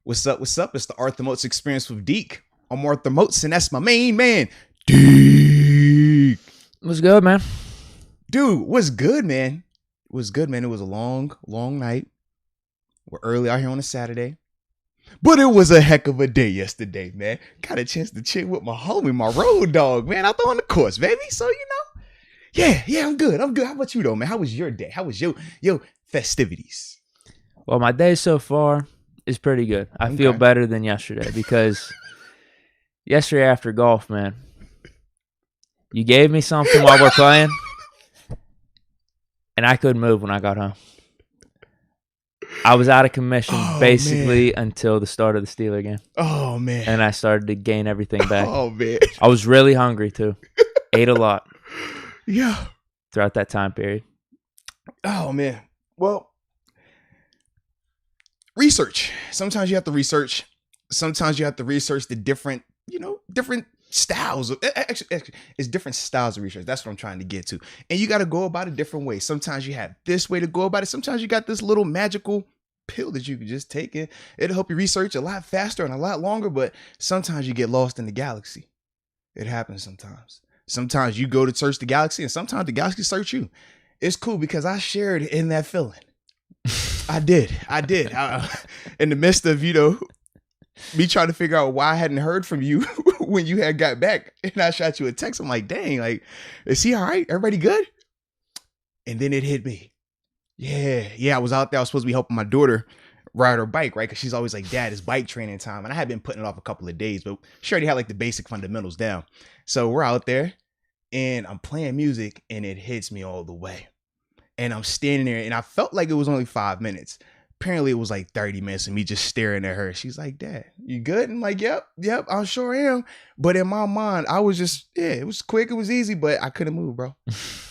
What's up? What's up? It's the Arthur Moats Experience with Deke. I'm Arthur Moats, and that's my main man, Deke. What's good, man? Dude, what's good, man? What's good, man? It was a long night. We're early out here on a Saturday. But it was a heck of a day yesterday, man. Got a chance to chill with my homie, my road dog, man. Out there on the course, baby. So, yeah, I'm good. How about you, though, man? How was your day? How was your festivities? Well, my day so far is pretty good. I feel better than yesterday because yesterday after golf, man, you gave me something while we're playing, and I couldn't move when I got home. I was out of commission basically until the start of the Steeler game. Oh, man. And I started to gain everything back. Oh, man. I was really hungry, too. Ate a lot. Yeah. Throughout that time period. Oh, man. Well, research. Sometimes you have to research. Sometimes you have to research the different styles. Actually, it's different styles of research. That's what I'm trying to get to. And you got to go about it different ways. Sometimes you have this way to go about it. Sometimes you got this little magical pill that you can just take it. It'll help you research a lot faster and a lot longer. But sometimes you get lost in the galaxy. It happens sometimes. Sometimes you go to search the galaxy and sometimes the galaxy search you. It's cool because I shared in that feeling. I did. In the midst of, me trying to figure out why I hadn't heard from you when you had got back, and I shot you a text. I'm like, dang, like, is he all right? Everybody good? And then it hit me. Yeah. I was out there. I was supposed to be helping my daughter ride her bike, right? Because she's always like, Dad, it's bike training time. And I had been putting it off a couple of days, but she already had like the basic fundamentals down. So we're out there and I'm playing music and it hits me all the way. And I'm standing there and I felt like it was only 5 minutes. Apparently it was like 30 minutes of me just staring at her. She's like, Dad, you good? I'm like, yep, I sure am. But in my mind, I was just, it was quick. It was easy, but I couldn't move, bro.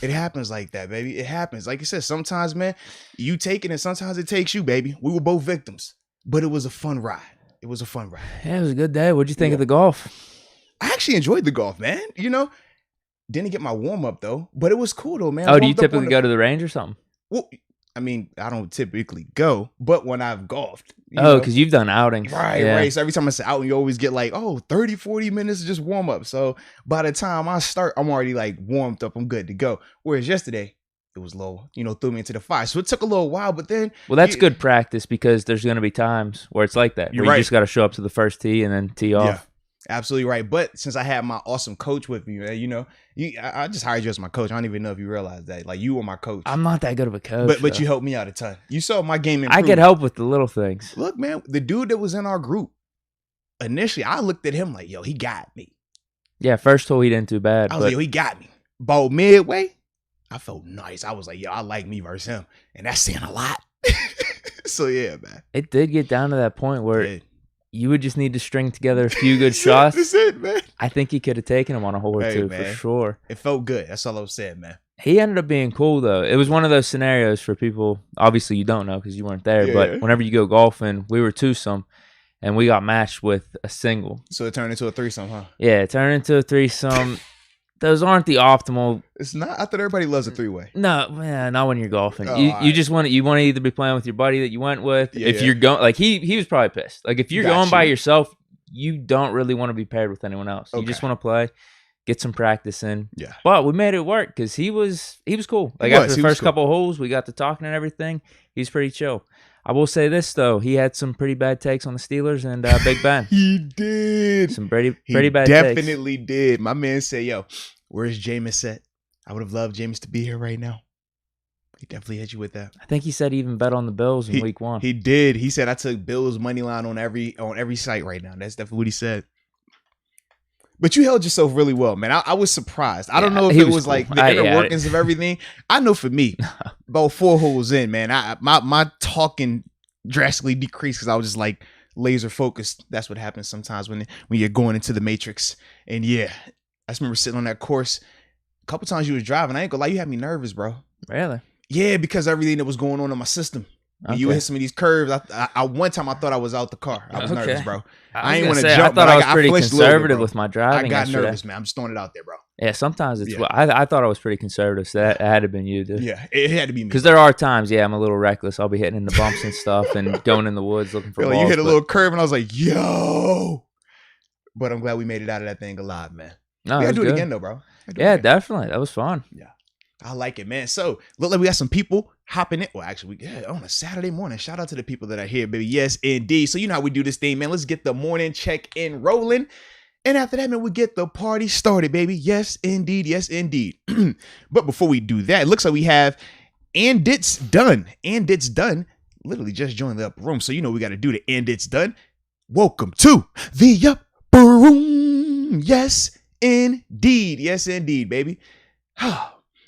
It happens like that, baby. It happens. Like you said, sometimes, man, you take it and sometimes it takes you, baby. We were both victims, but it was a fun ride. Yeah, it was a good day. What'd you think of the golf? I actually enjoyed the golf, man. Didn't get my warm up though, but it was cool though, man. Oh, do you typically go to the range or something? Well, I mean, I don't typically go, but when I've golfed. Because you've done outings. Right. So every time I say out, you always get like, 30, 40 minutes to just warm up. So by the time I start, I'm already like warmed up. I'm good to go. Whereas yesterday, it was low, threw me into the fire. So it took a little while, but then. Well, that's good practice because there's going to be times where it's like that. Where you just got to show up to the first tee and then tee off. Yeah. Absolutely right. But since I had my awesome coach with me, man, I just hired you as my coach. I don't even know if you realize that. Like, you were my coach. I'm not that good of a coach. But you helped me out a ton. You saw my game improve. I could help with the little things. Look, man, the dude that was in our group, initially, I looked at him like, he got me. Yeah, first hole he didn't do bad. I was like, he got me. About midway, I felt nice. I was like, I like me versus him. And that's saying a lot. So, yeah, man. It did get down to that point where you would just need to string together a few good shots. That's it, man. I think he could have taken him on a hole or two, man. for sure. It felt good. That's all I was saying, man. He ended up being cool, though. It was one of those scenarios for people, obviously you don't know because you weren't there, but whenever you go golfing, we were twosome, and we got matched with a single. So it turned into a threesome, huh? Yeah, it turned into a threesome. Those aren't the optimal. It's not. I thought everybody loves a three-way. No, man, not when you're golfing. You just want to. You want to either be playing with your buddy that you went with. If you're going, like he was probably pissed. Like if you're going by yourself, you don't really want to be paired with anyone else. You just want to play, get some practice in. Yeah. But we made it work because he was cool. Like after the first couple of holes, we got to talking and everything. He's pretty chill. I will say this though, he had some pretty bad takes on the Steelers and Big Ben. He did. Some pretty bad takes. Definitely did. My man said, where's Jameis at? I would have loved Jameis to be here right now. He definitely hit you with that. I think he said he even bet on the Bills in week 1. He did. He said I took Bills money line on every site right now. That's definitely what he said. But you held yourself really well, man. I was surprised. I don't know if it was cool. Like the inner workings of everything. I know for me, about 4 holes in, man, my talking drastically decreased because I was just like laser focused. That's what happens sometimes when you're going into the matrix. And I just remember sitting on that course. A couple times you was driving. I ain't gonna lie, you had me nervous, bro. Really? Yeah, because everything that was going on in my system. When you hit some of these curves, I one time I thought I was out the car. I was nervous, bro. I ain't want to jump. I thought I was pretty conservative with my driving. I got nervous, man. I'm just throwing it out there, bro. Yeah, sometimes it's. Yeah. I thought I was pretty conservative, so that had to have been you, dude. Yeah, it had to be me. Because there are times, I'm a little reckless. I'll be hitting in the bumps and stuff, and going in the woods looking for balls. You hit a little curve, and I was like, yo. But I'm glad we made it out of that thing alive, man. No, we gotta do it again, though, bro. Yeah, definitely. That was fun. Yeah. I like it, man. So, look like we got some people hopping in. Well, actually, on a Saturday morning. Shout out to the people that are here, baby. Yes, indeed. So, you know how we do this thing, man. Let's get the morning check-in rolling. And after that, man, we get the party started, baby. Yes, indeed. Yes, indeed. But before we do that, it looks like we have And It's Done. And It's Done literally just joined the upper room. So, you know we got to do the And It's Done. Welcome to the upper room. Yes, indeed. Yes, indeed, baby.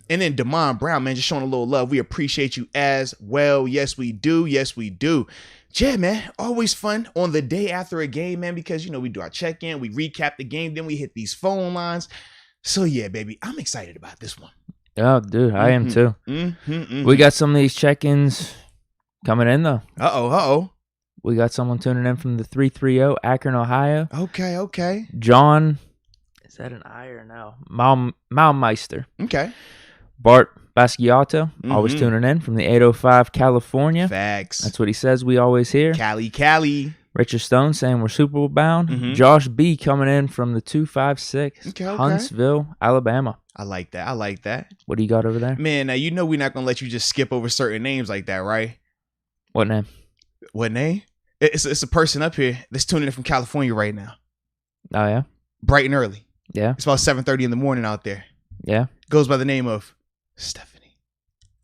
And then Damon Brown, man, just showing a little love. We appreciate you as well. Yes, we do. Yes, we do. Yeah, man, always fun on the day after a game, man, because, you know, we do our check-in, we recap the game, then we hit these phone lines. So, yeah, baby, I'm excited about this one. Oh, dude, I am too. We got some of these check-ins coming in, though. Uh-oh. We got someone tuning in from the 330, Akron, Ohio. Okay. John, is that an I or no? Malmeister. Okay. Bart Basquiato, always tuning in from the 805, California. Facts. That's what he says we always hear. Cali. Richard Stone saying we're Super Bowl bound. Josh B coming in from the 256, Huntsville, Alabama. I like that. What do you got over there? Man, now you know we're not going to let you just skip over certain names like that, right? What name? It's a person up here that's tuning in from California right now. Oh, yeah? Bright and early. Yeah. It's about 7:30 in the morning out there. Yeah. Goes by the name of Stephanie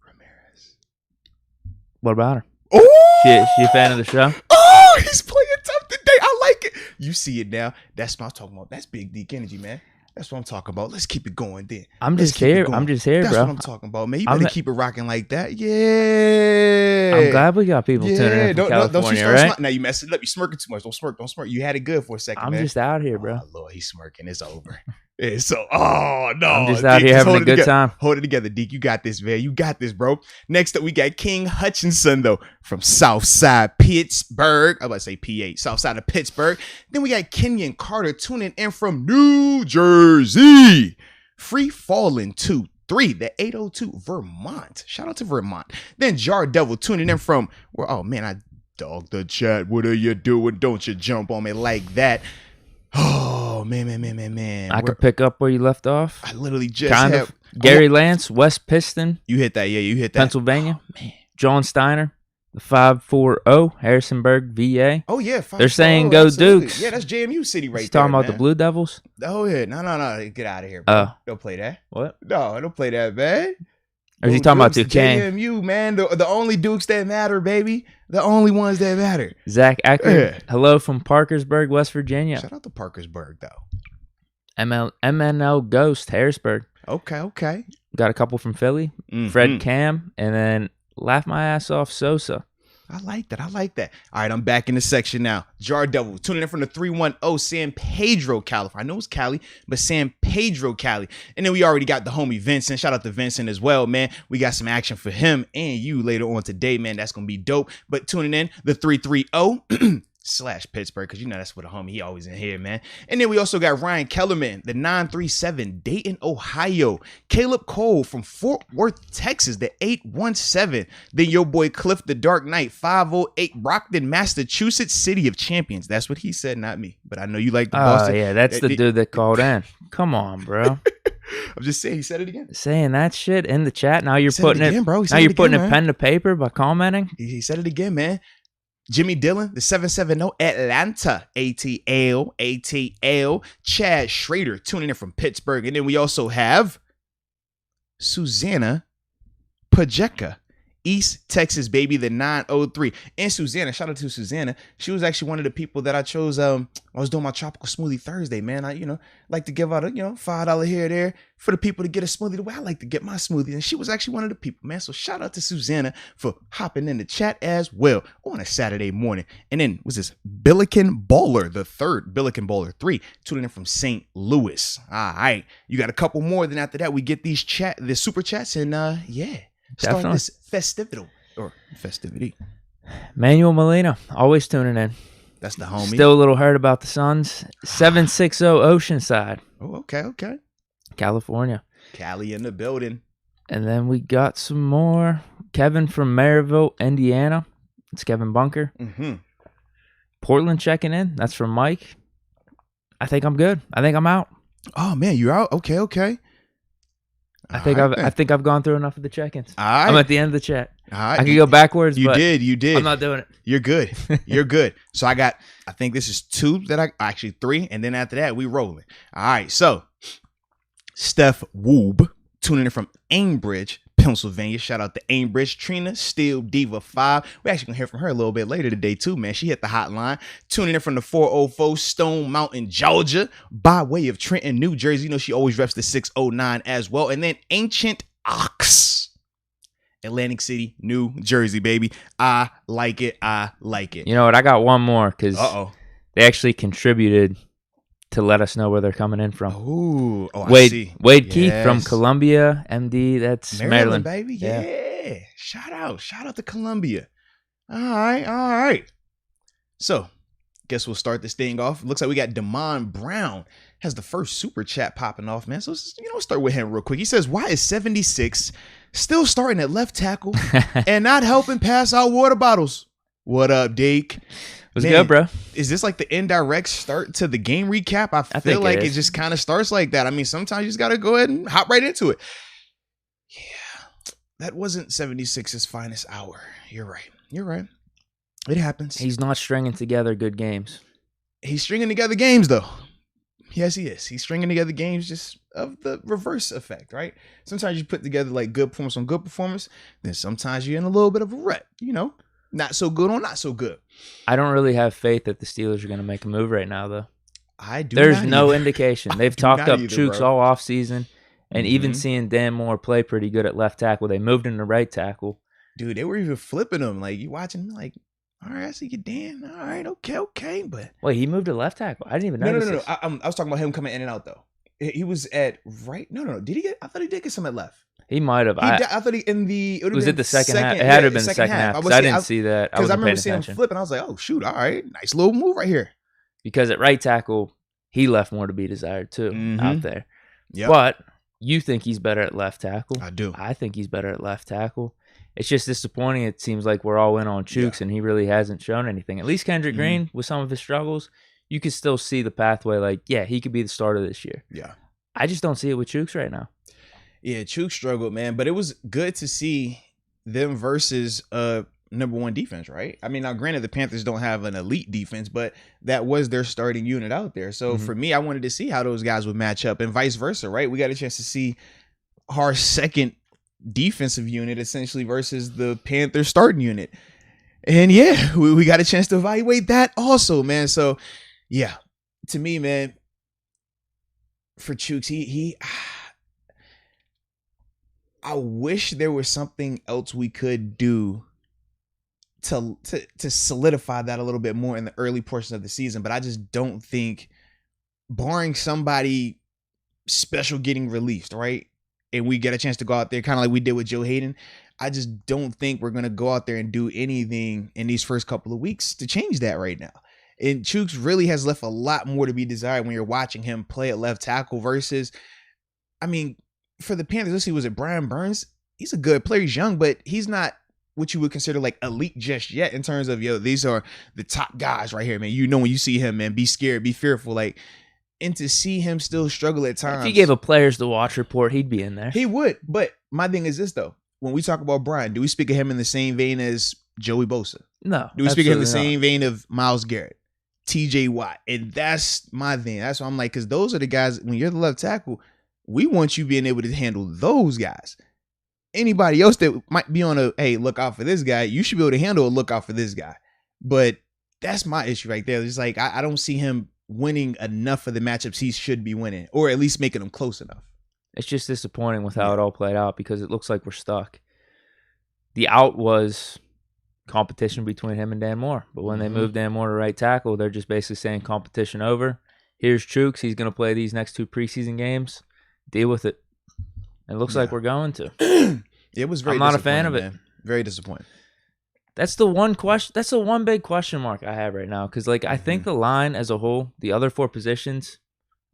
Ramirez. What about her? Oh, she a fan of the show? Oh, he's playing tough today. I like it. You see it now. That's what I'm talking about. That's big Deke energy, man. That's what I'm talking about. Let's keep it going then. I'm just here, bro. That's what I'm talking about, man. You better keep it rocking like that. Yeah. I'm glad we got people tuning in from California, right? Now you messing it up. You smirking too much. Don't smirk. You had it good for a second, man. I'm just out here, bro. Oh, Lord, he's smirking. It's over. Oh, no. I'm just out here having a good time. Hold it together, Deke. You got this, man. You got this, bro. Next up, we got King Hutchinson, though, from Southside Pittsburgh. I was about to say PA, Southside of Pittsburgh. Then we got Kenyon Carter tuning in from New Jersey. Free Falling 2-3, the 802 Vermont. Shout out to Vermont. Then Jar Devil tuning in from, I dogged the chat. What are you doing? Don't you jump on me like that. Oh, man. I could pick up where you left off. I literally just Gary Lance, West Piston. You hit that. Yeah, you hit that. Pennsylvania. Oh, man. John Steiner, the 540, Harrisonburg, VA. Oh, yeah. They're saying go absolutely. Dukes. Yeah, that's JMU City right there, talking about the Blue Devils? Oh, yeah. No. Get out of here, bro. Don't play that. What? No, don't play that, man. Or is he talking about Duquesne? JMU, man. The only Dukes that matter, baby. The only ones that matter. Zach Acker, hello from Parkersburg, West Virginia. Shout out to Parkersburg, though. MNL Ghost, Harrisburg. Okay. Got a couple from Philly. Fred Cam, and then Laugh My Ass Off Sosa. I like that. All right, I'm back in the section now. Jar Devil tuning in from the 310, San Pedro, California. I know it's Cali, but San Pedro, Cali. And then we already got the homie Vincent. Shout out to Vincent as well, man. We got some action for him and you later on today, man. That's going to be dope. But tuning in, the 330 / Pittsburgh, because you know that's what a homie, he always in here, man. And then we also got Ryan Kellerman, the 937, Dayton, Ohio. Caleb Cole from Fort Worth, Texas, the 817. Then your boy Cliff the Dark Knight, 508, Brockton, Massachusetts, City of Champions. That's what he said, not me. But I know you like the Boston. Oh, yeah, that's the dude that called in. Come on, bro. I'm just saying, he said it again. Saying that shit in the chat. Now you're putting it again, bro. Now you're putting a pen to paper by commenting. He said it again, man. Jimmy Dillon, the 770, Atlanta, ATL. Chad Schrader tuning in from Pittsburgh. And then we also have Susanna Pajeka, East Texas, baby, the 903. And Susanna, shout out to Susanna. She was actually one of the people that I chose. I was doing my Tropical Smoothie Thursday, man. I, like to give out a, $5 here or there for the people to get a smoothie the way I like to get my smoothie. And she was actually one of the people, man. So shout out to Susanna for hopping in the chat as well on a Saturday morning. And then was this Billiken Baller, the third Billiken Baller 3, tuning in from St. Louis. All right. You got a couple more. Then after that, we get the super chats and start this festivity. Manuel Molina, always tuning in. That's the homie. Still a little hurt about the Suns. 760 Oceanside. Oh, okay. California. Cali in the building. And then we got some more. Kevin from Maryville, Indiana. It's Kevin Bunker. Mm-hmm. Portland checking in. That's from Mike. I think I'm good. I think I'm out. Oh man, you're out. Okay. I think I've gone through enough of the check-ins. All right. I'm at the end of the chat. All right. I could go backwards. You but did. I'm not doing it. You're good. You're good. So I think this is 2 actually 3, and then after that we rolling. All right. So Steph Woob tuning in from Ambridge, Pennsylvania. Shout out to Ambridge. Trina Steel Diva 5. We actually gonna hear from her a little bit later today too, man. She hit the hotline. Tuning in from the 404 Stone Mountain, Georgia, by way of Trenton, New Jersey. You know she always reps the 609 as well. And then Ancient Ox, Atlantic City, New Jersey, baby. I like it. You know what? I got one more because they actually contributed to let us know where they're coming in from. Ooh. Oh, Wade, I see. Wade Keith from Columbia, MD. That's Maryland. Baby. Yeah. Shout out to Columbia. All right. So, guess we'll start this thing off. Looks like we got Damon Brown has the first super chat popping off, man. So, let's start with him real quick. He says, why is 76 still starting at left tackle and not helping pass out water bottles? What up, Deke? What's good, bro? Is this like the indirect start to the game recap? I feel like it just kind of starts like that. I mean, sometimes you just got to go ahead and hop right into it. Yeah, that wasn't 76's finest hour. You're right. It happens. He's not stringing together good games. He's stringing together games, though. Yes, he is. He's stringing together games just of the reverse effect, right? Sometimes you put together like good performance on good performance. Then sometimes you're in a little bit of a rut, Not so good on not so good. I don't really have faith that the Steelers are going to make a move right now, though. I do. There's no indication. They've talked up Chooks bro. all offseason, and even seeing Dan Moore play pretty good at left tackle. They moved him to right tackle. Dude, they were even flipping him. Like, you watching, like, all right, I see you, Dan. All right, okay. But wait, he moved to left tackle? I didn't even know. No. I was talking about him coming in and out, though. He was at right. No. Did he get? I thought he did get some at left. He might have. I thought he in the. Was it the second half? It had to have been the second half. I didn't see that. Because I remember seeing him flip, and I was like, "Oh shoot! All right, nice little move right here." Because at right tackle, he left more to be desired too out there. Yep. But you think he's better at left tackle? I do. I think he's better at left tackle. It's just disappointing. It seems like we're all in on Chooks, and he really hasn't shown anything. At least Kendrick Green, with some of his struggles, you could still see the pathway. Like, yeah, he could be the starter this year. Yeah. I just don't see it with Chooks right now. Yeah, Chooks struggled, man. But it was good to see them versus number one defense, right? I mean, now granted, the Panthers don't have an elite defense, but that was their starting unit out there. So for me, I wanted to see how those guys would match up and vice versa, right? We got a chance to see our second defensive unit essentially versus the Panthers starting unit. And yeah, we got a chance to evaluate that also, man. So yeah, to me, man, for Chooks, he I wish there was something else we could do to solidify that a little bit more in the early portion of the season, but I just don't think, barring somebody special getting released, right? And we get a chance to go out there kind of like we did with Joe Hayden, I just don't think we're going to go out there and do anything in these first couple of weeks to change that right now. And Chooks really has left a lot more to be desired when you're watching him play at left tackle versus, I mean, for the Panthers, let's see, was it Brian Burns? He's a good player. He's young, but he's not what you would consider like elite just yet in terms of, these are the top guys right here, man. When you see him, man, be scared, be fearful. Like, and to see him still struggle at times. If he gave a players to watch report, he'd be in there. He would. But my thing is this, though. When we talk about Brian, do we speak of him in the same vein as Joey Bosa? No. Do we speak of him in the same vein of Myles Garrett, TJ Watt? And that's my thing. That's why I'm like, because those are the guys, when you're the left tackle, we want you being able to handle those guys. Anybody else that might be on a, hey, look out for this guy, you should be able to handle a look out for this guy. But that's my issue right there. It's like, I don't see him winning enough of the matchups he should be winning, or at least making them close enough. It's just disappointing with how it all played out because it looks like we're stuck. The out was competition between him and Dan Moore. But when they moved Dan Moore to right tackle, they're just basically saying competition over. Here's Chooks. He's going to play these next 2 preseason games. Deal with it. It looks like we're going to. It was very. I'm not a fan of it. Man. Very disappointing. That's the one question. That's the one big question mark I have right now. Because, like, I think the line as a whole, the other 4 positions,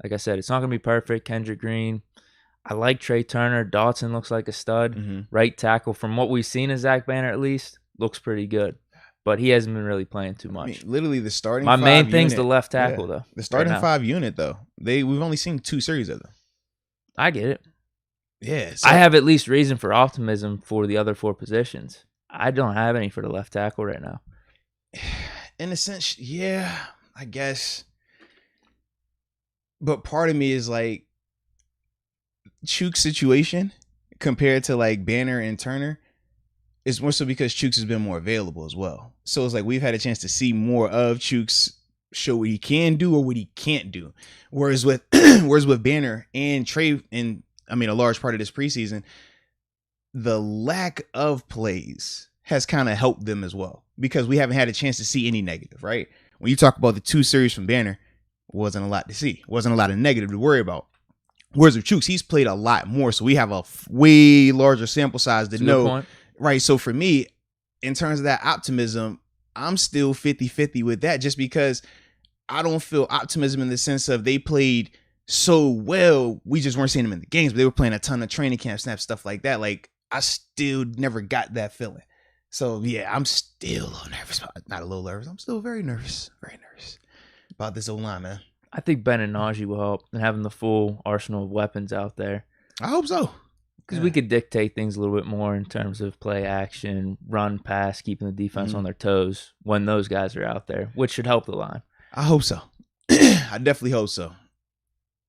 like I said, it's not going to be perfect. Kendrick Green. I like Trey Turner. Dotson looks like a stud. Right tackle, from what we've seen of Zach Banner at least, looks pretty good. But he hasn't been really playing too much. I mean, literally, the starting My five main thing's unit, the left tackle, though. The starting 5 unit, though. We've only seen 2 series of them. I get it. Yeah. I have at least reason for optimism for the other 4 positions. I don't have any for the left tackle right now. In a sense, yeah, I guess. But part of me is like, Chuke's situation compared to like Banner and Turner is more so because Chooks has been more available as well. So it's like we've had a chance to see more of Chooks show what he can do or what he can't do. Whereas with Banner and Trey, and I mean a large part of this preseason, the lack of plays has kind of helped them as well because we haven't had a chance to see any negative, right? When you talk about the 2 series from Banner, wasn't a lot to see. Wasn't a lot of negative to worry about. Whereas with Chooks, he's played a lot more, so we have a way larger sample size to know. Right, so for me, in terms of that optimism, I'm still 50-50 with that just because I don't feel optimism in the sense of they played so well, we just weren't seeing them in the games, but they were playing a ton of training camp snaps, stuff like that. Like, I still never got that feeling. So, yeah, I'm still a little nervous. Not a little nervous. I'm still very nervous about this O-line, man. I think Ben and Najee will help and having the full arsenal of weapons out there. I hope so. Because we could dictate things a little bit more in terms of play action, run, pass, keeping the defense on their toes when those guys are out there, which should help the line. I hope so. I definitely hope so.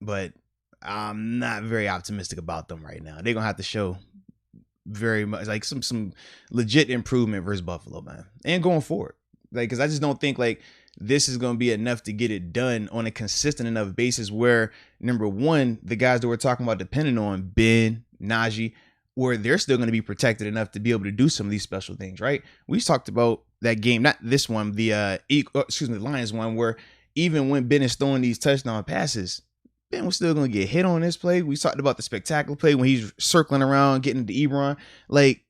But I'm not very optimistic about them right now. They're going to have to show very much, like some legit improvement versus Buffalo, man. And going forward. Like, because I just don't think, like, this is going to be enough to get it done on a consistent enough basis where, number one, the guys that we're talking about depending on, Ben, Najee, where they're still going to be protected enough to be able to do some of these special things, right? We talked about that game, not this one, the Lions one, where even when Ben is throwing these touchdown passes, Ben was still going to get hit on this play. We talked about the spectacular play when he's circling around, getting to Ebron. Like,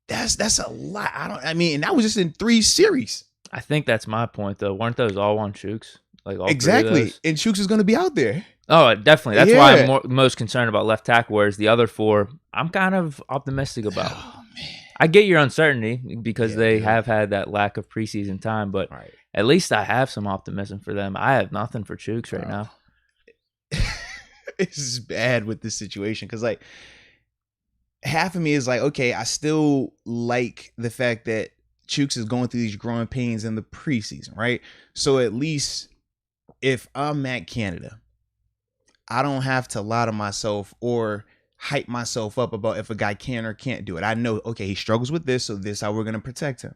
that's a lot. And that was just in 3 series. I think that's my point, though. Weren't those all on Chooks? Like all exactly. And Chooks is going to be out there. Oh, definitely. That's why I'm most concerned about left tackle, whereas the other 4, I'm kind of optimistic about. Oh, man. I get your uncertainty because they have had that lack of preseason time, but at least I have some optimism for them. I have nothing for Chooks right now. It's bad with this situation because, like, half of me is like, okay, I still like the fact that Chooks is going through these growing pains in the preseason, right? So at least if I'm Matt Canada, I don't have to lie to myself or hype myself up about if a guy can or can't do it. I know, okay, he struggles with this, so this is how we're going to protect him.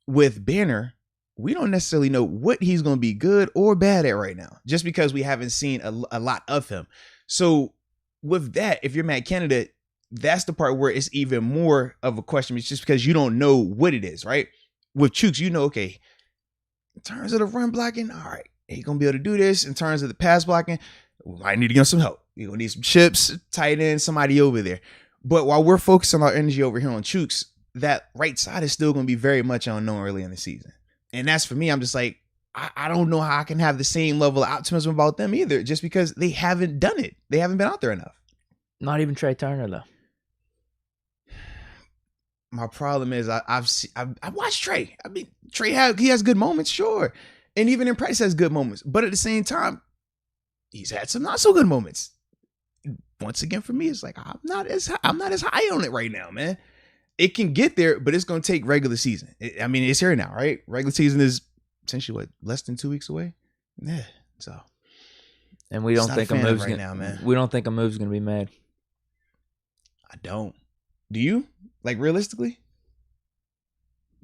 With Banner, we don't necessarily know what he's going to be good or bad at right now, just because we haven't seen a lot of him. So with that, if you're Matt Canada, that's the part where it's even more of a question. It's just because you don't know what it is, right? With Chooks, you know, okay, in terms of the run blocking, all right, he's going to be able to do this. In terms of the pass blocking, we might need to get him some help. You're going to need some chips, tight end, somebody over there. But while we're focusing our energy over here on Chooks, that right side is still going to be very much unknown early in the season. And that's for me, I'm just like, I don't know how I can have the same level of optimism about them either, just because they haven't done it. They haven't been out there enough. Not even Trey Turner, though. My problem is I've watched Trey. I mean, Trey has good moments, sure, and even in practice has good moments. But at the same time, he's had some not so good moments. Once again, for me, it's like I'm not as high on it right now, man. It can get there, but it's going to take regular season. It's here now, right? Regular season is essentially less than 2 weeks away. Yeah, so. And we don't think a move's right now, man. We don't think a move's going to be made. I don't. Do you? Like, realistically?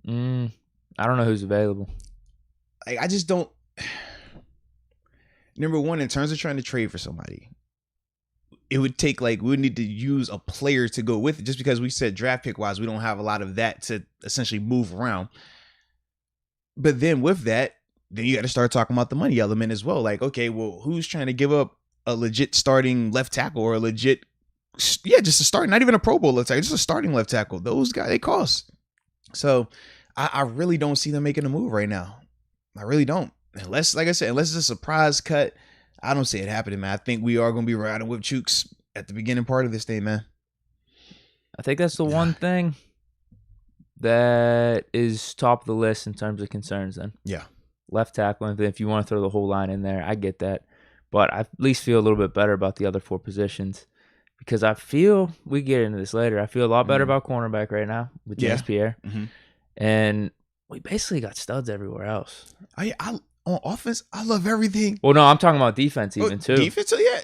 I don't know who's available. Like, I just don't. Number one, in terms of trying to trade for somebody, it would take, like, we would need to use a player to go with it, just because we said draft pick wise, we don't have a lot of that to essentially move around. But then with that, then you got to start talking about the money element as well. Like, okay, well, who's trying to give up a legit starting left tackle or a legit, just a start, not even a Pro Bowl left tackle, just a starting left tackle? Those guys, they cost. So I really don't see them making a move right now. I really don't. Unless, like I said, unless it's a surprise cut, I don't see it happening, man. I think we are going to be riding with Chooks at the beginning part of this thing, man. I think that's the one thing that is top of the list in terms of concerns then. Yeah. Left tackle, and if you want to throw the whole line in there, I get that. But I at least feel a little bit better about the other 4 positions because I feel, we get into this later, I feel a lot better about cornerback right now with James Pierre. Mm-hmm. And we basically got studs everywhere else. On offense, I love everything. Well, no, I'm talking about defense even too. Defense, yeah.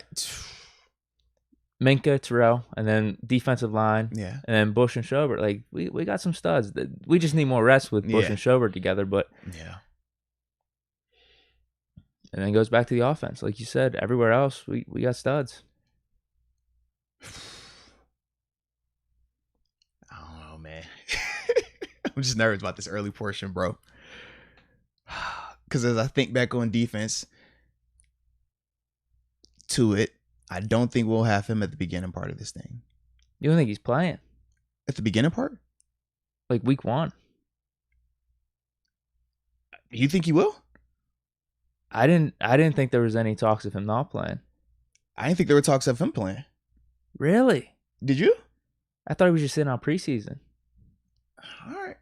Minka, Terrell, and then defensive line. Yeah. And then Bush and Schobert. Like, we got some studs. We just need more rests with Bush and Schobert together, but... Yeah. And then it goes back to the offense. Like you said, everywhere else, we got studs. I don't know, man. I'm just nervous about this early portion, bro. Because as I think back on defense to it, I don't think we'll have him at the beginning part of this thing. You don't think he's playing? At the beginning part? Like week 1. You think he will? I didn't think there was any talks of him not playing. I didn't think there were talks of him playing. Really? Did you? I thought he was just sitting on preseason. All right.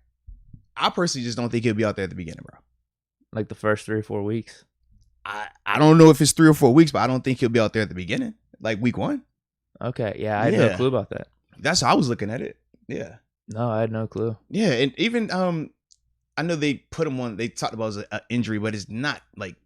I personally just don't think he'll be out there at the beginning, bro. Like the first 3 or 4 weeks. I don't know if it's 3 or 4 weeks, but I don't think he'll be out there at the beginning, like week 1. Okay, yeah, I had no clue about that. That's how I was looking at it. Yeah. No, I had no clue. Yeah, and even I know they put him on. They talked about an injury, but it's not like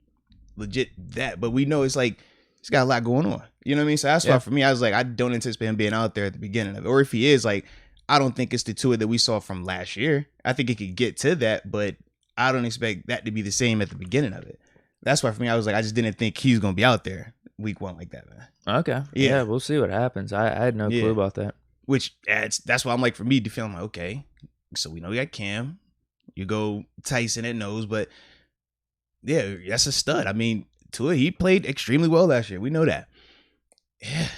legit that. But we know it's like he's got a lot going on. You know what I mean? So that's why for me, I was like, I don't anticipate him being out there at the beginning of it. Or if he is, like, I don't think it's the Tua that we saw from last year. I think it could get to that, but I don't expect that to be the same at the beginning of it. That's why for me, I was like, I just didn't think he's gonna be out there week 1 like that, man. Okay. Yeah, we'll see what happens. I had no clue about that. Which that's why I'm like, for me to feel like, okay, so we know we got Cam. You go Tyson at nose, but yeah, that's a stud. I mean, Tua, he played extremely well last year. We know that. Yeah.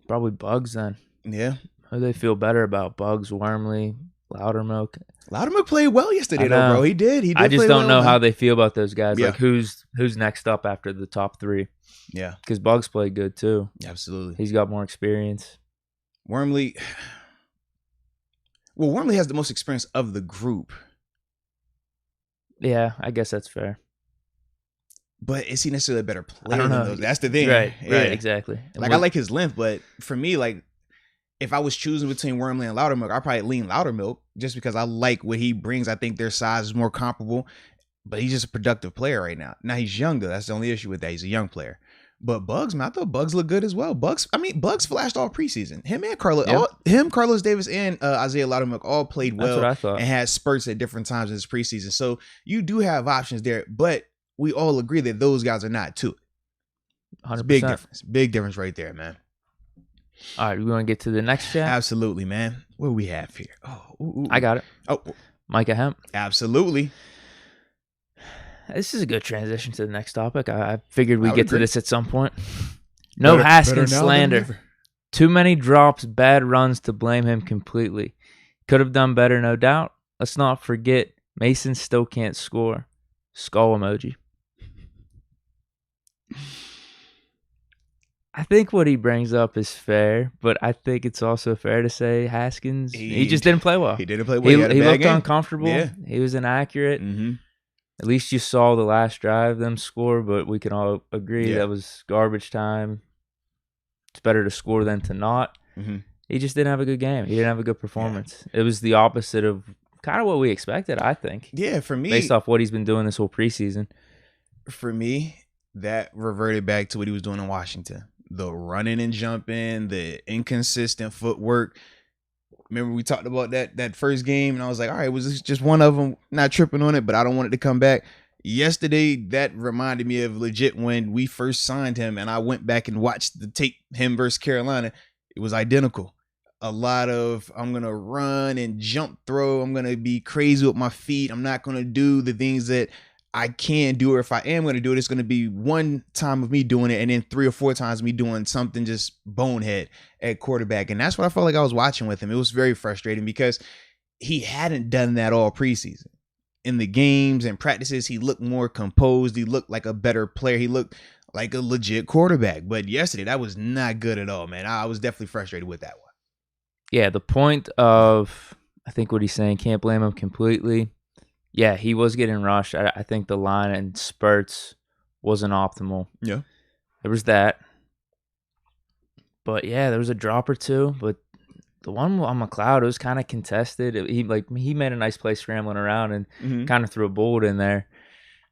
Probably Bugs then. Yeah. Who do they feel better about? Bugs, Wormley, Loudermilk? Loudermilk played well yesterday, though, bro. He did. I just don't know how they feel about those guys. Yeah. Like, who's next up after the top 3? Yeah. Because Bugs played good, too. Absolutely. He's got more experience. Wormley. Well, Wormley has the most experience of the group. Yeah, I guess that's fair. But is he necessarily a better player than those? That's the thing. Right, exactly. Like, I like his length, but for me, like, if I was choosing between Wormley and Loudermilk, I'd probably lean Loudermilk just because I like what he brings. I think their size is more comparable, but he's just a productive player right now. Now, he's young, though. That's the only issue with that. He's a young player. But Bugs, man, I thought Bugs looked good as well. Bugs flashed all preseason. Him and Carlos, Carlos Davis, and Isaiah Loudermilk all played well. That's what I thought. And had spurts at different times in this preseason. So you do have options there, but we all agree that those guys are not too. 100%. Big difference right there, man. All right, we want to get to the next chat? Absolutely, man. What do we have here? I got it. Oh, Micah Hemp. Absolutely. This is a good transition to the next topic. I figured we'd get to this at some point. No Haskins slander. Too many drops, bad runs to blame him completely. Could have done better, no doubt. Let's not forget, Mason still can't score. Skull emoji. I think what he brings up is fair, but I think it's also fair to say Haskins, he just didn't play well. He didn't play well. He looked uncomfortable. Yeah. He was inaccurate. Mm-hmm. At least you saw the last drive them score, but we can all agree that was garbage time. It's better to score than to not. Mm-hmm. He just didn't have a good game. He didn't have a good performance. Yeah. It was the opposite of kind of what we expected, I think. Yeah, for me. Based off what he's been doing this whole preseason. For me, that reverted back to what he was doing in Washington. The running and jumping, the inconsistent footwork. Remember we talked about that first game, and I was like, all right, was this just one of them? Not tripping on it, but I don't want it to come back. Yesterday, that reminded me of legit when we first signed him, and I went back and watched the tape, him versus Carolina. It was identical. A lot of, I'm going to run and jump throw. I'm going to be crazy with my feet. I'm not going to do the things that I can do, or if I am going to do it, it's going to be one time of me doing it and then 3 or 4 times me doing something just bonehead at quarterback. And that's what I felt like I was watching with him. It was very frustrating because he hadn't done that all preseason. In the games and practices, he looked more composed. He looked like a better player. He looked like a legit quarterback. But yesterday, that was not good at all, man. I was definitely frustrated with that one. Yeah, the point of, I think what he's saying, can't blame him completely. Yeah, he was getting rushed. I think the line and spurts wasn't optimal. Yeah. There was that. But yeah, there was a drop or two. But the one on McLeod, it was kind of contested. He made a nice play scrambling around and kind of threw a bullet in there.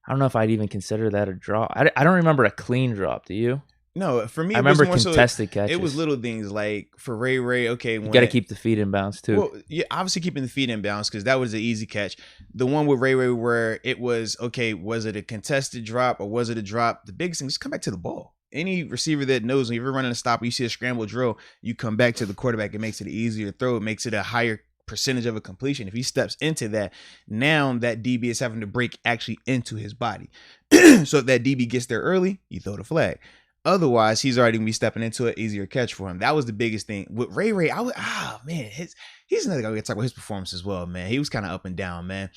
I don't know if I'd even consider that a drop. I don't remember a clean drop. Do you? No, for me, I remember contested catches. It was little things like for Ray. Okay, you got to keep the feet in bounds too. Well, yeah, obviously keeping the feet in bounds because that was an easy catch. The one with Ray where it was okay, was it a contested drop or was it a drop? The biggest thing is come back to the ball. Any receiver that knows when you're running a stop, you see a scramble drill, you come back to the quarterback. It makes it easier to throw. It makes it a higher percentage of a completion. If he steps into that, now that DB is having to break actually into his body. So if that DB gets there early, you throw the flag. Otherwise, he's already going to be stepping into an easier catch for him. That was the biggest thing. With Ray, he's another guy we got to talk about his performance as well, man. He was kind of up and down, man.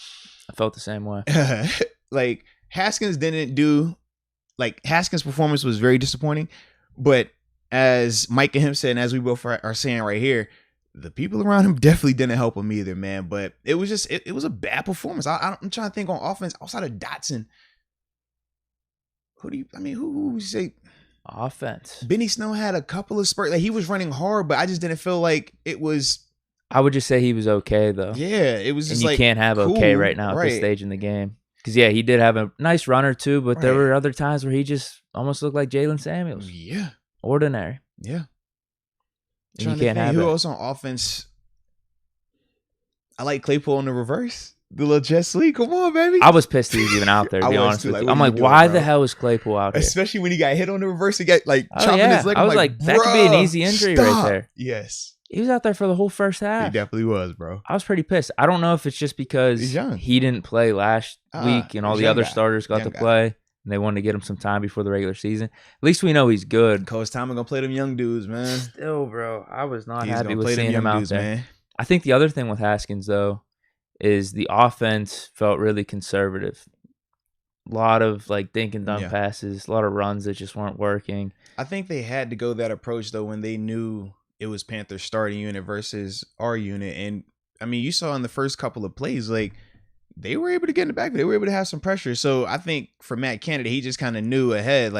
I felt the same way. Like, Haskins Haskins' performance was very disappointing, but as Mike and him said, and as we both are saying right here, the people around him definitely didn't help him either, man. But it was just, it was a bad performance. I'm trying to think on offense outside of Dotson. Who would you say? Offense. Benny Snell had a couple of spurts. Like, he was running hard, but I just didn't feel like it was. I would just say he was okay, though. Yeah, it was just and you can't have cool, okay right now at this stage in the game. Because, yeah, he did have a nice run or two, but there were other times where he just almost looked like Jalen Samuels. Yeah. Ordinary. Yeah. And you can't have who else on offense? I like Claypool on the reverse. The little jet sweep. Come on, baby. I was pissed he was even out there, to be honest with you. I'm like, why the hell is Claypool out here? Especially when he got hit on the reverse. He got chopping his leg. I was like, that could be an easy injury right there. Yes. He was out there for the whole first half. He definitely was, bro. I was pretty pissed. I don't know if it's just because he didn't play last week and all the other starters got to play and they wanted to get him some time before the regular season. At least we know he's good. Coach Tomlin gonna play them young dudes, man. Still, bro, I was not happy with seeing him out there. Man. I think the other thing with Haskins, though, is the offense felt really conservative. A lot of dink and dunk passes, a lot of runs that just weren't working. I think they had to go that approach, though, when they knew it was Panthers starting unit versus our unit. And I mean, you saw in the first couple of plays, they were able to get in the back. They were able to have some pressure. So I think for Matt Canada, he just kind of knew ahead,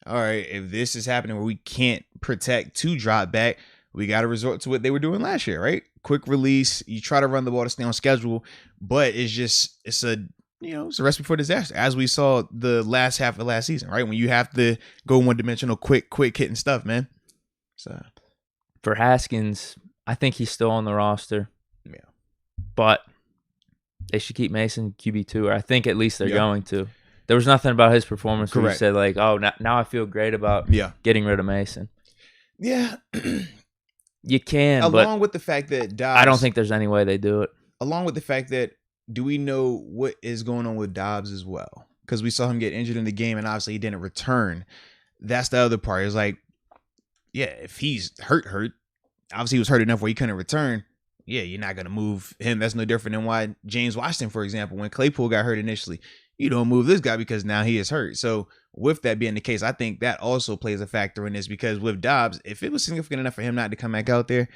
all right, if this is happening where we can't protect to drop back, we got to resort to what they were doing last year, right? Quick release. You try to run the ball to stay on schedule, but it's a recipe for disaster, as we saw the last half of last season, right? When you have to go one-dimensional, quick hitting stuff, man. So for Haskins, I think he's still on the roster. Yeah. But they should keep Mason QB2, or I think at least they're going to. There was nothing about his performance where you said, now I feel great about getting rid of Mason. Yeah. You can, along with the fact that Dobbs, I don't think there's any way they do it. Along with the fact that, do we know what is going on with Dobbs as well? Because we saw him get injured in the game, and obviously he didn't return. That's the other part. It's if he's hurt, obviously he was hurt enough where he couldn't return. Yeah, you're not going to move him. That's no different than why James Washington, for example, when Claypool got hurt initially, you don't move this guy because now he is hurt. So with that being the case, I think that also plays a factor in this, because with Dobbs, if it was significant enough for him not to come back out there,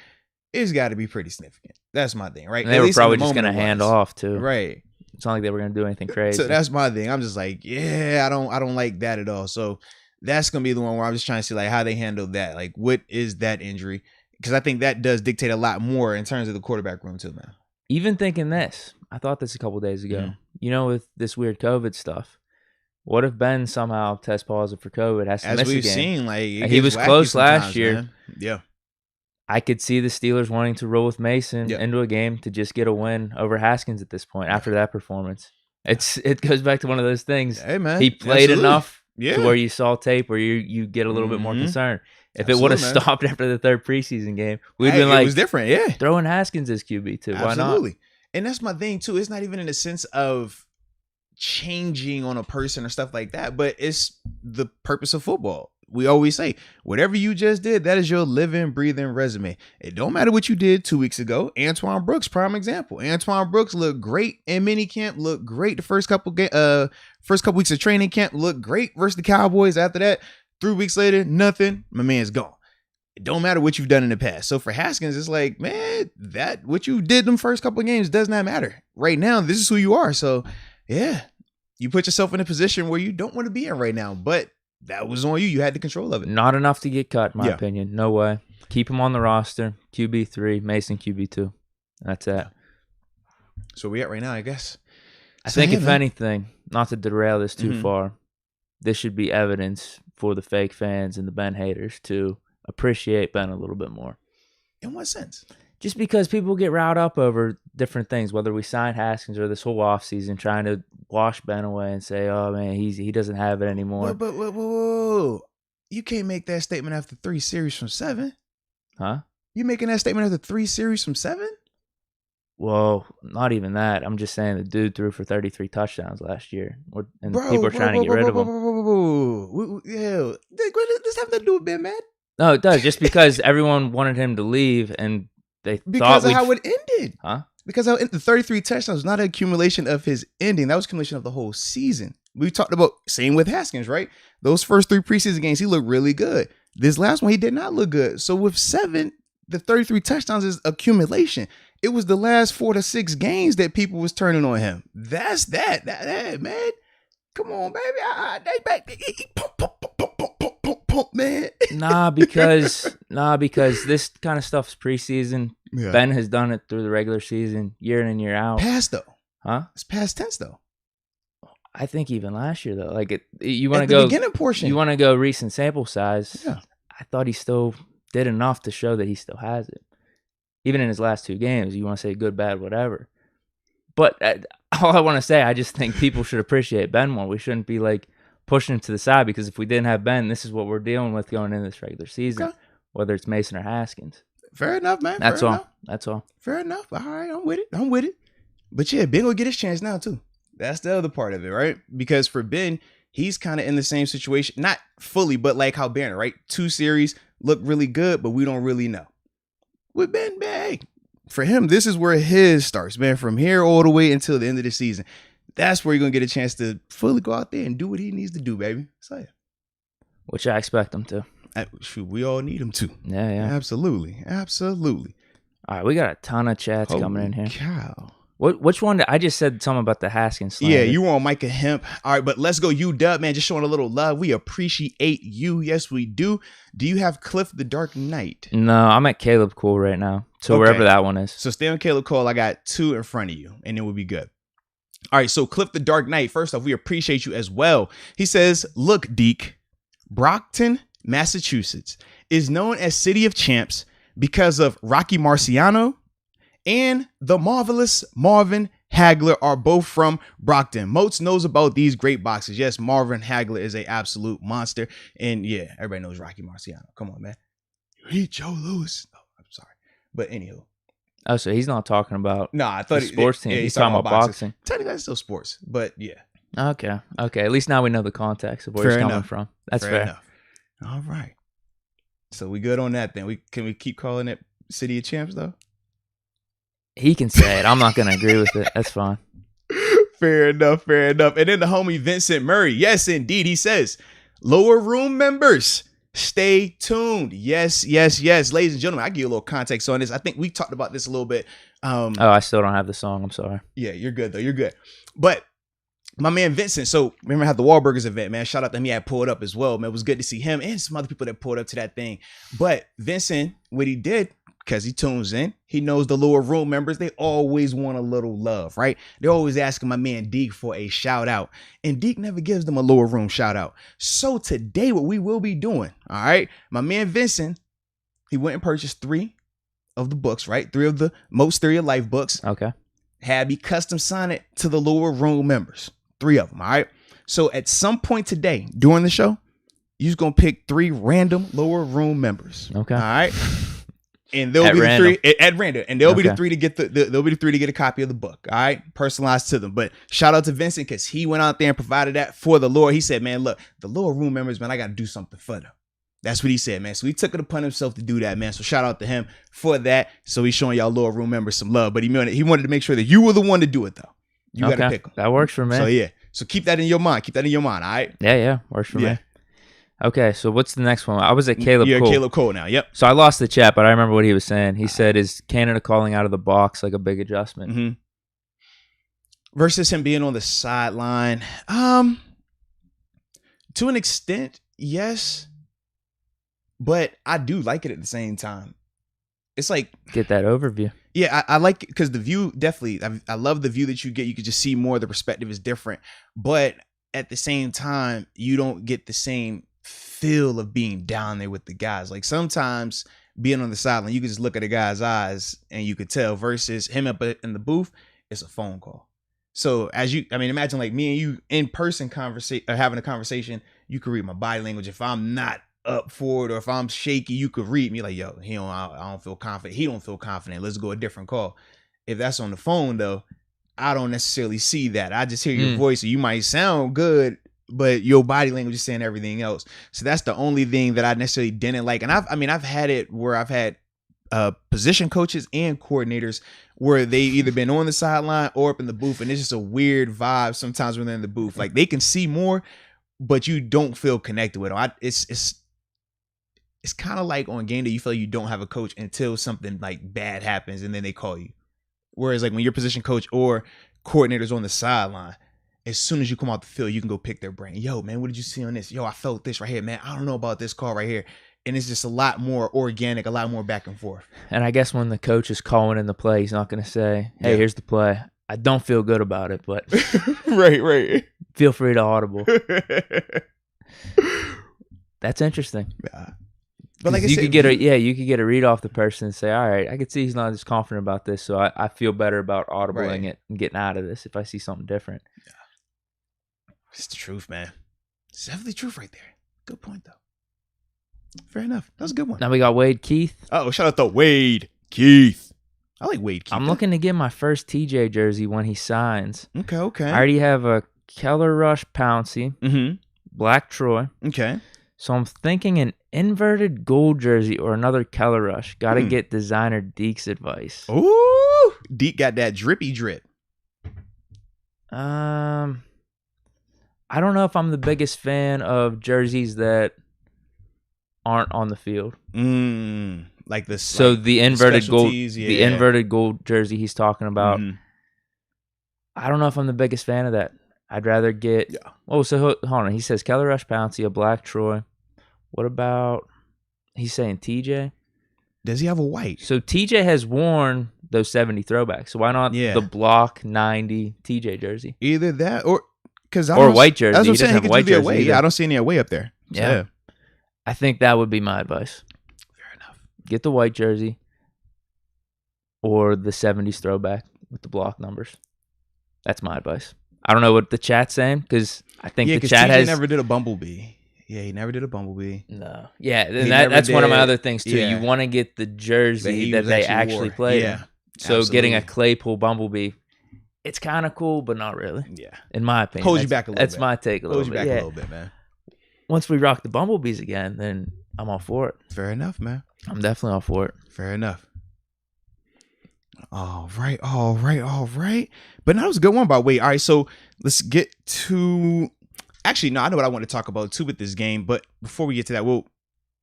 it's got to be pretty significant. That's my thing, right? And they were probably just going to hand off too. Right. It's not like they were going to do anything crazy. So that's my thing. I'm just I don't like that at all. So that's going to be the one where I'm just trying to see how they handle that. What is that injury? Because I think that does dictate a lot more in terms of the quarterback room too, man. Even thinking this, I thought this a couple days ago. With this weird COVID stuff, what if Ben somehow tests positive for COVID, has to miss a game? As we've seen, he was close last year. Man. Yeah. I could see the Steelers wanting to roll with Mason into a game to just get a win over Haskins at this point after that performance. It goes back to one of those things. Hey, man. He played enough to where you saw tape where you get a little bit more concerned. If it would have stopped after the third preseason game, we'd been it was different, throwing Haskins as QB too. Why not? Absolutely. And that's my thing too. It's not even in the sense of changing on a person or stuff like that, but it's the purpose of football. we always say, whatever you just did, that is your living, breathing resume. It don't matter what you did 2 weeks ago. Antoine Brooks, prime example. Antoine Brooks looked great in minicamp, looked great the first couple weeks of training camp, looked great versus the Cowboys. After that, 3 weeks later, nothing. My man's gone. It don't matter what you've done in the past. So for Haskins, it's like, man, that what you did them first couple of games does not matter. Right now, this is who you are. So yeah, you put yourself in a position where you don't want to be in right now, but that was on you. You had the control of it. Not enough to get cut, in my opinion. No way. Keep him on the roster. QB3, Mason QB2. That's it. So where we at right now, I guess. I think if anything, not to derail this too far, this should be evidence for the fake fans and the Ben haters to appreciate Ben a little bit more. In what sense? Just because people get riled up over different things, whether we sign Haskins or this whole offseason trying to wash Ben away and say, oh, man, he doesn't have it anymore. But whoa. You can't make that statement after 3 series from 7. Huh? You making that statement after 3 series from 7? Well, not even that. I'm just saying the dude threw for 33 touchdowns last year. People are trying to get rid of him. Yeah. This have nothing to do with Ben, man. No, it does. Just because everyone wanted him to leave and they because of how it ended. Huh? Because how the 33 touchdowns was not an accumulation of his ending. That was accumulation of the whole season. We talked about, same with Haskins, right? Those first 3 preseason games, he looked really good. This last one, he did not look good. So with 7, the 33 touchdowns is accumulation. It was the last 4 to 6 games that people was turning on him. That's that man. Come on, baby. Man. Nah, because this kind of stuff's preseason. Yeah. Ben has done it through the regular season, year in and year out. Past though, huh? It's past tense though. I think even last year though, like you want to go beginning portion. You want to go recent sample size. Yeah. I thought he still did enough to show that he still has it, even in his last 2 games. You want to say good, bad, whatever. But all I want to say, I just think people should appreciate Ben more. We shouldn't be like pushing him to the side, because if we didn't have Ben, this is what we're dealing with going into this regular season, whether it's Mason or Haskins. Fair enough, man. That's all. That's all. Fair enough. All right, I'm with it. But yeah, Ben will get his chance now too. That's the other part of it, right? Because for Ben, he's kind of in the same situation, not fully, but like how Banner, right? 2 series look really good, but we don't really know. With Ben, for him, this is where his starts, man. From here all the way until the end of the season. That's where you're going to get a chance to fully go out there and do what he needs to do, baby. So, yeah. Which I expect him to. Shoot, we all need him to. Yeah. Absolutely. All right, we got a ton of chats coming in here. Cow. Which one? I just said something about the Haskins slander. Yeah, you were on Micah Hemp. All right, but let's go UW, man. Just showing a little love. We appreciate you. Yes, we do. Do you have Cliff the Dark Knight? No, I'm at Caleb Cole right now. So wherever that one is. So stay on Caleb Cole. I got 2 in front of you, and it will be good. All right, so Cliff the Dark Knight, first off, we appreciate you as well. He says, look, Deke, Brockton, Massachusetts is known as City of Champs because of Rocky Marciano and the marvelous Marvin Hagler are both from Brockton. Moats knows about these great boxers. Yes, Marvin Hagler is an absolute monster. And yeah, everybody knows Rocky Marciano. Come on, man. You hate Joe Louis. Oh, I'm sorry. But anywho. Oh, so he's not talking about I thought sports team. He's talking about boxing. Technically, that's still sports, but yeah. Okay. At least now we know the context of where he's coming from. That's fair. Enough. All right. So we good on that then. Can we keep calling it City of Champs though? He can say it. I'm not going to agree with it. That's fine. Fair enough. And then the homie Vincent Murray. Yes, indeed. He says, lower room members, stay tuned. Yes. Ladies and gentlemen, I give you a little context on this. I think we talked about this a little bit. I still don't have the song. I'm sorry. Yeah, you're good though. You're good. But my man Vincent, so remember I had the Wahlburgers event, man. Shout out to him. He had pulled up as well, man. It was good to see him and some other people that pulled up to that thing. But Vincent, what he did, because he tunes in, he knows the lower room members, they always want a little love, right? They're always asking my man Deke for a shout out, and Deke never gives them a lower room shout out. So today, what we will be doing, all right, my man Vincent, he went and purchased 3 of the books, right? 3 of the Moats Theory of Life books. Okay. Had me custom sign it to the lower room members, 3 of them, all right? So at some point today, during the show, you're just going to pick 3 random lower room members. Okay. All right? And they'll be the three at random, and they'll be the three to get they'll be the three to get a copy of the book. All right, personalized to them. But shout out to Vincent because he went out there and provided that for the Lord. He said, "Man, look, the lower room members, man, I got to do something for them." That's what he said, man. So he took it upon himself to do that, man. So shout out to him for that. So he's showing y'all lower room members some love, but he wanted to make sure that you were the one to do it though. You got to pick them. That works for me. So yeah. So keep that in your mind. Keep that in your mind. All right. Yeah. Works for me. Okay, so what's the next one? I was at Caleb Cole. Caleb Cole now, yep. So I lost the chat, but I remember what he was saying. He said, is Canada calling out of the box like a big adjustment? Mm-hmm. Versus him being on the sideline. To an extent, yes. But I do like it at the same time. It's like... Get that overview. Yeah, I like it because the view, definitely, I love the view that you get. You can just see more. The perspective is different. But at the same time, you don't get the same feel of being down there with the guys. Like sometimes being on the sideline, you can just look at a guy's eyes and you could tell versus him up in the booth, it's a phone call. So imagine like me and you in person having a conversation, you could read my body language. If I'm not up for it or if I'm shaky, you could read me like, yo, I don't feel confident. He don't feel confident. Let's go a different call. If that's on the phone though, I don't necessarily see that. I just hear your voice. So you might sound good, but your body language is saying everything else. So that's the only thing that I necessarily didn't like. And I've had it where I've had position coaches and coordinators where they either been on the sideline or up in the booth, and it's just a weird vibe sometimes when they're in the booth. Like they can see more, but you don't feel connected with them. It's kind of like on game day, you feel like you don't have a coach until something like bad happens, and then they call you. Whereas like when your position coach or coordinator's on the sideline, as soon as you come out the field, you can go pick their brain. Yo, man, what did you see on this? Yo, I felt this right here, man. I don't know about this call right here. And it's just a lot more organic, a lot more back and forth. And I guess when the coach is calling in the play, he's not going to say, hey, here's the play. I don't feel good about it, but right. Feel free to audible. That's interesting. Yeah. But like you could get a read off the person and say, all right, I could see he's not as confident about this, so I feel better about audibling it and getting out of this if I see something different. Yeah. It's the truth, man. It's definitely the truth right there. Good point, though. Fair enough. That was a good one. Now we got Wade Keith. Oh, shout out to Wade Keith. I like Wade Keith. I'm looking to get my first TJ jersey when he signs. Okay. I already have a Keller Rush Pouncey, Black Troy. Okay. So I'm thinking an inverted gold jersey or another Keller Rush. Got to get designer Deke's advice. Ooh, Deke got that drippy drip. I don't know if I'm the biggest fan of jerseys that aren't on the field. Like this. So like the inverted gold, the inverted gold jersey he's talking about. I don't know if I'm the biggest fan of that. I'd rather get. Yeah. Oh, so hold on. He says Keller Rush Pouncey, a Black Troy. What about? He's saying TJ. Does he have a white? So TJ has worn those 70 throwbacks. So why not the block 90 TJ jersey? Either that or because white jersey. That's what I'm saying. He could white jersey. Yeah, I don't see any away up there. So, yeah. I think that would be my advice. Fair enough. Get the white jersey or the 70s throwback with the block numbers. That's my advice. I don't know what the chat's saying because I think the chat TJ never did a bumblebee. Yeah, he never did a bumblebee. No. Yeah, and that's one of my other things too. You want to get the jersey that they actually played. Yeah. So getting a Claypool bumblebee, it's kind of cool, but not really. Yeah. In my opinion. Holds you back a little bit. That's my take a little bit. Holds you back a little bit, man. Once we rock the bumblebees again, then I'm all for it. Fair enough, man. I'm definitely all for it. Fair enough. All right. But that was a good one by Wade. All right, so let's get to... Actually, no, I know what I want to talk about too with this game, but before we get to that, we'll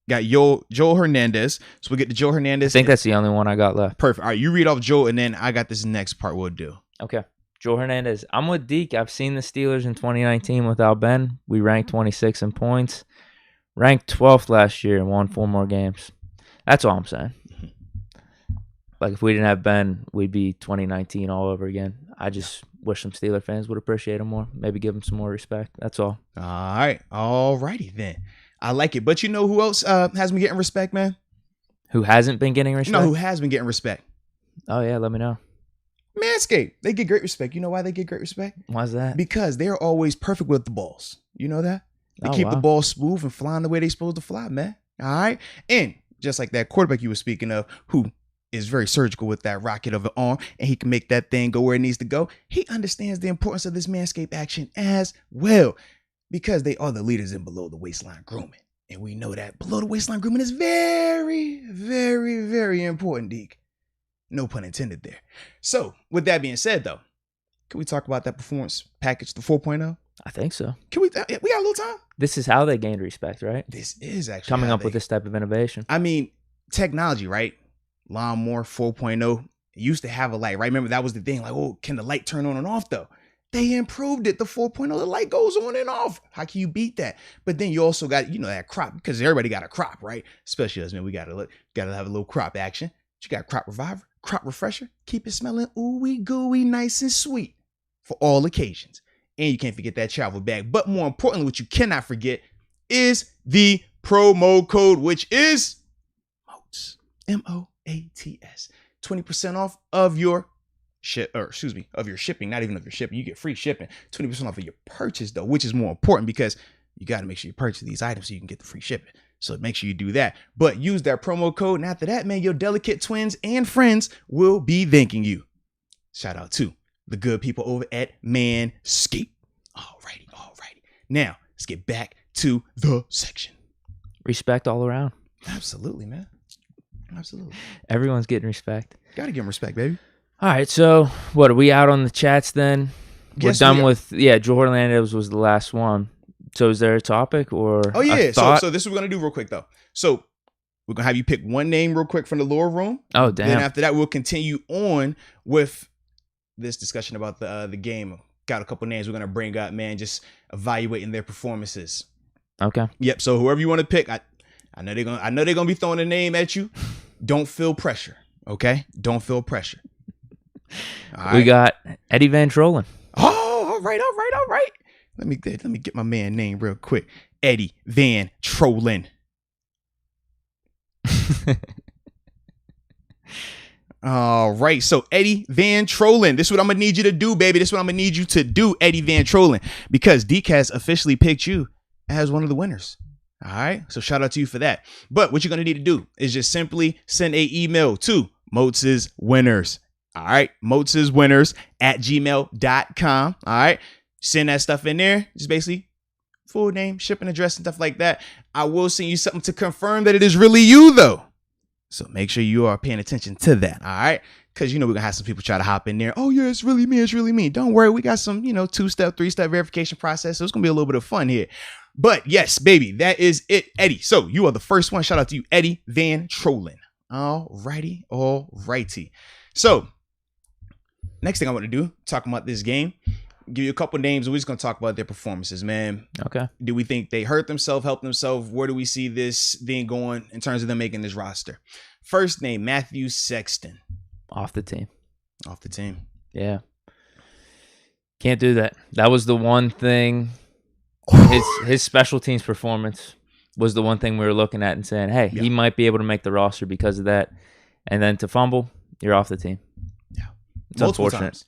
got Joel Hernandez. So we'll get to Joel Hernandez. I think that's the only one I got left. Perfect. All right, you read off Joel, and then I got this next part we'll do. Okay. Joel Hernandez. I'm with Deke. I've seen the Steelers in 2019 without Ben. We ranked 26 in points. Ranked 12th last year and won 4 more games. That's all I'm saying. Like, if we didn't have Ben, we'd be 2019 all over again. I just wish some Steeler fans would appreciate him more. Maybe give him some more respect. That's all. All right. All righty then. I like it. But you know who else has been getting respect, man? Who hasn't been getting respect? No, who has been getting respect? Oh, yeah. Let me know. Manscaped. They get great respect. You know why they get great respect? Why's that? Because they're always perfect with the balls. You know that? They keep the ball smooth and flying the way they're supposed to fly, man. All right. And just like that quarterback you were speaking of, who is very surgical with that rocket of an arm, and he can make that thing go where it needs to go. He understands the importance of this manscape action as well, because they are the leaders in below the waistline grooming. And we know that below the waistline grooming is very, very, very important, Deke. No pun intended there. So with that being said, though, can we talk about that performance package, the 4.0? I think so. Can we got a little time? This is how they gained respect, right? This is actually coming up with this type of innovation. I mean, technology, right? Lawnmower 4.0 used to have a light, right? Remember, that was the thing. Like, oh, can the light turn on and off, though? They improved it. The 4.0, the light goes on and off. How can you beat that? But then you also got, that crop, because everybody got a crop, right? Especially us, man. We got to have a little crop action. You got crop reviver, crop refresher. Keep it smelling ooey gooey, nice and sweet for all occasions. And you can't forget that travel bag. But more importantly, what you cannot forget is the promo code, which is Moats. MOATS. 20% off of your of your shipping, not even of your shipping. You get free shipping. 20% off of your purchase, though, which is more important because you got to make sure you purchase these items so you can get the free shipping. So make sure you do that. But use that promo code. And after that, man, your delicate twins and friends will be thanking you. Shout out to the good people over at Manscaped. Alrighty. Now, let's get back to the section. Respect all around. Absolutely, man. Absolutely. Everyone's getting respect. Gotta give them respect, baby. All right, so what, are we out on the chats then? We're done with, Joe Orlando's was the last one. So is there a topic or a thought? So this is what we're going to do real quick, though. So we're going to have you pick one name real quick from the lower room. Oh, damn. Then after that, we'll continue on with this discussion about the game. Got a couple names we're going to bring up, man, just evaluating their performances. Okay. Yep, so whoever you want to pick, I know they're going to be throwing a name at you. Don't feel pressure, okay? Don't feel pressure. We got Eddie Van Trollen. Oh, all right. Let me get my man name real quick. Eddie Van Trollen. All right. So Eddie Van Trollen. This is what I'm gonna need you to do, baby. This is what I'm gonna need you to do, Eddie Van Trollen, because Deke has officially picked you as one of the winners. All right. So shout out to you for that. But what you're gonna need to do is just simply send a email to Moats' Winners. All right. moatswinners@gmail.com. All right. Send that stuff in there. Just basically full name, shipping address, and stuff like that. I will send you something to confirm that it is really you, though. So make sure you are paying attention to that. All right. Because, we're going to have some people try to hop in there. Oh, yeah, it's really me. It's really me. Don't worry. We got some, 2-step, 3-step verification process. So it's going to be a little bit of fun here. But yes, baby, that is it, Eddie. So you are the first one. Shout out to you, Eddie Van Trollen. All righty. So next thing I want to do, talking about this game, give you a couple names. We're just going to talk about their performances, man. Okay. Do we think they hurt themselves, helped themselves? Where do we see this thing going in terms of them making this roster? First name, Matthew Sexton. Off the team. Yeah. Can't do that. That was the one thing. His special teams performance was the one thing we were looking at and saying, hey, he might be able to make the roster because of that. And then to fumble, you're off the team. Yeah. It's unfortunate. Times.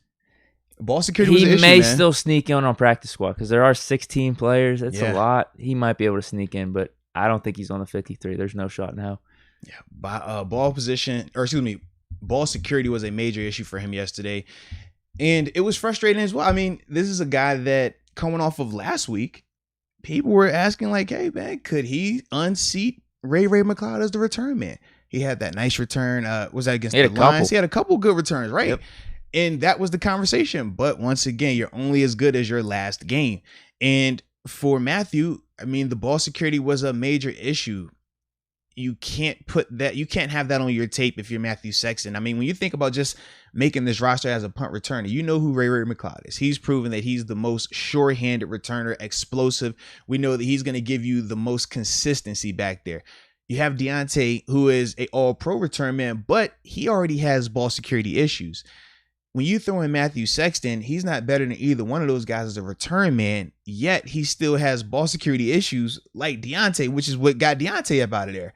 Ball security was an issue, may man. Still sneak in on practice squad because there are 16 players. That's a lot. He might be able to sneak in, but I don't think he's on the 53. There's no shot now. Yeah, ball security was a major issue for him yesterday, and it was frustrating as well. I mean, this is a guy that coming off of last week, people were asking like, "Hey, man, could he unseat Ray McLeod as the return man?" He had that nice return. Was that against the Lions? He had a couple good returns, right? Yep. And that was the conversation. But once again, you're only as good as your last game. And for Matthew, I mean, the ball security was a major issue. You can't have that on your tape if you're Matthew Sexton. I mean, when you think about just making this roster as a punt returner, you know who Ray McLeod is. He's proven that he's the most sure-handed returner, explosive. We know that he's going to give you the most consistency back there. You have Deontay, who is an all-pro return man, but he already has ball security issues. When you throw in Matthew Sexton, he's not better than either one of those guys as a return man, yet he still has ball security issues like Deontay, which is what got Deontay up out of there.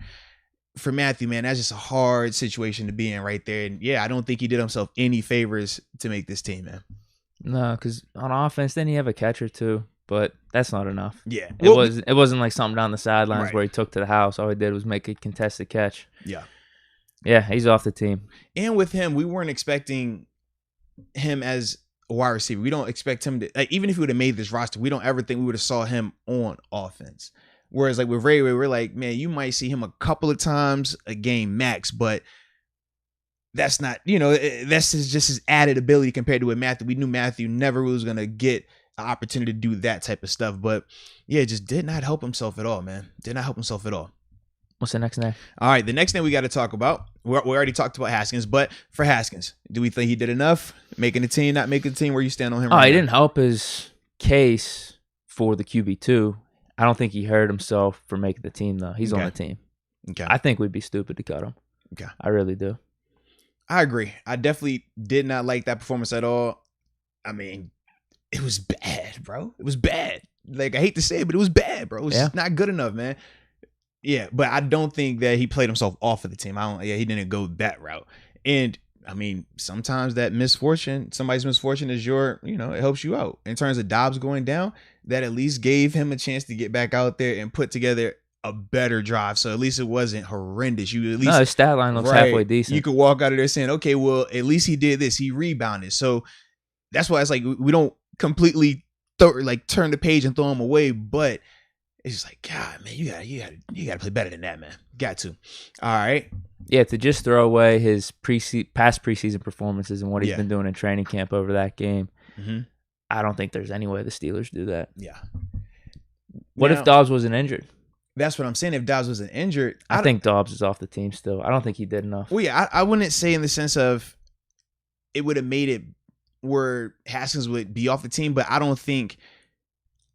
For Matthew, man, that's just a hard situation to be in right there. And yeah, I don't think he did himself any favors to make this team, man. No, because on offense, then you have a catcher too. but that's not enough. Yeah. It wasn't like something down the sidelines right. where he took to the house. All he did was make a contested catch. Yeah. Yeah, he's off the team. And with him, we weren't expecting him as a wide receiver. We don't expect him to, like, even if he would have made this roster, we don't ever think we would have saw him on offense. Whereas like with Ray, we're like, man, you might see him a couple of times a game max, but that's not, that's just his added ability compared to with Matthew. We knew Matthew never was going to get an opportunity to do that type of stuff. But yeah, just did not help himself at all, man. Did not help himself at all. What's the next name? All right, the next thing we got to talk about, we already talked about Haskins, but for Haskins, do we think he did enough? Making the team, not making the team? Where you stand on him? He didn't help his case for the QB2. I don't think he hurt himself for making the team, though. He's on the team. Okay. I think we'd be stupid to cut him. Okay. I really do. I agree. I definitely did not like that performance at all. I mean, it was bad, bro. It was bad. Like, I hate to say it, but it was bad, bro. It was just not good enough, man. Yeah, but I don't think that he played himself off of the team. He didn't go that route. And I mean, sometimes that somebody's misfortune is it helps you out. In terms of Dobbs going down, that at least gave him a chance to get back out there and put together a better drive. So at least it wasn't horrendous. His stat line looks halfway decent. You could walk out of there saying, okay, well, at least he did this. He rebounded. So that's why it's like we don't completely turn the page and throw him away, but it's just like, God, man, you gotta play better than that, man. Got to. All right. Yeah, to just throw away his past preseason performances and what he's been doing in training camp over that game. Mm-hmm. I don't think there's any way the Steelers do that. Yeah. What if Dobbs wasn't injured? That's what I'm saying. If Dobbs wasn't injured, I think Dobbs is off the team still. I don't think he did enough. Well, yeah, I wouldn't say in the sense of it would have made it where Haskins would be off the team, but I don't think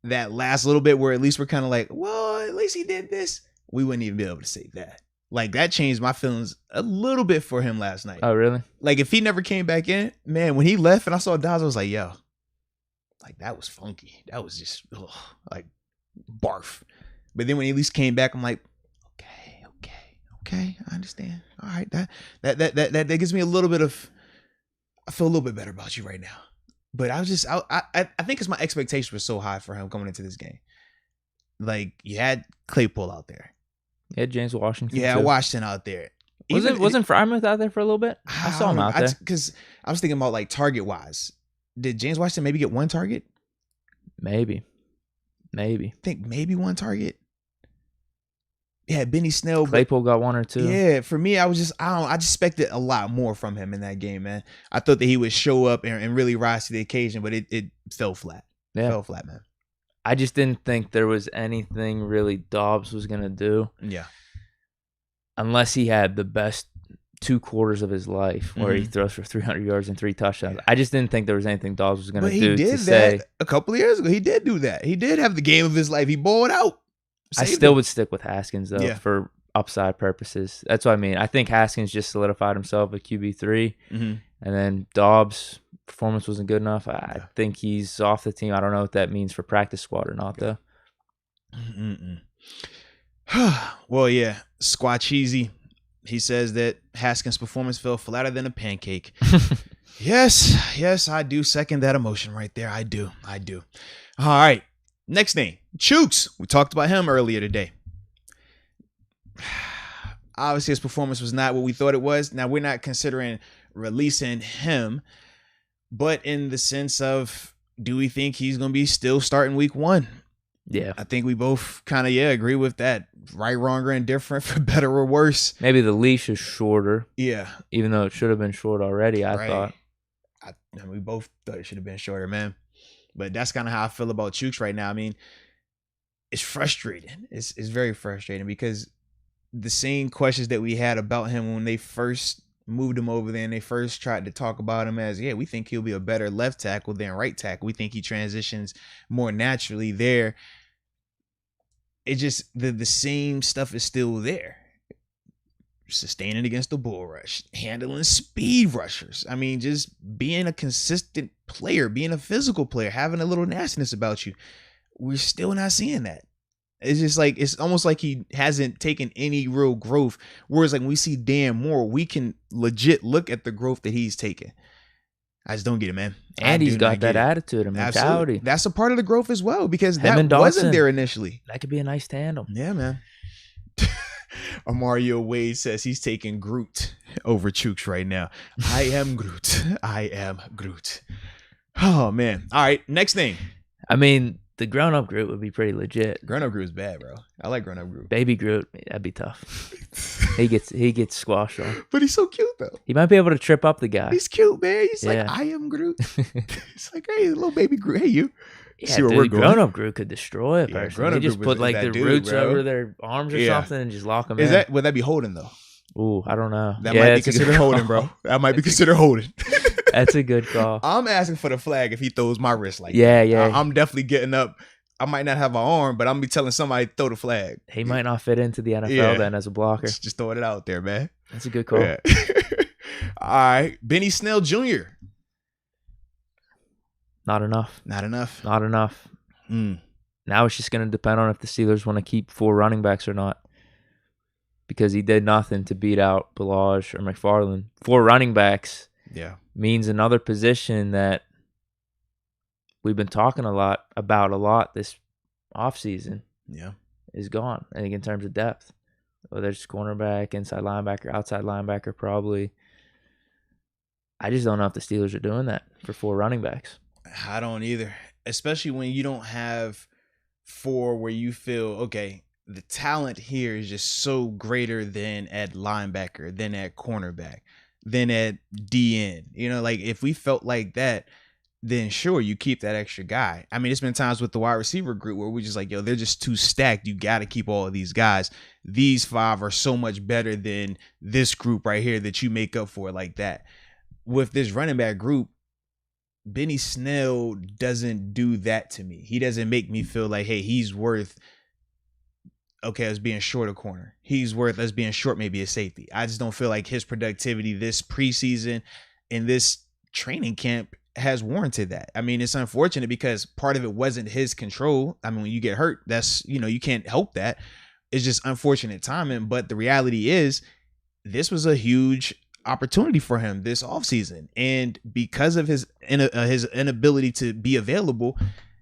that last little bit where at least we're kind of like, well, at least he did this. We wouldn't even be able to say that. Like, that changed my feelings a little bit for him last night. Oh, really? Like, if he never came back in, man, when he left and I saw Dobbs, I was like, yo, like, that was funky. That was just, like, barf. But then when he at least came back, I'm like, okay, I understand. All right, that gives me a little bit of, I feel a little bit better about you right now. But I think it's my expectation was so high for him coming into this game. Like, you had Claypool out there. You had James Washington. Yeah, Washington out there. Wasn't Frymouth out there for a little bit? I saw him out there. Because I was thinking about, like, target-wise. Did James Washington maybe get one target? Maybe. I think maybe one target. Yeah, Benny Snell. Claypool got one or two. Yeah, for me, I just expected a lot more from him in that game, man. I thought that he would show up and really rise to the occasion, but it fell flat. Yeah. It fell flat, man. I just didn't think there was anything really Dobbs was going to do. Yeah. Unless he had the best 2 quarters of his life where he throws for 300 yards and 3 touchdowns. Yeah. I just didn't think there was anything Dobbs was going to do. He did that a couple of years ago. He did do that. He did have the game of his life. He balled out. I still would stick with Haskins, though, for upside purposes. That's what I mean. I think Haskins just solidified himself at QB3. Mm-hmm. And then Dobbs' performance wasn't good enough. I think he's off the team. I don't know what that means for practice squad or not, though. Well, yeah. Squad Cheesy. He says that Haskins' performance fell flatter than a pancake. Yes, I do second that emotion right there. I do. All right. Next name, Chooks. We talked about him earlier today. Obviously, his performance was not what we thought it was. Now, we're not considering releasing him, but in the sense of, do we think he's going to be still starting week 1? Yeah. I think we both kind of, agree with that. Right, wrong, or indifferent, for better or worse. Maybe the leash is shorter. Yeah. Even though it should have been short already, I thought. We both thought it should have been shorter, man. But that's kind of how I feel about Chooks right now. I mean, it's frustrating. It's very frustrating because the same questions that we had about him when they first moved him over there and they first tried to talk about him as, we think he'll be a better left tackle than right tackle. We think he transitions more naturally there. It just, the same stuff is still there. Sustaining against the bull rush, handling speed rushers. I mean, just being a consistent player, being a physical player, having a little nastiness about you. We're still not seeing that. It's just like, it's almost like he hasn't taken any real growth. Whereas like when we see Dan Moore, we can legit look at the growth that he's taken. I just don't get it, man. And he's got that attitude and mentality. Absolutely. That's a part of the growth as well, because that wasn't there initially. That could be a nice tandem. Yeah, man. Mario Wade says he's taking Groot over Chooks right now. I am Groot. I am Groot. Oh, man. All right, next thing. I mean, the grown-up Groot would be pretty legit. Grown-up Groot is bad, bro. I like grown-up Groot. Baby Groot, that'd be tough. he gets squashed on. But he's so cute, though. He might be able to trip up the guy. He's cute, man. He's like, I am Groot. It's like, hey, little baby Groot. Hey, you. Yeah, dude, grown-up Groot could destroy a person. They just put like the roots over their arms or something and just lock them in. Would that be holding, though? Ooh, I don't know. That might be considered holding, bro. That might be considered holding. That's a good call. I'm asking for the flag if he throws my wrist like that. Yeah. I'm definitely getting up. I might not have an arm, but I'm be telling somebody to throw the flag. He might not fit into the NFL then as a blocker. Just throwing it out there, man. That's a good call. Yeah. All right. Benny Snell Jr. Not enough. Now it's just going to depend on if the Steelers want to keep 4 running backs or not. Because he did nothing to beat out Balaj or McFarland. 4 running backs means another position that we've been talking about a lot this offseason is gone. I think in terms of depth. Whether it's cornerback, inside linebacker, outside linebacker, probably. I just don't know if the Steelers are doing that for 4 running backs. I don't either. Especially when you don't have 4 where you feel, okay, the talent here is just so greater than at linebacker, than at cornerback, than at DN. You know, like if we felt like that, then sure, you keep that extra guy. I mean, it's been times with the wide receiver group where we're just like, yo, they're just too stacked. You got to keep all of these guys. These 5 are so much better than this group right here that you make up for like that. With this running back group, Benny Snell doesn't do that to me. He doesn't make me feel like, hey, he's worth, okay, us being short a corner. He's worth us being short maybe a safety. I just don't feel like his productivity this preseason and this training camp has warranted that. I mean, it's unfortunate because part of it wasn't his control. I mean, when you get hurt, that's, you can't help that. It's just unfortunate timing. But the reality is this was a huge opportunity for him this offseason. And because of his inability to be available,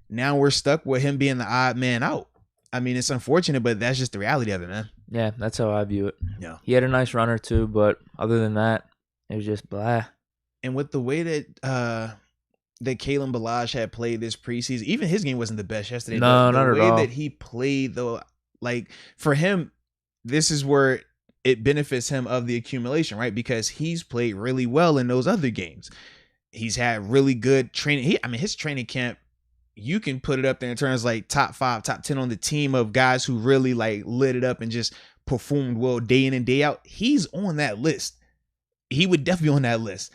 now we're stuck with him being the odd man out. I mean, it's unfortunate, but that's just the reality of it, man. Yeah, that's how I view it. Yeah. He had a nice run or two, but other than that, it was just blah. And with the way that Kalen Balaj had played this preseason, even his game wasn't the best yesterday. No, not at all. The way that he played, though, like for him, this is where it benefits him of the accumulation, right? Because he's played really well in those other games. He's had really good training. His training camp, you can put it up there in terms of like top 5, top 10 on the team of guys who really like lit it up and just performed well day in and day out. He's on that list. He would definitely be on that list.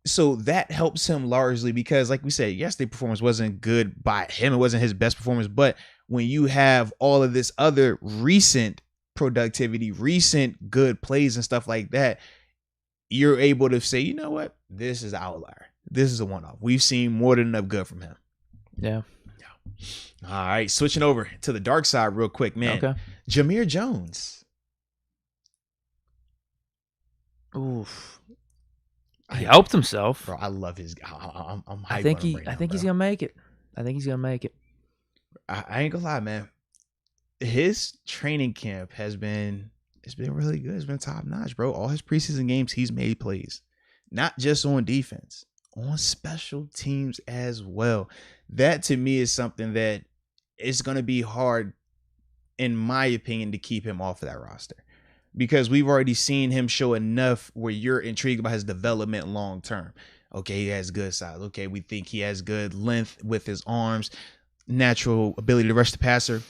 So that helps him largely because, like we said, yesterday's performance wasn't good by him. It wasn't his best performance. But when you have all of this other recent productivity, recent good plays and stuff like that, you're able to say, you know what? This is an outlier. This is a one-off. We've seen more than enough good from him. Yeah. All right. Switching over to the dark side real quick, man. Okay. Jameer Jones. Oof. He helped himself. Bro, I love his guy. I'm hyped I think on him right now, he's gonna make it. I ain't gonna lie, man. His training camp it's been really good. It's been top notch, bro. All his preseason games, he's made plays. Not just on defense, on special teams as well. That to me is something that it's gonna be hard, in my opinion, to keep him off of that roster. Because we've already seen him show enough where you're intrigued about his development long term. Okay, he has good size. Okay, we think he has good length with his arms, natural ability to rush the passer.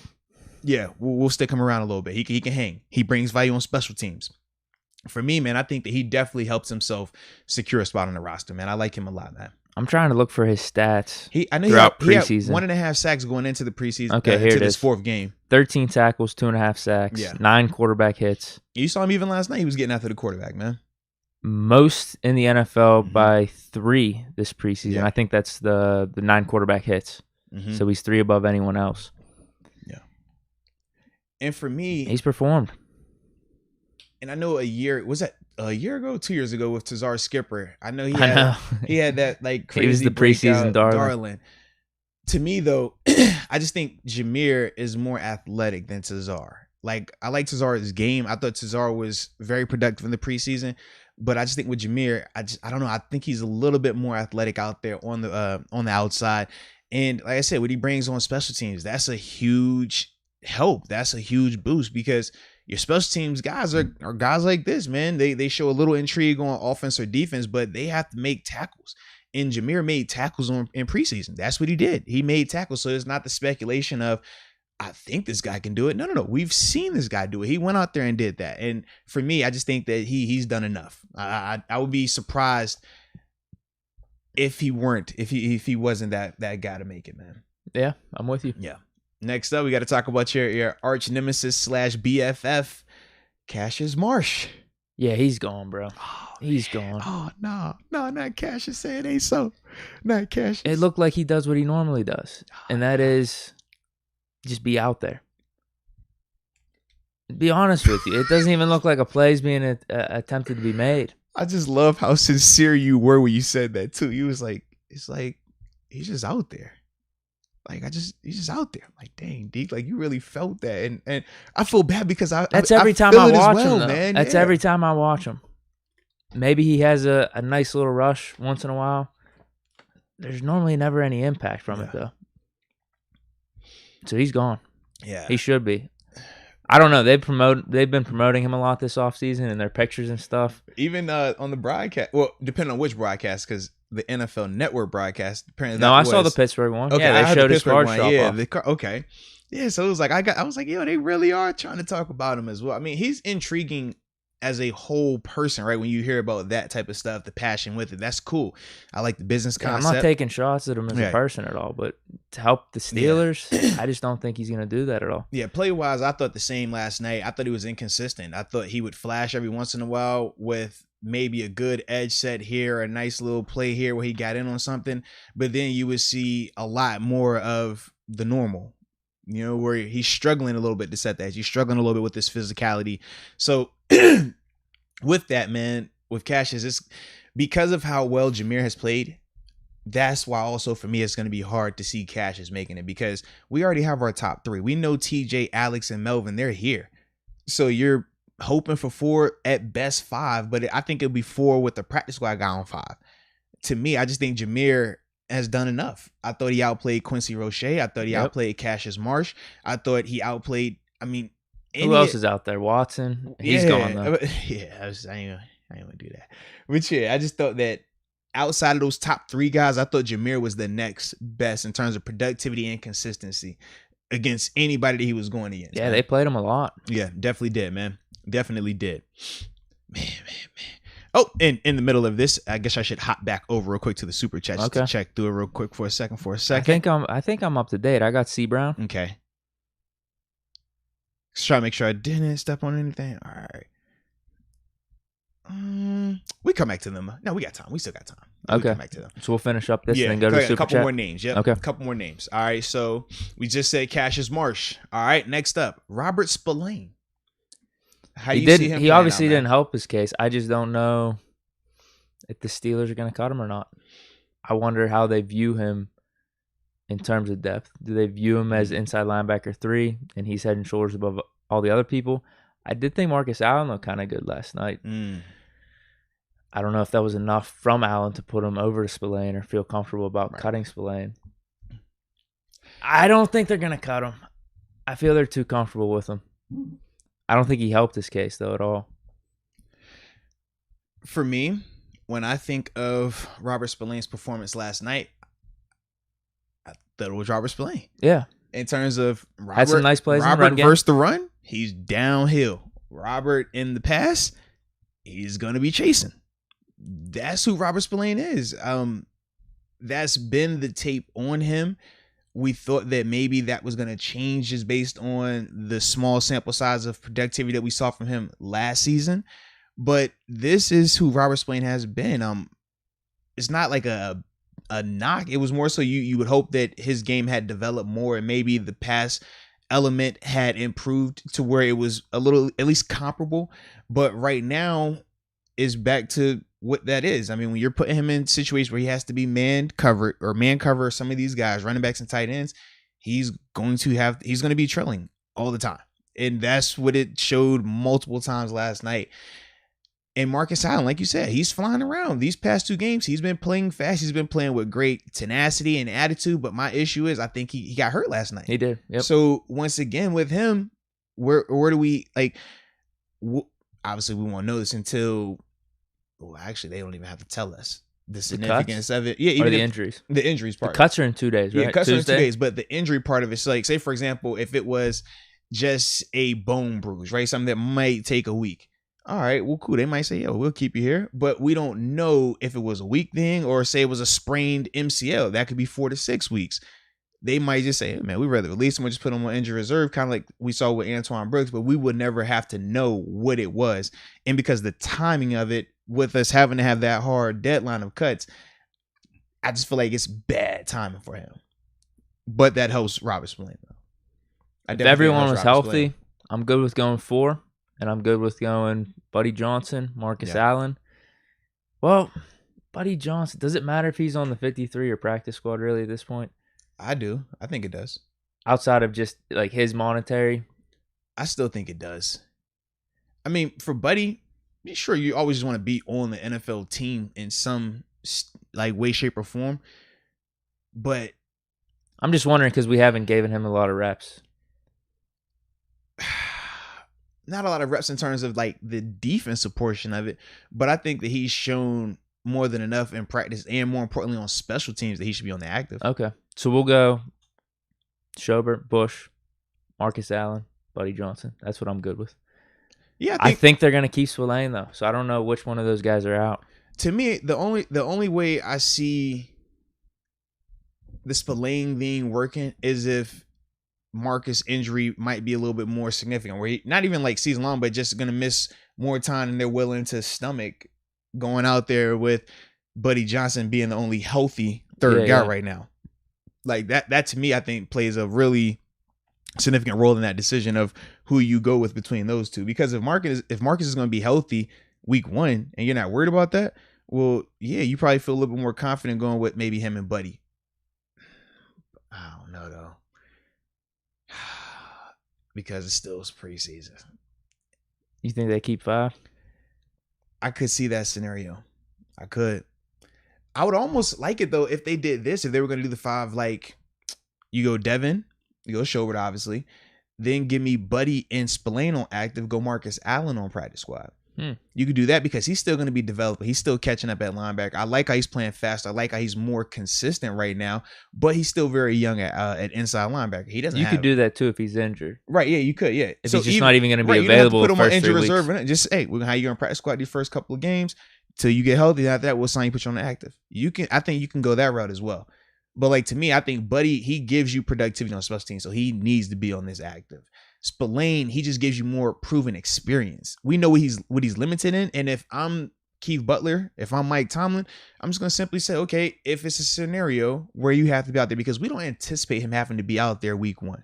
Yeah, we'll stick him around a little bit. He can hang. He brings value on special teams. For me, man, I think that he definitely helps himself secure a spot on the roster, man. I like him a lot, man. I'm trying to look for his stats. I know throughout he had preseason. 1.5 sacks going into the preseason. Okay, here it is. 4th game. 13 tackles, 2.5 sacks, 9 quarterback hits. You saw him even last night. He was getting after the quarterback, man. Most in the NFL by 3 this preseason. Yeah. I think that's the 9 quarterback hits. Mm-hmm. So he's 3 above anyone else. Yeah. And for me, he's performed. And I know a year ago, 2 years ago with Tazar Skipper. I know he had that like crazy. He was the preseason darling. To me though, I just think Jameer is more athletic than Tazar. Like I like Tazar's game. I thought Tazar was very productive in the preseason, but I just think with Jameer, I don't know. I think he's a little bit more athletic out there on the outside. And like I said, what he brings on special teams, that's a huge help. That's a huge boost because your special teams guys are guys like this, man. They show a little intrigue on offense or defense, but they have to make tackles. And Jameer made tackles in preseason. That's what he did. He made tackles. So it's not the speculation of, I think this guy can do it. No. We've seen this guy do it. He went out there and did that. And for me, I just think that he's done enough. I would be surprised if he wasn't that guy to make it, man. Yeah, I'm with you. Yeah. Next up, we got to talk about your arch nemesis / BFF, Cassius Marsh. Yeah, he's gone, bro. He's gone. Oh, no, not Cassius. Say it ain't so. Not Cassius. It looked like he does what he normally does, and that is just be out there. Be honest with you. It doesn't even look like a play is being attempted to be made. I just love how sincere you were when you said that, too. You was like, it's like, he's just out there. Like, he's just out there. I'm like, dang, Deke, like, you really felt that. And I feel bad because That's every time I watch him, though. Man. That's every time I watch him. Maybe he has a nice little rush once in a while. There's normally never any impact from it, though. So he's gone. Yeah. He should be. I don't know. They've been promoting him a lot this offseason in their pictures and stuff. Even on the broadcast. Well, depending on which broadcast, because the NFL Network broadcast apparently. No, I saw the Pittsburgh one. Okay, yeah, they showed his card one. shop Yeah, off. Okay. Yeah, so it was like I was like, yo, they really are trying to talk about him as well. I mean, he's intriguing as a whole person, right? When you hear about that type of stuff, the passion with it, that's cool. I like the business concept. I'm not taking shots at him as a person at all, but to help the Steelers, I just don't think he's going to do that at all. Yeah, play-wise, I thought the same last night. I thought he was inconsistent. I thought he would flash every once in a while with maybe a good edge set here, a nice little play here where he got in on something, but then you would see a lot more of the normal, you know, where he's struggling a little bit to set that edge. He's struggling a little bit with this physicality. So with that, man, with Cassius, it's because of how well Jameer has played. That's why also for me, it's going to be hard to see Cassius making it because we already have our top three. We know TJ, Alex, and Melvin, they're here. So you're hoping for 4, at best 5, but I think it'll be 4 with the practice squad guy on 5. To me, I just think Jameer has done enough. I thought he outplayed Quincy Roche. I thought he outplayed Cassius Marsh. I thought he outplayed, who else is out there? Watson. He's gone though. Yeah, I ain't gonna do that. But yeah, I just thought that outside of those top 3 guys, I thought Jameer was the next best in terms of productivity and consistency against anybody that he was going against. Yeah, man. They played him a lot. Yeah, definitely did, man. Definitely did. Man. Oh, and in the middle of this, I guess I should hop back over real quick to the super chat just to check through it real quick for a second. I think I'm up to date. I got C Brown. Okay. Let's try to make sure I didn't step on anything. All right. We come back to them. No, we got time. We still got time. Okay. Come back to them. So we'll finish up this and then go to the super chat. A couple more names. Yep. Okay. A couple more names. All right. So we just said Cassius Marsh. All right. Next up, Robert Spillane. How do you see him? He obviously didn't help his case. I just don't know if the Steelers are going to cut him or not. I wonder how they view him in terms of depth. Do they view him as inside linebacker 3 and he's head and shoulders above all the other people? I did think Marcus Allen looked kind of good last night. I don't know if that was enough from Allen to put him over to Spillane or feel comfortable about cutting Spillane. I don't think they're going to cut him. I feel they're too comfortable with him. I don't think he helped his case, though, at all. For me, when I think of Robert Spillane's performance last night, I thought it was Robert Spillane. Yeah. In terms of Robert, had some nice plays Robert in the run versus the run, he's downhill. Robert in the pass, he's going to be chasing. That's who Robert Spillane is. That's been the tape on him. We thought that maybe that was going to change just based on the small sample size of productivity that we saw from him last season. But this is who Robert Spillane has been. It's not like a knock. It was more so you would hope that his game had developed more and maybe the pass element had improved to where it was a little at least comparable. But right now is back to what that is. I mean, when you're putting him in situations where he has to be man cover some of these guys, running backs and tight ends, he's going to be trailing all the time. And that's what it showed multiple times last night. And Marcus Allen, like you said, he's flying around. These past 2 games, he's been playing fast. He's been playing with great tenacity and attitude. But my issue is I think he got hurt last night. He did. Yep. So once again with him, where do we like? Obviously, we won't know this until. Well, actually, they don't even have to tell us the significance of it. Yeah, even the injuries. The injuries part. The cuts are in 2 days, right? Yeah, cuts are in 2 days. But the injury part of it's like, say for example, if it was just a bone bruise, right? Something that might take a week. All right, well, cool. They might say, yeah, we'll keep you here. But we don't know if it was a week thing or say it was a sprained MCL. That could be 4 to 6 weeks. They might just say, hey, man, we'd rather release him or just put him on injury reserve, kind of like we saw with Antoine Brooks, but we would never have to know what it was. And because the timing of it, with us having to have that hard deadline of cuts, I just feel like it's bad timing for him. But that helps Robert Spillane, though. If everyone was healthy, I'm good with going 4. And I'm good with going Buddy Johnson, Marcus Allen. Well, Buddy Johnson, does it matter if he's on the 53 or practice squad really at this point? I do. I think it does. Outside of just like his monetary? I still think it does. I mean, for Buddy, sure, you always just want to be on the NFL team in some like way, shape, or form. But I'm just wondering because we haven't given him a lot of reps. Not a lot of reps in terms of like the defensive portion of it, but I think that he's shown more than enough in practice and more importantly on special teams that he should be on the active. Okay. So we'll go Gilbert, Bush, Marcus Allen, Buddy Johnson. That's what I'm good with. Yeah, I think they're going to keep Spillane though. So I don't know which one of those guys are out. To me, the only way I see the Spillane thing working is if Marcus injury might be a little bit more significant, where he not even like season long, but just gonna miss more time than they're willing to stomach going out there with Buddy Johnson being the only healthy third guy right now. Like that to me, I think plays a really significant role in that decision of who you go with between those two. Because if Marcus is going to be healthy week 1 and you're not worried about that, well, yeah, you probably feel a little bit more confident going with maybe him and Buddy. I don't know though. Because it still is preseason. You think they keep 5? I could see that scenario. I could. I would almost like it though if they did this. If they were going to do the 5, like you go Devin, you go Gilbert, obviously, then give me Buddy and Spillane on active. Go Marcus Allen on practice squad. You could do that because he's still going to be developing. He's still catching up at linebacker. I like how he's playing fast. I like how he's more consistent right now, but he's still very young at inside linebacker. He doesn't. You could do that too if he's injured. Right? Yeah, you could. Yeah, if he's just not even going to be available. You don't have to put him on injury reserve. And just hey, we're gonna have you on practice squad these first couple of games till you get healthy. After that, we'll sign you, put you on the active. You can. I think you can go that route as well. But like to me, I think Buddy, he gives you productivity on special teams, so he needs to be on this active. Spillane, he just gives you more proven experience. We know what he's limited in, and if I'm Keith Butler, if I'm Mike Tomlin, I'm just gonna simply say, okay, if it's a scenario where you have to be out there, because we don't anticipate him having to be out there week 1.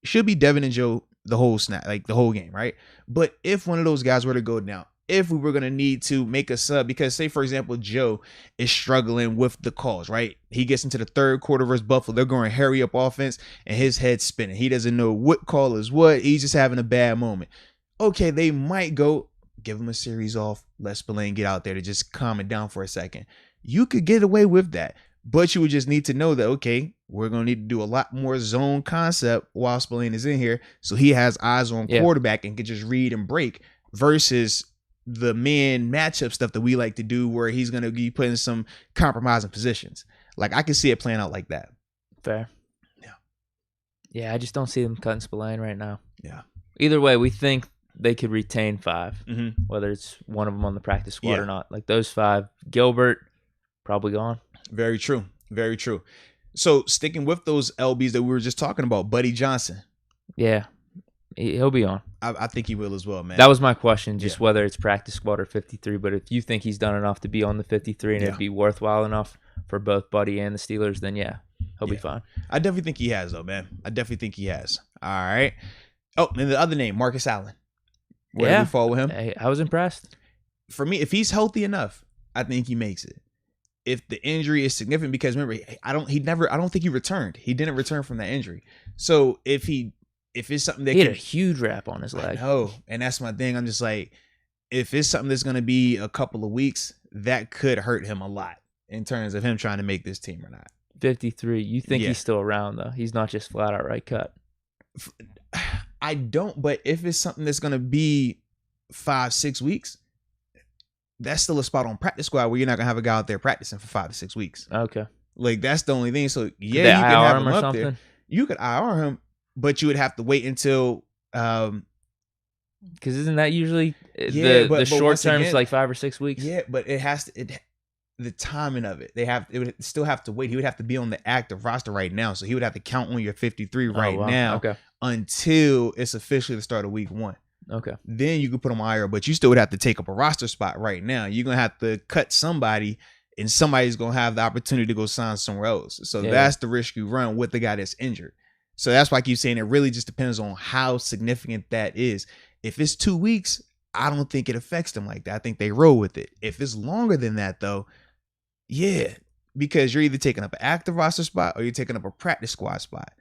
It should be Devin and Joe the whole snap, like the whole game, right? But if one of those guys were to go down, if we were going to need to make a sub, because say, for example, Joe is struggling with the calls, right? He gets into the third quarter versus Buffalo. They're going to hurry up offense and his head's spinning. He doesn't know what call is what. He's just having a bad moment. Okay, they might go give him a series off. Let Spillane get out there to just calm it down for a second. You could get away with that, but you would just need to know that, okay, we're going to need to do a lot more zone concept while Spillane is in here. So he has eyes on quarterback and can just read and break versus the man matchup stuff that we like to do where he's going to be put in some compromising positions. Like I can see it playing out like that. Fair. Yeah. Yeah, I just don't see them cutting Spillane right now. Yeah. Either way, we think they could retain 5, whether it's one of them on the practice squad or not. Like those 5, Gilbert, probably gone. Very true. Very true. So sticking with those LBs that we were just talking about, Buddy Johnson. Yeah. He'll be on. I think he will as well, man. That was my question, just whether it's practice squad or 53. But if you think he's done enough to be on the 53 and it'd be worthwhile enough for both Buddy and the Steelers, then he'll be fine. I definitely think he has, though, man. I definitely think he has. All right. Oh, and the other name, Marcus Allen. Where do we fall with him? Hey, I was impressed. For me, if he's healthy enough, I think he makes it. If the injury is significant, because remember, I don't think he returned. He didn't return from that injury. So if it's something that he had a huge wrap on his leg. No, and that's my thing. I'm just like, if it's something that's going to be a couple of weeks, that could hurt him a lot in terms of him trying to make this team or not. 53. You think he's still around though? He's not just flat out right cut. I don't, but if it's something that's going to be 5-6 weeks, that's still a spot on practice squad where you're not going to have a guy out there practicing for 5 to 6 weeks. Okay. Like, that's the only thing. So, you can have him up there. You could IR him, but you would have to wait until... because isn't that usually the short term is like 5 or 6 weeks? Yeah, but it has to... the timing of it. It would still have to wait. He would have to be on the active roster right now. So he would have to count on your 53 now until it's officially the start of week 1. Okay. Then you could put him on IR, but you still would have to take up a roster spot right now. You're going to have to cut somebody, and somebody's going to have the opportunity to go sign somewhere else. So that's the risk you run with the guy that's injured. So that's why I keep saying it really just depends on how significant that is. If it's 2 weeks, I don't think it affects them like that. I think they roll with it. If it's longer than that, though, yeah, because you're either taking up an active roster spot or you're taking up a practice squad spot.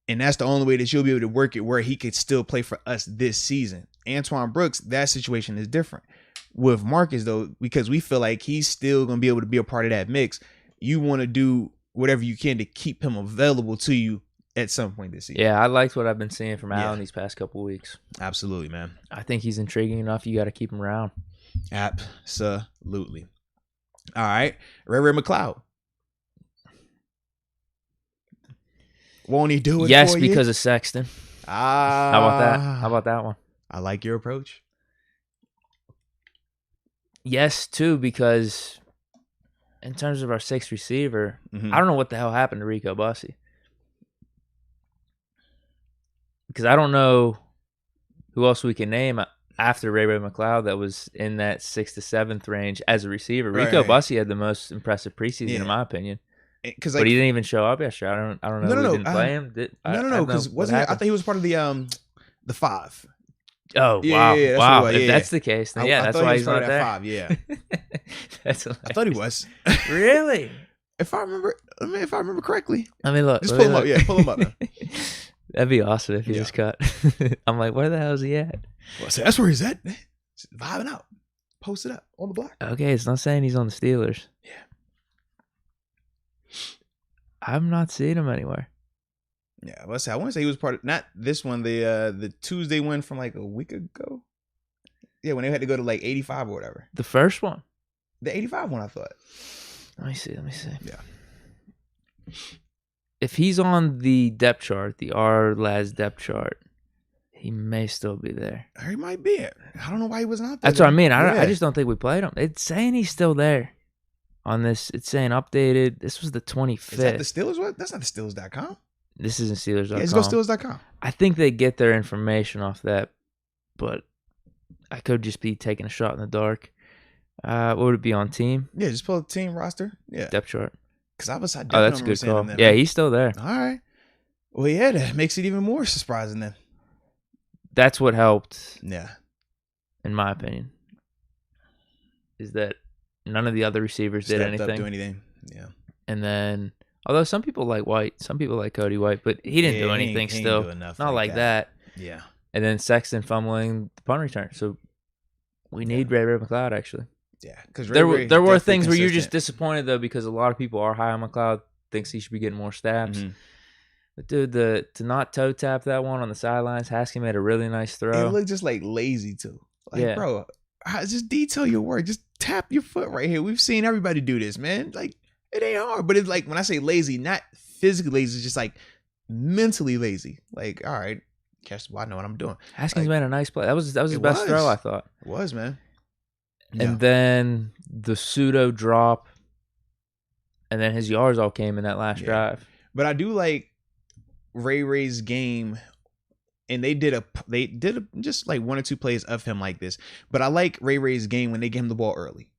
And that's the only way that you'll be able to work it where he could still play for us this season. Antoine Brooks, that situation is different. With Marcus, though, because we feel like he's still going to be able to be a part of that mix, you want to do whatever you can to keep him available to you at some point this season. Yeah, I liked what I've been seeing from Allen these past couple weeks. Absolutely, man. I think he's intriguing enough. You got to keep him around. Absolutely. All right. Ray McLeod. Won't he do it? Yes, because of Sexton. How about that? How about that one? I like your approach. Yes, too, because in terms of our sixth receiver, I don't know what the hell happened to Rico Bussey. Because I don't know who else we can name after Ray McLeod that was in that 6th to 7th range as a receiver. Rico Bussey had the most impressive preseason, in my opinion. But he didn't even show up yesterday. I don't know. We didn't play him. No. Because I thought he was part of the 5. Oh yeah, wow! If that's the case, then that's why he's not there. 5, yeah. I thought he was. Really? If I remember correctly. I mean, look. Just pull him up. Yeah, pull him up. Man. That'd be awesome if he was cut. I'm like, where the hell is he at? Well, so that's where he's at, man. Just vibing out. Posted up on the block. Okay, it's not saying he's on the Steelers. Yeah. I'm not seeing him anywhere. Yeah, I want to say he was part of, not this one, the Tuesday win from like a week ago. Yeah, when they had to go to like 85 or whatever. The first one? The 85 one, I thought. Let me see. Yeah. If he's on the depth chart, the R-Laz depth chart, he may still be there. He might be. I don't know why he wasn't out there. That's what I mean. I just don't think we played him. It's saying he's still there on this. It's saying updated. This was the 25th. Is that the Steelers? What? That's not the Steelers.com. This isn't Steelers.com. Yeah, let's go Steelers.com. I think they get their information off that, but I could just be taking a shot in the dark. What would it be on team? Yeah, just pull up team roster. Yeah. Depth chart. Because I that's a good call. Yeah, he's still there. All right. Well, yeah, that makes it even more surprising then. That's what helped. Yeah. In my opinion. Is that none of the other receivers did anything. Do anything. Yeah. And then, although some people like White, some people like Cody White, but he didn't do anything still. He didn't do Not like that. Yeah. And then Sexton fumbling the punt return. So we need Ray McLeod, actually. Yeah, because there were things where you're just disappointed though, because a lot of people are high on McLeod, thinks he should be getting more snaps. But dude, to not toe tap that one on the sidelines, Haskins made a really nice throw. It looked just like lazy too. Like, bro, just detail your work. Just tap your foot right here. We've seen everybody do this, man. Like, it ain't hard. But it's like, when I say lazy, not physically lazy, it's just like mentally lazy. Like, all right, catch the ball, I know what I'm doing. Haskins made a nice play. That was his best throw, I thought. It was, man. And then the pseudo drop, and then his yards all came in that last drive. But I do like Ray's game, and they did just like 1 or 2 plays of him like this. But I like Ray's game when they get him the ball early.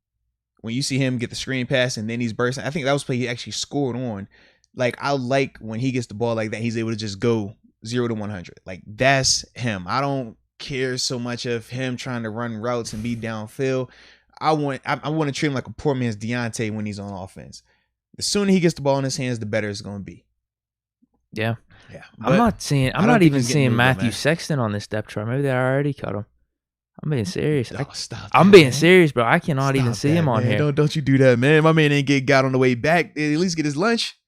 When you see him get the screen pass and then he's bursting, I think that was play he actually scored on. Like, I like when he gets the ball like that, he's able to just go 0 to 100. Like, that's him. I don't care so much of him trying to run routes and be downfield. I want to treat him like a poor man's Deontay when he's on offense. The sooner he gets the ball in his hands, the better it's going to be. Yeah. I'm not even seeing Matthew Sexton on this depth chart. Maybe they already cut him. I'm being serious. I'm being serious, bro. I cannot even see him on here. Don't you do that, man. My man ain't got on the way back. At least get his lunch.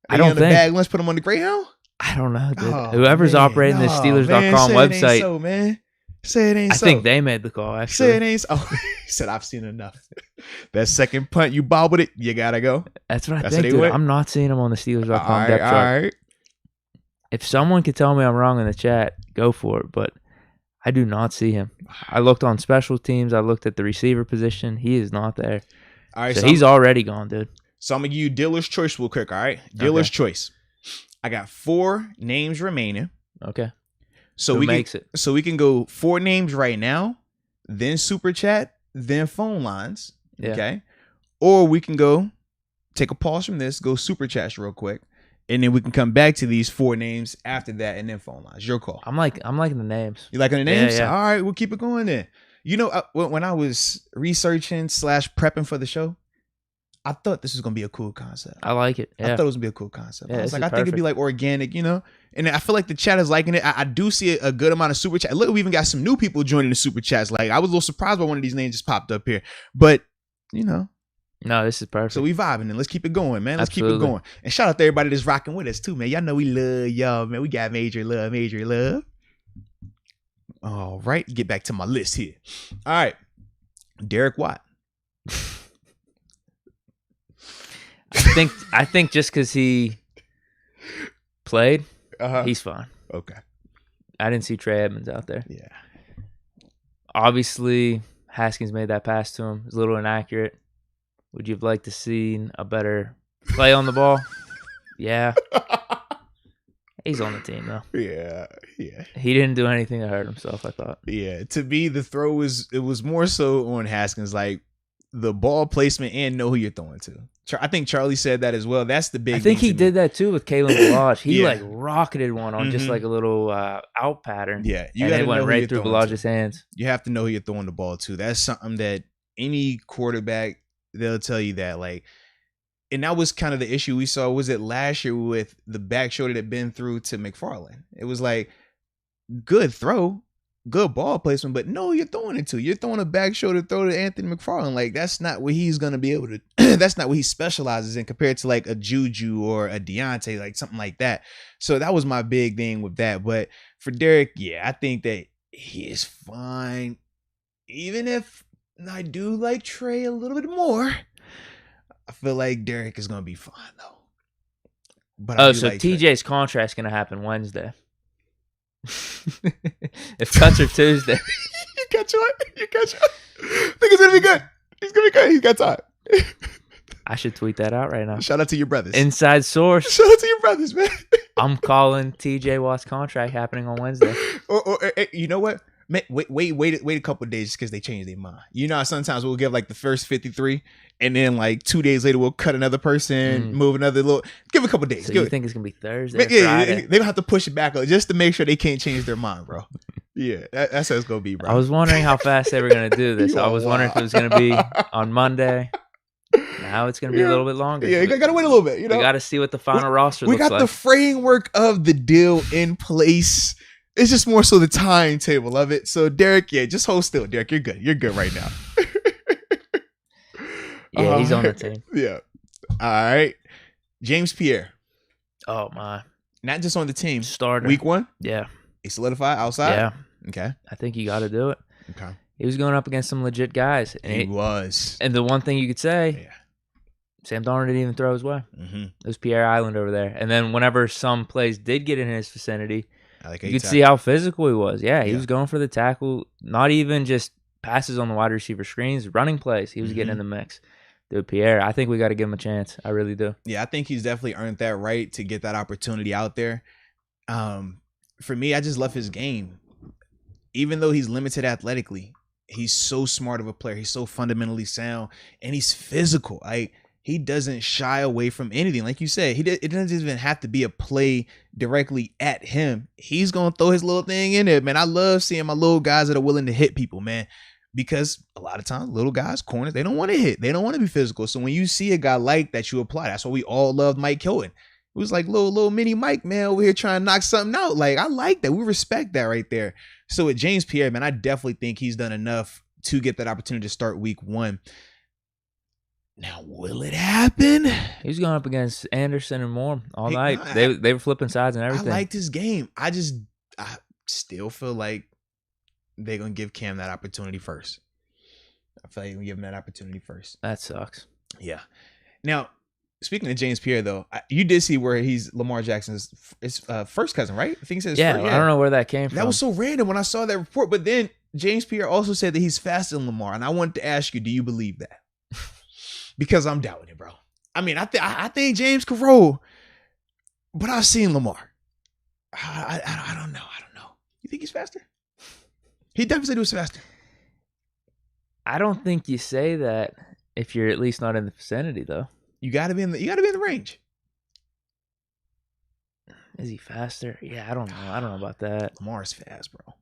I don't think. Bag lunch, put him on the Greyhound? I don't know, dude. Whoever's operating the Steelers.com website. So, man. Say it ain't so. I think they made the call, actually. Say it ain't so. Oh, he said, I've seen enough. That second punt, you bobbled it, you got to go. That's what I think, dude. I'm not seeing him on the Steelers.com depth chart. All right. If someone could tell me I'm wrong in the chat, go for it. But I do not see him. I looked on special teams. I looked at the receiver position. He is not there. All right, so he's already gone, dude. So I'm going to give you dealer's choice real quick, all right? Dealer's choice. I got 4 names remaining. Okay. So we can go 4 names right now, then super chat, then phone lines. Yeah. Okay. Or we can go take a pause from this, go super chats real quick, and then we can come back to these 4 names after that, and then phone lines. Your call. I'm liking the names. You liking the names? Yeah. All right, we'll keep it going then. You know, when I was researching / prepping for the show, I thought this was going to be a cool concept. I like it. Yeah. I thought it was going to be a cool concept. Yeah, I was like, I think it'd be like organic, you know? And I feel like the chat is liking it. I do see a good amount of super chat. Look, we even got some new people joining the super chats. Like, I was a little surprised by one of these names just popped up here. But, you know. No, this is perfect. So we vibing and let's keep it going, man. Let's keep it going. And shout out to everybody that's rocking with us too, man. Y'all know we love y'all, man. We got major love. All right. Get back to my list here. All right. Derek Watt. I think just because he played, he's fine. Okay. I didn't see Trey Edmonds out there. Yeah. Obviously, Haskins made that pass to him. It was a little inaccurate. Would you have liked to see a better play on the ball? Yeah. He's on the team, though. Yeah. He didn't do anything to hurt himself, I thought. Yeah. To me, the throw was more so on Haskins, like the ball placement and know who you're throwing to. I think Charlie said that as well. That's the big thing. I think he did that too with Kalen Balaj. He rocketed one on just like a little out pattern. Yeah. And it went right through Balaj's hands. You have to know who you're throwing the ball to. That's something that any quarterback, they'll tell you that. Like, and that was kind of the issue we saw. Was it last year with the back shoulder that been through to McFarland? It was like, good throw, good ball placement, but no, you're throwing it to. You're throwing a back shoulder throw to Anthony McFarland. Like, that's not what he's going to be able to. That's not what he specializes in compared to like a Juju or a Deontay, like something like that. So that was my big thing with that. But for Derek, yeah, I think that he is fine. Even if I do like Trey a little bit more, I feel like Derek is going to be fine though. But so like TJ's contract's going to happen Wednesday. If cuts are Tuesday. You catch what? I think it's gonna be good. He's gonna be good. He's got time. I should tweet that out right now. Shout out to your brothers. Inside source. Shout out to your brothers, man. I'm calling TJ Watt's contract happening on Wednesday. Or you know what? Wait a couple of days just because they changed their mind. You know how sometimes we'll give like the first 53 and then like 2 days later we'll cut another person, move another little. Give it a couple of days. So you think it's gonna be Thursday? Friday? They're gonna have to push it back just to make sure they can't change their mind, bro. Yeah, that's how it's gonna be, bro. I was wondering how fast they were gonna do this. I was wondering if it was gonna be on Monday. Now it's gonna be a little bit longer. Yeah, you gotta wait a little bit. You know, we gotta see what the final roster looks like. We got the framework of the deal in place. It's just more so the timetable of it. So Derek, yeah, just hold still. Derek, you're good. You're good right now. Yeah, he's on the team. Yeah. All right. James Pierre. Oh my. Not just on the team. Starter. Week 1? Yeah. He solidified outside? Yeah. Okay. I think you got to do it. Okay. He was going up against some legit guys. And he was. And the one thing you could say, Sam Darnold didn't even throw his way. Mm-hmm. It was Pierre Island over there. And then whenever some plays did get in his vicinity, you could see how physical he was. Yeah, he was going for the tackle. Not even just passes on the wide receiver screens, running plays. He was getting in the mix. Dude, Pierre, I think we got to give him a chance. I really do. Yeah, I think he's definitely earned that right to get that opportunity out there. For me, I just love his game. Even though he's limited athletically, he's so smart of a player. He's so fundamentally sound, and he's physical. he doesn't shy away from anything. Like you said, it doesn't even have to be a play directly at him. He's going to throw his little thing in there, man. I love seeing my little guys that are willing to hit people, man, because a lot of times little guys, corners, they don't want to hit. They don't want to be physical. So when you see a guy like that, you apply. That's why we all loved Mike Hilton. It was like little mini Mike, man, over here trying to knock something out. Like, I like that. We respect that right there. So with James Pierre, man, I definitely think he's done enough to get that opportunity to start week 1. Now, will it happen? He's going up against Anderson and Moore all night. They were flipping sides and everything. I liked his game. I still feel like they're going to give Cam that opportunity first. I feel like they're going to give him that opportunity first. That sucks. Yeah. Now, speaking of James Pierre, though, you did see where he's Lamar Jackson's first cousin, right? I think he said I don't know where that came from. That was so random when I saw that report. But then James Pierre also said that he's faster than Lamar. And I wanted to ask you, do you believe that? Because I'm doubting it, bro. I mean, I think James could roll, but I've seen Lamar. I don't know. You think he's faster? He definitely said he was faster. I don't think you say that if you're at least not in the vicinity, though. You gotta be in the range. Is he faster? Yeah, I don't know. I don't know about that. Lamar's fast, bro.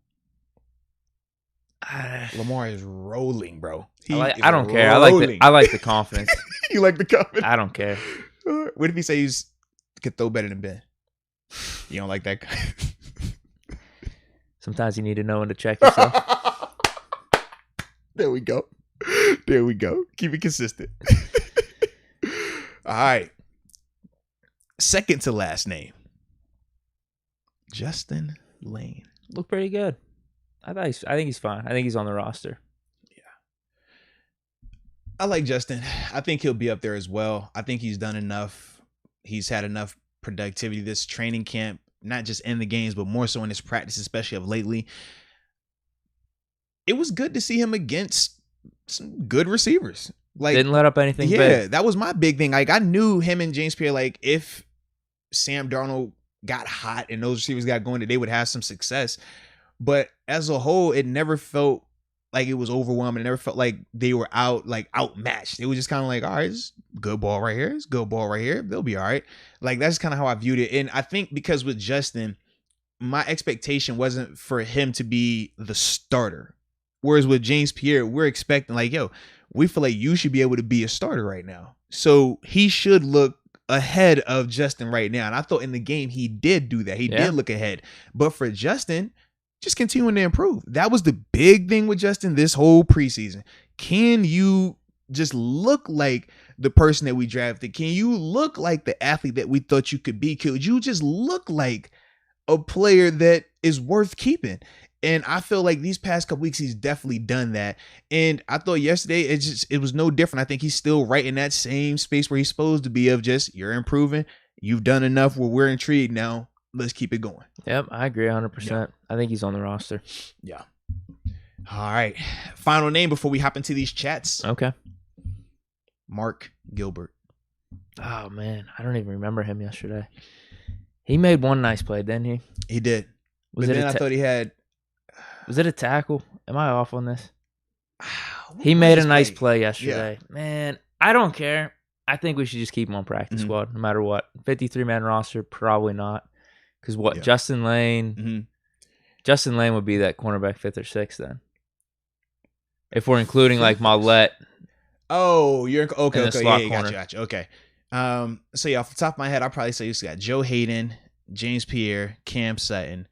Lamar is rolling, bro. I don't care. I like the confidence. You like the confidence? I don't care. What if he say he could throw better than Ben? You don't like that guy? Sometimes you need to know when to check yourself. There we go. Keep it consistent. All right. Second to last name. Justin Lane. Look pretty good. I think he's fine. I think he's on the roster. Yeah. I like Justin. I think he'll be up there as well. I think he's done enough. He's had enough productivity this training camp, not just in the games, but more so in his practice, especially of lately. It was good to see him against some good receivers. Like, didn't let up anything big. Yeah, that was my big thing. Like, I knew him and James Pierre, like, if Sam Darnold got hot and those receivers got going, that they would have some success. But as a whole, it never felt like it was overwhelming. It never felt like they were outmatched. It was just kind of like, all right, it's good ball right here. It's good ball right here. They'll be all right. Like, that's kind of how I viewed it. And I think because with Justin, my expectation wasn't for him to be the starter. Whereas with James Pierre, we're expecting like, yo, we feel like you should be able to be a starter right now. So he should look ahead of Justin right now. And I thought in the game, he did do that. He did look ahead. But for Justin, just continuing to improve. That was the big thing with Justin this whole preseason. Can you just look like the person that we drafted? Can you look like the athlete that we thought you could be? Could you just look like a player that is worth keeping? And I feel like these past couple weeks, he's definitely done that. And I thought yesterday, it was no different. I think he's still right in that same space where he's supposed to be of just, you're improving. You've done enough where we're intrigued now. Let's keep it going. Yep, I agree 100%. Yeah. I think he's on the roster. Yeah. All right. Final name before we hop into these chats. Okay. Mark Gilbert. Oh, man. I don't even remember him yesterday. He made one nice play, didn't he? He did. I thought he had... Was it a tackle? Am I off on this? He made a nice play yesterday. Yeah. Man, I don't care. I think we should just keep him on practice squad no matter what. 53-man roster, probably not. Because Justin Lane... Mm-hmm. Justin Lane would be that cornerback 5th or 6th then. If we're including like Mollett. Oh, you're... Okay. Yeah, gotcha. Okay. So yeah, off the top of my head, I'll probably say you got Joe Hayden, James Pierre, Cam Sutton,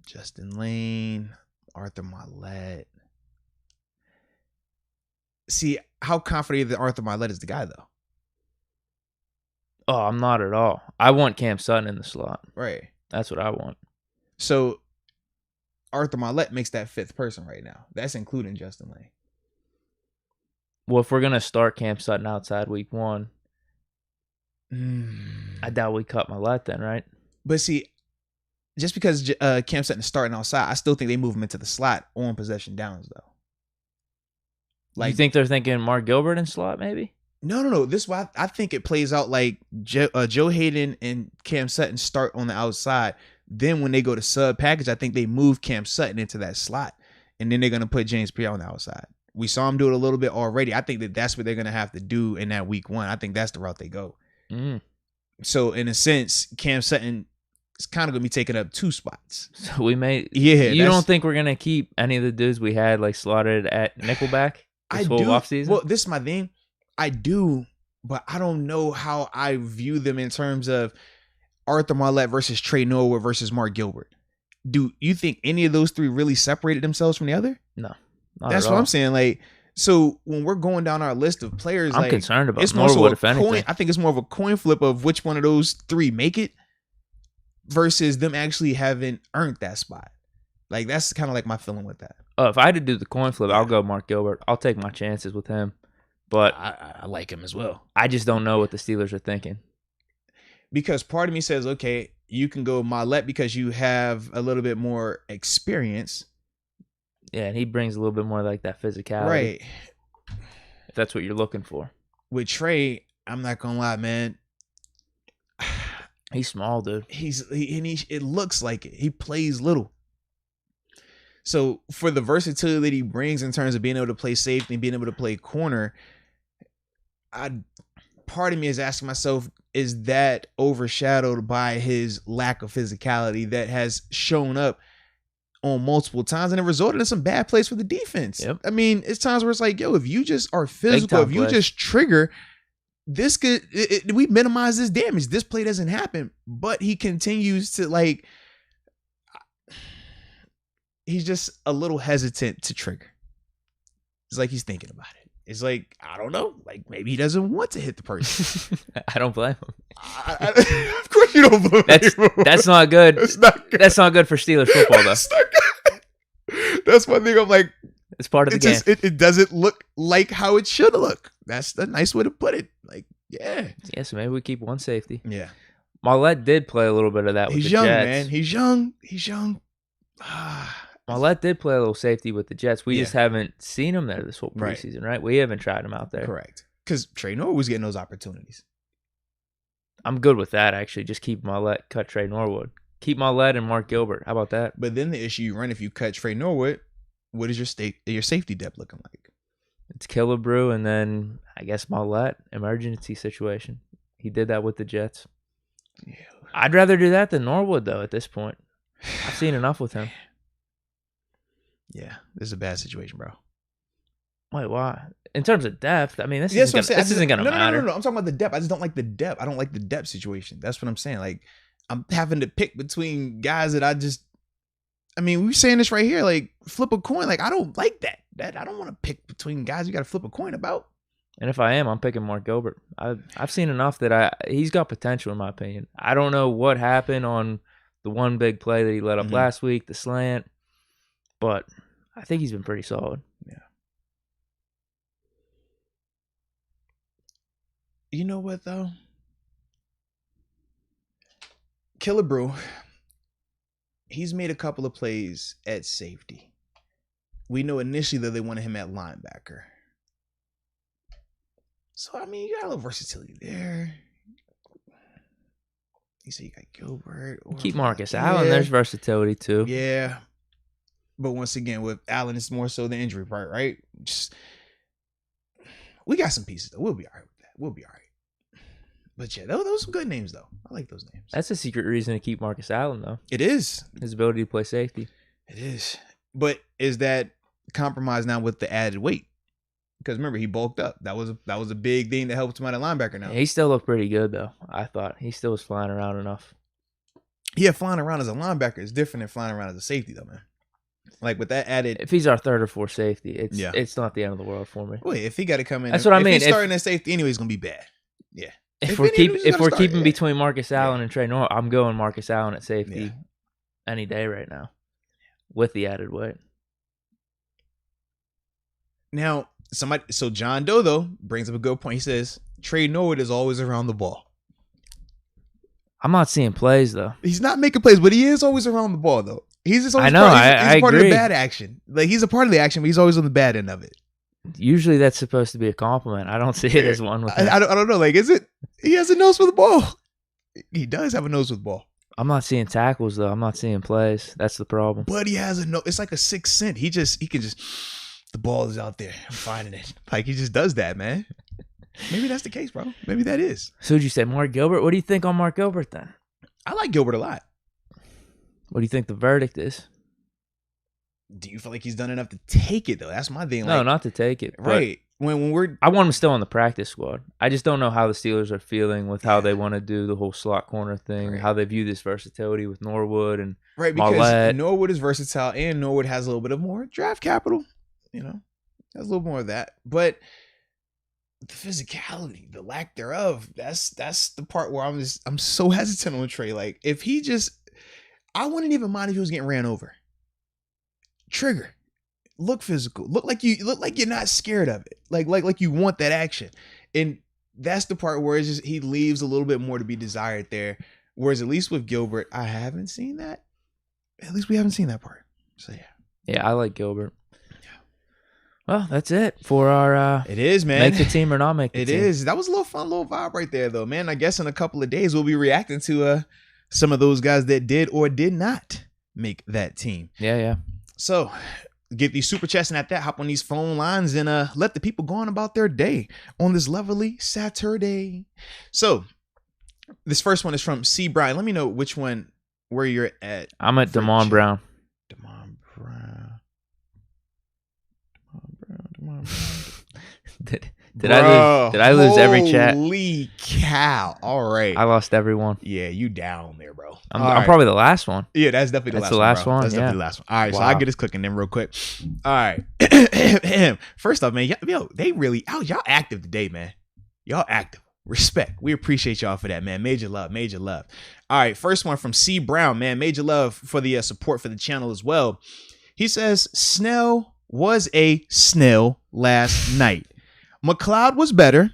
Justin Lane, Arthur Mollett. See, how confident that Arthur Mollett is the guy, though? Oh, I'm not at all. I want Cam Sutton in the slot. Right. That's what I want. So, Arthur Mollett makes that 5th person right now. That's including Justin Lane. Well, if we're going to start Cam Sutton outside week 1, I doubt we cut Mollett then, right? But see, just because Cam Sutton is starting outside, I still think they move him into the slot on possession downs, though. Like, you think they're thinking Mark Gilbert in slot, maybe? No. This is why I think it plays out like Joe Hayden and Cam Sutton start on the outside. Then when they go to sub package, I think they move Cam Sutton into that slot. And then they're going to put James Pierre on the outside. We saw him do it a little bit already. I think that's what they're going to have to do in that week 1. I think that's the route they go. So in a sense, Cam Sutton is kind of going to be taking up 2 spots. So we may. Yeah. You don't think we're going to keep any of the dudes we had like slotted at nickelback this whole offseason? Well, this is my thing. I do, but I don't know how I view them in terms of Arthur Marlette versus Trey Norwood versus Mark Gilbert. Do you think any of those 3 really separated themselves from the other? No. That's what I'm saying. Like, so when we're going down our list of players, I'm like, concerned about it's more Norwood, so if anything. I think it's more of a coin flip of which one of those 3 make it versus them actually having earned that spot. Like, that's kind of like my feeling with that. If I had to do the coin flip, I'll go Mark Gilbert. I'll take my chances with him. But I like him as well. I just don't know what the Steelers are thinking. Because part of me says, okay, you can go Marlette because you have a little bit more experience. Yeah, and he brings a little bit more like that physicality. Right. If that's what you're looking for. With Trey, I'm not going to lie, man. He's small, dude. It looks like it. He plays little. So for the versatility that he brings in terms of being able to play safety and being able to play corner, part of me is asking myself, is that overshadowed by his lack of physicality that has shown up on multiple times and it resulted in some bad plays for the defense? Yep. I mean, it's times where it's like, yo, if you just are physical, if you just trigger, this could, we minimize this damage. This play doesn't happen, but he continues to like, he's just a little hesitant to trigger. It's like he's thinking about it. It's like, I don't know, like maybe he doesn't want to hit the person. I don't blame him. Of course you don't blame him. That's not good. That's not good for Steelers football, though. That's not good. That's one thing I'm like, it's part of the game. It doesn't look like how it should look. That's a nice way to put it. Like, yeah. Yeah, so maybe we keep one safety. Yeah. Marlette did play a little bit of that with the Jets. He's young, man. He's young. Marlette did play a little safety with the Jets. We just haven't seen him there this whole preseason, right? We haven't tried him out there. Correct. Because Trey Norwood was getting those opportunities. I'm good with that, actually. Just keep Marlette, cut Trey Norwood. Keep Marlette and Mark Gilbert. How about that? But then the issue you run if you cut Trey Norwood, what is your safety depth looking like? It's Killebrew and then I guess Marlette, emergency situation. He did that with the Jets. Yeah. I'd rather do that than Norwood, though, at this point. I've seen enough with him. Yeah, this is a bad situation, bro. Wait, why? In terms of depth, I mean, this isn't going to matter. No. I'm talking about the depth. I just don't like the depth. I don't like the depth situation. That's what I'm saying. Like, I'm having to pick between guys that we're saying this right here, like, flip a coin. Like, I don't like that. I don't want to pick between guys you got to flip a coin about. And if I am, I'm picking Mark Gilbert. I've seen enough that he's got potential, in my opinion. I don't know what happened on the one big play that he let up last week, the slant. But I think he's been pretty solid. Yeah. You know what, though? Killebrew, he's made a couple of plays at safety. We know initially that they wanted him at linebacker. So, I mean, you got a little versatility there. You say you got Gilbert. Keep Marcus Allen. There's versatility, too. Yeah. But once again, with Allen, it's more so the injury part, right? We got some pieces, though. We'll be all right with that. We'll be all right. But yeah, those are some good names, though. I like those names. That's a secret reason to keep Marcus Allen, though. It is. His ability to play safety. It is. But is that compromised now with the added weight? Because remember, he bulked up. That was a big thing that helped him out at linebacker now. Yeah, he still looked pretty good, though, I thought. He still was flying around enough. Yeah, flying around as a linebacker is different than flying around as a safety, though, man. Like with that added, if he's our third or fourth safety, it's not the end of the world for me. Wait, if he got to come in, that's what I mean. If he's starting at safety anyway, he's gonna be bad. Yeah. If we're keeping between Marcus Allen and Trey Norwood, I'm going Marcus Allen at safety any day right now, with the added weight. Now, so John Doe though brings up a good point. He says Trey Norwood is always around the ball. I'm not seeing plays though. He's not making plays, but he is always around the ball though. He's just always he's part of the bad action. Like he's a part of the action, but he's always on the bad end of it. Usually that's supposed to be a compliment. I don't see it as one with him. I don't know. Like, is it? He has a nose for the ball. He does have a nose for the ball. I'm not seeing tackles though. I'm not seeing plays. That's the problem. But he has a nose. It's like a sixth sense. He can just The ball is out there. I'm finding it. Like, he just does that, man. Maybe that's the case, bro. Maybe that is. So would you say Mark Gilbert? What do you think on Mark Gilbert then? I like Gilbert a lot. What do you think the verdict is? Do you feel like he's done enough to take it, though? That's my thing. No, like, not to take it. Right. I want him still on the practice squad. I just don't know how the Steelers are feeling with how they want to do the whole slot corner thing, how they view this versatility with Norwood and because Marlette. Norwood is versatile and Norwood has a little bit of more draft capital. Has a little more of that. But the physicality, the lack thereof, that's the part where I'm so hesitant on Trey. Like, if he just, I wouldn't even mind if he was getting ran over. Trigger. Look physical. Look like you're not scared of it. Like you want that action. And that's the part where it's just he leaves a little bit more to be desired there. Whereas at least with Gilbert, I haven't seen that. At least we haven't seen that part. So yeah. Yeah, I like Gilbert. Yeah. Well, that's it for our it is, man. Make the team or not make the team. It is. That was a little fun little vibe right there though, man. I guess in a couple of days we'll be reacting to some of those guys that did or did not make that team. Yeah. So get these super chats and at that, hop on these phone lines and let the people go on about their day on this lovely Saturday. So this first one is from C. Brian. Let me know which one, where you're at. I'm at Damon Brown. Damon Brown. Did I lose every chat? Holy cow. All right. I lost every one. Yeah, you down there, bro. I'm probably the last one. Yeah, that's definitely the last one. That's definitely the last one. All right, so I'll get this cooking then real quick. All right. First off, man, they really y'all active today, man. Y'all active. Respect. We appreciate y'all for that, man. Major love. All right, first one from C. Brown, man. Major love for the support for the channel as well. He says, Snell was a Snell last night. McLeod was better.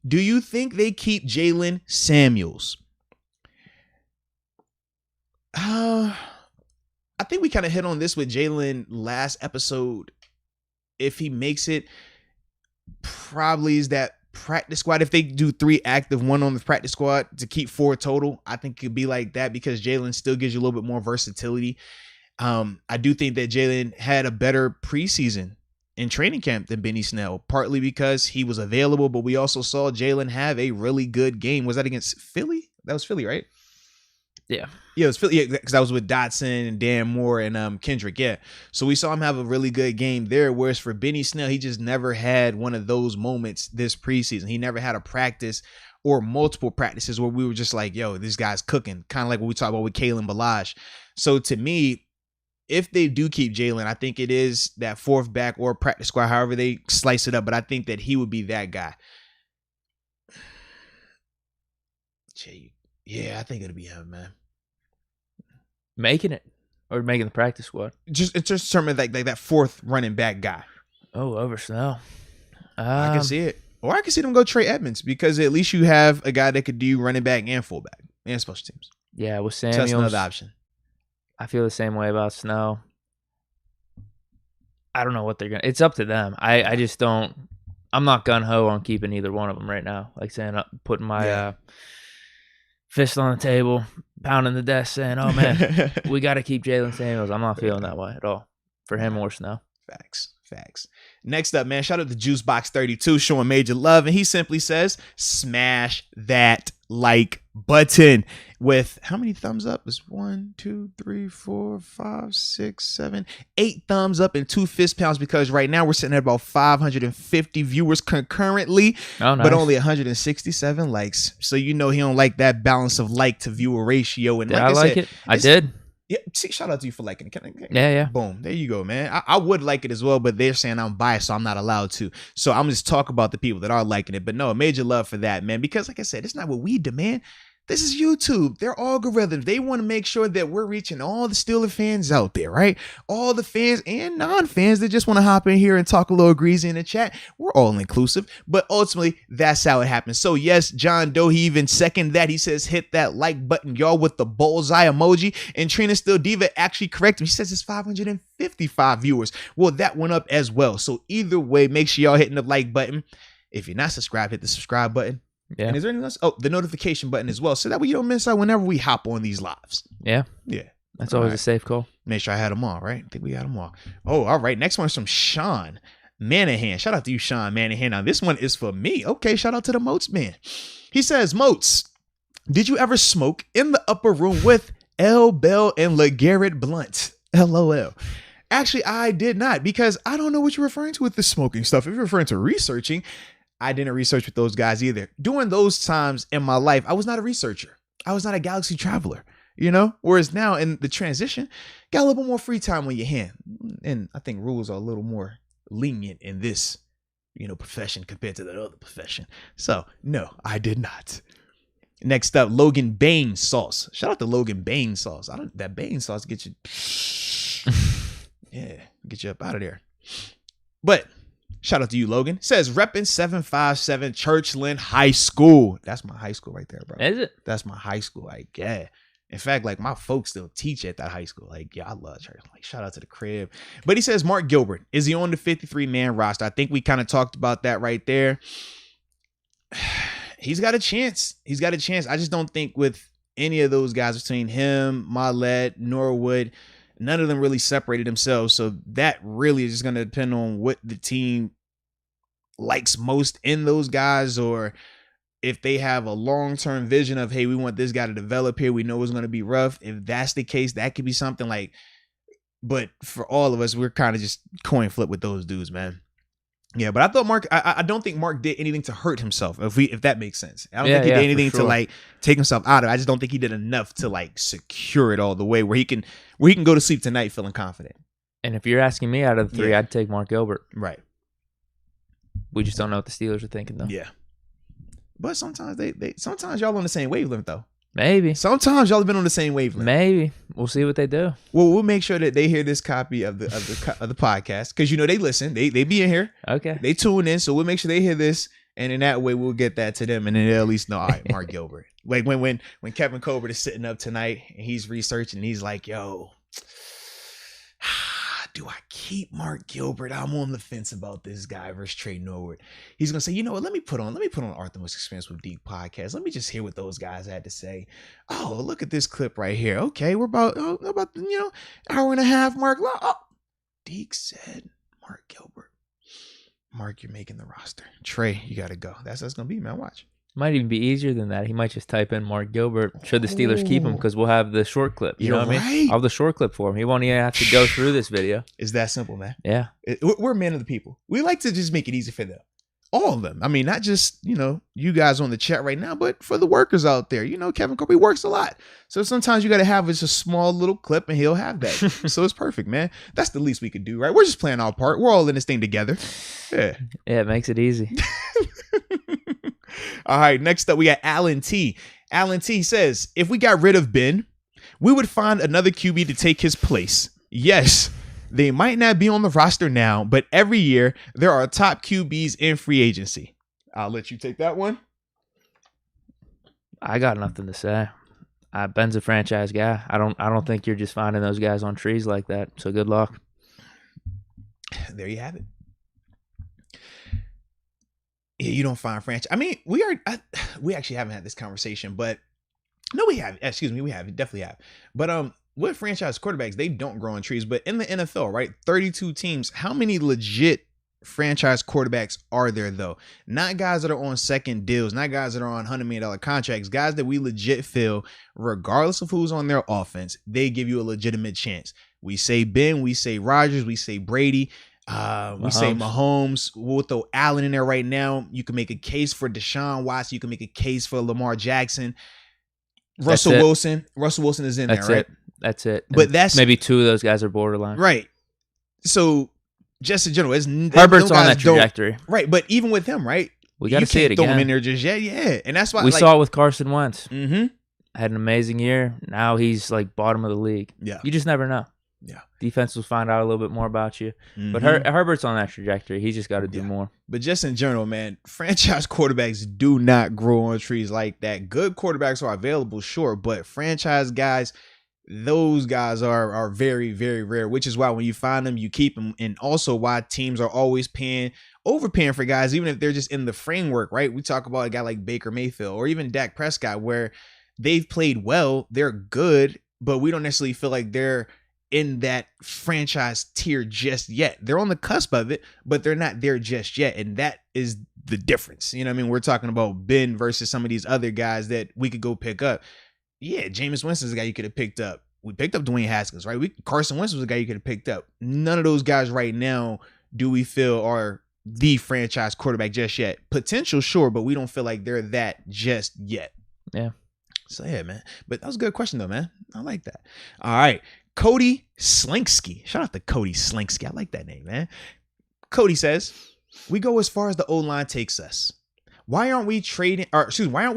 Do you think they keep Jalen Samuels? I think we kind of hit on this with Jalen last episode. If he makes it, probably is that practice squad. If they do 3 active, 1 on the practice squad to keep 4 total, I think it could be like that because Jalen still gives you a little bit more versatility. I do think that Jalen had a better preseason in training camp than Benny Snell, partly because he was available, but we also saw Jalen have a really good game. Was that against Philly? That was Philly, right? Yeah. Yeah, it was Philly, because I was with Dotson and Dan Moore and Kendrick, yeah. So we saw him have a really good game there, whereas for Benny Snell, he just never had one of those moments this preseason. He never had a practice or multiple practices where we were just like, yo, this guy's cooking, kind of like what we talked about with Kalen Ballage. So to me, if they do keep Jalen, I think it is that 4th back or practice squad, however they slice it up. But I think that he would be that guy. Yeah, I think it'll be him, man. Making it or making the practice squad? It's just something like that 4th running back guy. Oh, over Snell. I can see it. Or I can see them go Trey Edmonds because at least you have a guy that could do running back and fullback and special teams. Yeah, with Samuels. So that's another option. I feel the same way about Snow. I don't know what they're going to... It's up to them. I just don't... I'm not gung-ho on keeping either one of them right now. Like saying, putting my fist on the table, pounding the desk, saying, oh, man, we got to keep Jalen Samuels. I'm not feeling that way at all for him or Snow. Facts. Next up, man, shout out to Juicebox32 showing major love. And he simply says, smash that like button with how many thumbs up? It's 1, 2, 3, 4, 5, 6, 7, 8 thumbs up and 2 fist pounds because right now we're sitting at about 550 viewers concurrently, but only 167 likes. So you know he don't like that balance of like to viewer ratio. And did I like it? I did. Yeah, shout out to you for liking it. Yeah. Boom. There you go, man. I would like it as well, but they're saying I'm biased, so I'm not allowed to. So I'm just talk about the people that are liking it. But no, major love for that, man. Because like I said, it's not what we demand. This is YouTube. They're algorithms. They want to make sure that we're reaching all the Steeler fans out there, right? All the fans and non-fans that just want to hop in here and talk a little greasy in the chat. We're all inclusive, but ultimately that's how it happens. So yes, John Doe, he even seconded that. He says, hit that like button, y'all, with the bullseye emoji. And Trina Still Diva actually corrected him. He says it's 555 viewers. Well, that went up as well. So either way, make sure y'all hitting the like button. If you're not subscribed, hit the subscribe button. Yeah. And is there anything else? Oh, the notification button as well. So that way you don't miss out whenever we hop on these lives. Yeah. That's always a safe call. Make sure I had them all, right? I think we had them all. Oh, all right. Next one is from Sean. Manahan. Shout out to you, Sean Manahan. Now, this one is for me. Okay, shout out to the Moats man. He says, Moats, did you ever smoke in the upper room with L. Bell and LeGarrette Blunt? LOL. Actually, I did not, because I don't know what you're referring to with the smoking stuff. If you're referring to researching, I didn't research with those guys either. During those times in my life, I was not a researcher. I was not a galaxy traveler, you know? Whereas now in the transition, got a little bit more free time on your hand. And I think rules are a little more lenient in this, you know, profession compared to the other profession. So, no, I did not. Next up, Logan Bain sauce. Shout out to Logan Bain sauce. That Bain sauce get you, yeah, get you up out of there. But shout out to you, Logan. Says repping 757 Churchland High School. That's my high school right there, bro. Is it? That's my high school. Like, yeah. In fact, like my folks still teach at that high school. Like, yeah, I love church. Like, shout out to the crib. But he says Mark Gilbert, is he on the 53-man roster? I think we kind of talked about that right there. He's got a chance. He's got a chance. I just don't think with any of those guys between him, Mollett, Norwood, none of them really separated themselves. So that really is just going to depend on what the team likes most in those guys, or if they have a long-term vision of, hey, we want this guy to develop here. We know it's going to be rough. If that's the case, that could be something like, but for all of us, we're kind of just coin flip with those dudes, man. Yeah, but I thought Mark, I don't think Mark did anything to hurt himself, if that makes sense. I don't think he did anything to like take himself out of it. I just don't think he did enough to like secure it all the way where he can go to sleep tonight feeling confident. And if you're asking me out of the three, I'd take Mark Gilbert. Right. We just don't know what the Steelers are thinking, though. Yeah. But sometimes sometimes y'all on the same wavelength, though. Maybe. Sometimes y'all have been on the same wavelength. Maybe. We'll see what they do. Well, we'll make sure that they hear this copy of the podcast, because you know they listen. They be in here. Okay. They tune in, so we'll make sure they hear this, and in that way we'll get that to them, and then they'll at least know, all right, Mark Gilbert. Like when Kevin Colbert is sitting up tonight and he's researching, and he's like, yo, do I keep Mark Gilbert? I'm on the fence about this guy versus Trey Norwood. He's gonna say, you know what? Let me put on Arthur Most Experience with Deke podcast. Let me just hear what those guys had to say. Oh, look at this clip right here. Okay, we're about hour and a half. Mark, Deke said Mark Gilbert. Mark, you're making the roster. Trey, you gotta go. That's how it's gonna be, man. Watch. Might even be easier than that. He might just type in Mark Gilbert. Should the Steelers keep him? Because we'll have the short clip. You know what I mean? I'll have the short clip for him. He won't even have to go through this video. It's that simple, man. Yeah. We're men of the people. We like to just make it easy for them. All of them. I mean, not just, you guys on the chat right now, but for the workers out there. Kevin Colbert works a lot. So sometimes you got to have just a small little clip and he'll have that. So it's perfect, man. That's the least we could do, right? We're just playing our part. We're all in this thing together. Yeah. Yeah, it makes it easy. All right, next up we got Alan T. Alan T says, if we got rid of Ben, we would find another QB to take his place. Yes, they might not be on the roster now, but every year there are top QBs in free agency. I'll let you take that one. I got nothing to say. Ben's a franchise guy. I don't think you're just finding those guys on trees like that. So good luck. There you have it. Yeah, you don't find franchise. I mean, we actually haven't had this conversation, but no, we have. Excuse me, we have. We definitely have. But with franchise quarterbacks, they don't grow on trees. But in the NFL, right, 32 teams. How many legit franchise quarterbacks are there though? Not guys that are on second deals, not guys that are on $100 million contracts. Guys that we legit feel, regardless of who's on their offense, they give you a legitimate chance. We say Ben, we say Rodgers, we say Brady. We say Mahomes. We'll throw Allen in there right now. You can make a case for Deshaun Watson. You can make a case for Lamar Jackson. Russell Wilson. Russell Wilson is in there, right? That's it. But that's maybe two of those guys are borderline. Right. So just in general, Herbert's on that trajectory. Right. But even with him, right? We got to see it again. Throw him in there just yet. Yeah. And that's why we saw it with Carson Wentz. Mm-hmm. Had an amazing year. Now he's like bottom of the league. Yeah. You just never know. Yeah. Defense will find out a little bit more about you. Mm-hmm. But Herbert's on that trajectory. He's just got to do more. But just in general, man, franchise quarterbacks do not grow on trees like that. Good quarterbacks are available, sure, but franchise guys, those guys are very, very rare, which is why when you find them, you keep them. And also why teams are always overpaying for guys, even if they're just in the framework, right? We talk about a guy like Baker Mayfield or even Dak Prescott, where they've played well, they're good, but we don't necessarily feel like they're in that franchise tier just yet. They're on the cusp of it, but they're not there just yet. And that is the difference. You know what I mean? We're talking about Ben versus some of these other guys that we could go pick up. Yeah, Jameis Winston's a guy you could have picked up. We picked up Dwayne Haskins, right? Carson Wentz was a guy you could have picked up. None of those guys right now do we feel are the franchise quarterback just yet. Potential, sure, but we don't feel like they're that just yet. Yeah. So yeah, man. But that was a good question though, man. I like that. All right. Cody Slinksky. Shout out to Cody Slinksky. I like that name, man. Cody says, we go as far as the O-line takes us. Why aren't we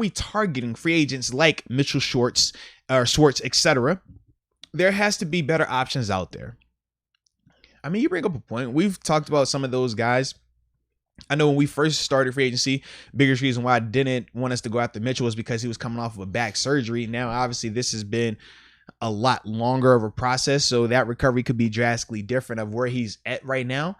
targeting free agents like Mitchell Schwartz, etc.? There has to be better options out there. I mean, you bring up a point. We've talked about some of those guys. I know when we first started free agency, biggest reason why I didn't want us to go after Mitchell was because he was coming off of a back surgery. Now, obviously, this has been a lot longer of a process, so that recovery could be drastically different of where he's at right now.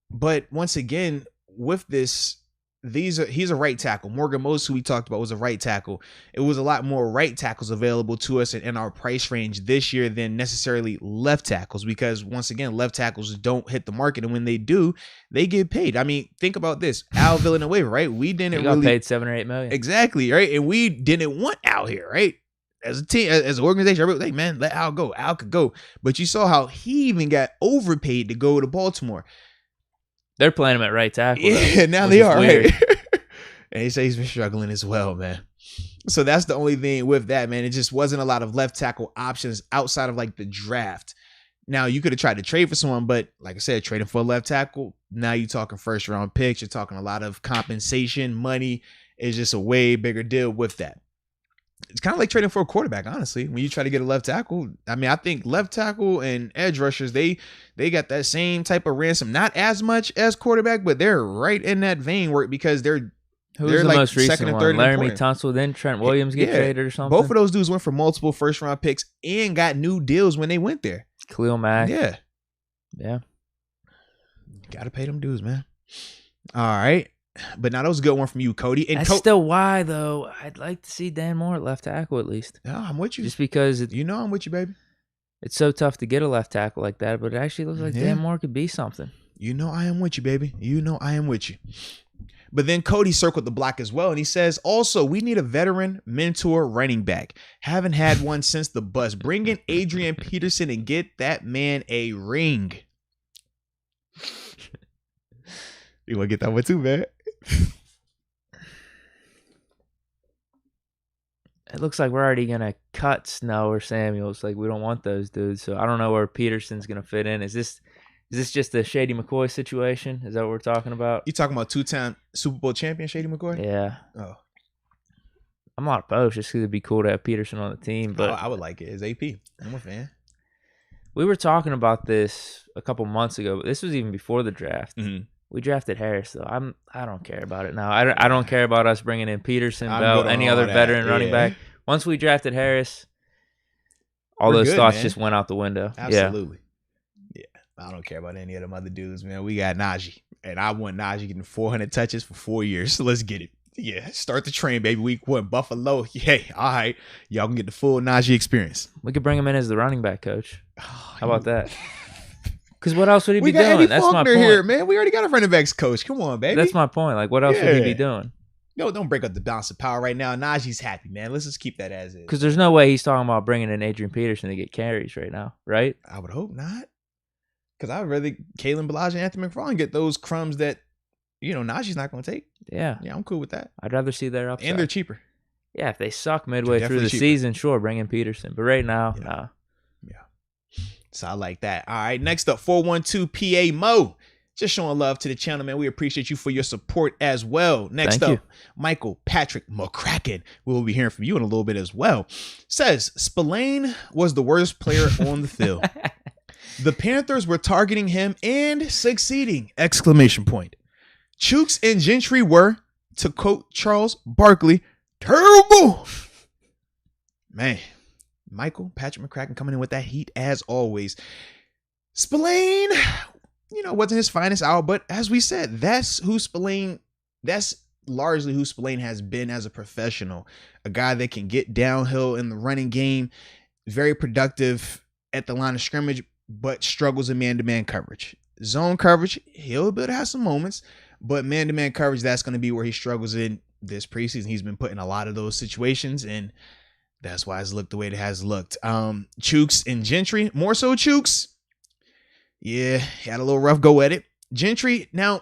But once again, with this, he's a right tackle. Morgan Moats, who we talked about, was a right tackle. It was a lot more right tackles available to us in our price range this year than necessarily left tackles, because once again, left tackles don't hit the market, and when they do, they get paid. I mean, think about this: Al Villanueva, right? We didn't got paid $7 or $8 million, exactly, right? And we didn't want Al here, right? As a team, as an organization, everybody was like, man, let Al go. Al could go, but you saw how he even got overpaid to go to Baltimore. They're playing him at right tackle. Yeah, now they are, right? And he says he's been struggling as well, man. So that's the only thing with that, man. It just wasn't a lot of left tackle options outside of like the draft. Now, you could have tried to trade for someone, but like I said, trading for a left tackle, now you're talking first round picks. You're talking a lot of compensation. Money is just a way bigger deal with that. It's kind of like trading for a quarterback, honestly. When you try to get a left tackle, I mean, I think left tackle and edge rushers, they got that same type of ransom. Not as much as quarterback, but they're right in that vein where because they're the like most recent second and one? third. Laramie Tunsil, then Trent Williams get traded or something. Both of those dudes went for multiple first round picks and got new deals when they went there. Khalil Mack. Yeah. Got to pay them dues, man. All right. But now that was a good one from you, Cody. And that's still why, though. I'd like to see Dan Moore at left tackle at least. Yeah, I'm with you. Just because I'm with you, baby. It's so tough to get a left tackle like that, but it actually looks like Dan Moore could be something. I am with you, baby. I am with you. But then Cody circled the block as well, and he says, also, we need a veteran mentor running back. Haven't had one since the bus. Bring in Adrian Peterson and get that man a ring. You want to get that one too, man? It looks like we're already going to cut Snow or Samuels. Like, we don't want those dudes. So I don't know where Peterson's going to fit in. Is this just a Shady McCoy situation? Is that what we're talking about? You talking about two-time Super Bowl champion Shady McCoy? Yeah. Oh. I'm not opposed just because it'd be cool to have Peterson on the team. But I would like it. It's AP. I'm a fan. We were talking about this a couple months ago, but this was even before the draft. Mm-hmm. We drafted Harris, though. I don't care about it now. I don't care about us bringing in Peterson, Bell, any other veteran running back. Once we drafted Harris, all those thoughts just went out the window. Absolutely. Yeah. I don't care about any of them other dudes, man. We got Najee, and I want Najee getting 400 touches for 4 years. So let's get it. Yeah, start the train, baby. Week 1, Buffalo. Hey, all right. Y'all can get the full Najee experience. We could bring him in as the running back coach. How about that? Because what else would he be doing? Eddie That's Faulkner my point. Here, man. We already got a running backs coach. Come on, baby. That's my point. Like, what else would he be doing? No, don't break up the balance of power right now. Najee's happy, man. Let's just keep that as is. Because there's no way he's talking about bringing in Adrian Peterson to get carries right now, right? I would hope not. Because I'd rather Kalen Ballage and Anthony McFarland get those crumbs that, Najee's not going to take. Yeah. Yeah, I'm cool with that. I'd rather see their upside. And they're cheaper. Yeah, if they suck midway through the season, sure, bring in Peterson. But right now, nah. Yeah. So I like that. All right, next up, 412 PA Mo. Just showing love to the channel, man. We appreciate you for your support as well. Next up, Michael Patrick McCracken. We'll be hearing from you in a little bit as well. Says, Spillane was the worst player on the field. The Panthers were targeting him and succeeding! ! Chooks and Gentry were, to quote Charles Barkley, terrible! Man, Michael Patrick McCracken coming in with that heat as always. Spillane, wasn't his finest hour, but as we said, that's largely who Spillane has been as a professional. A guy that can get downhill in the running game, very productive at the line of scrimmage, but struggles in man-to-man coverage. Zone coverage, he'll be able to have some moments, but man-to-man coverage, that's going to be where he struggles in this preseason. He's been put in a lot of those situations, and that's why it's looked the way it has looked. Chooks and Gentry, more so Chooks. Yeah, he had a little rough go at it. Gentry, now,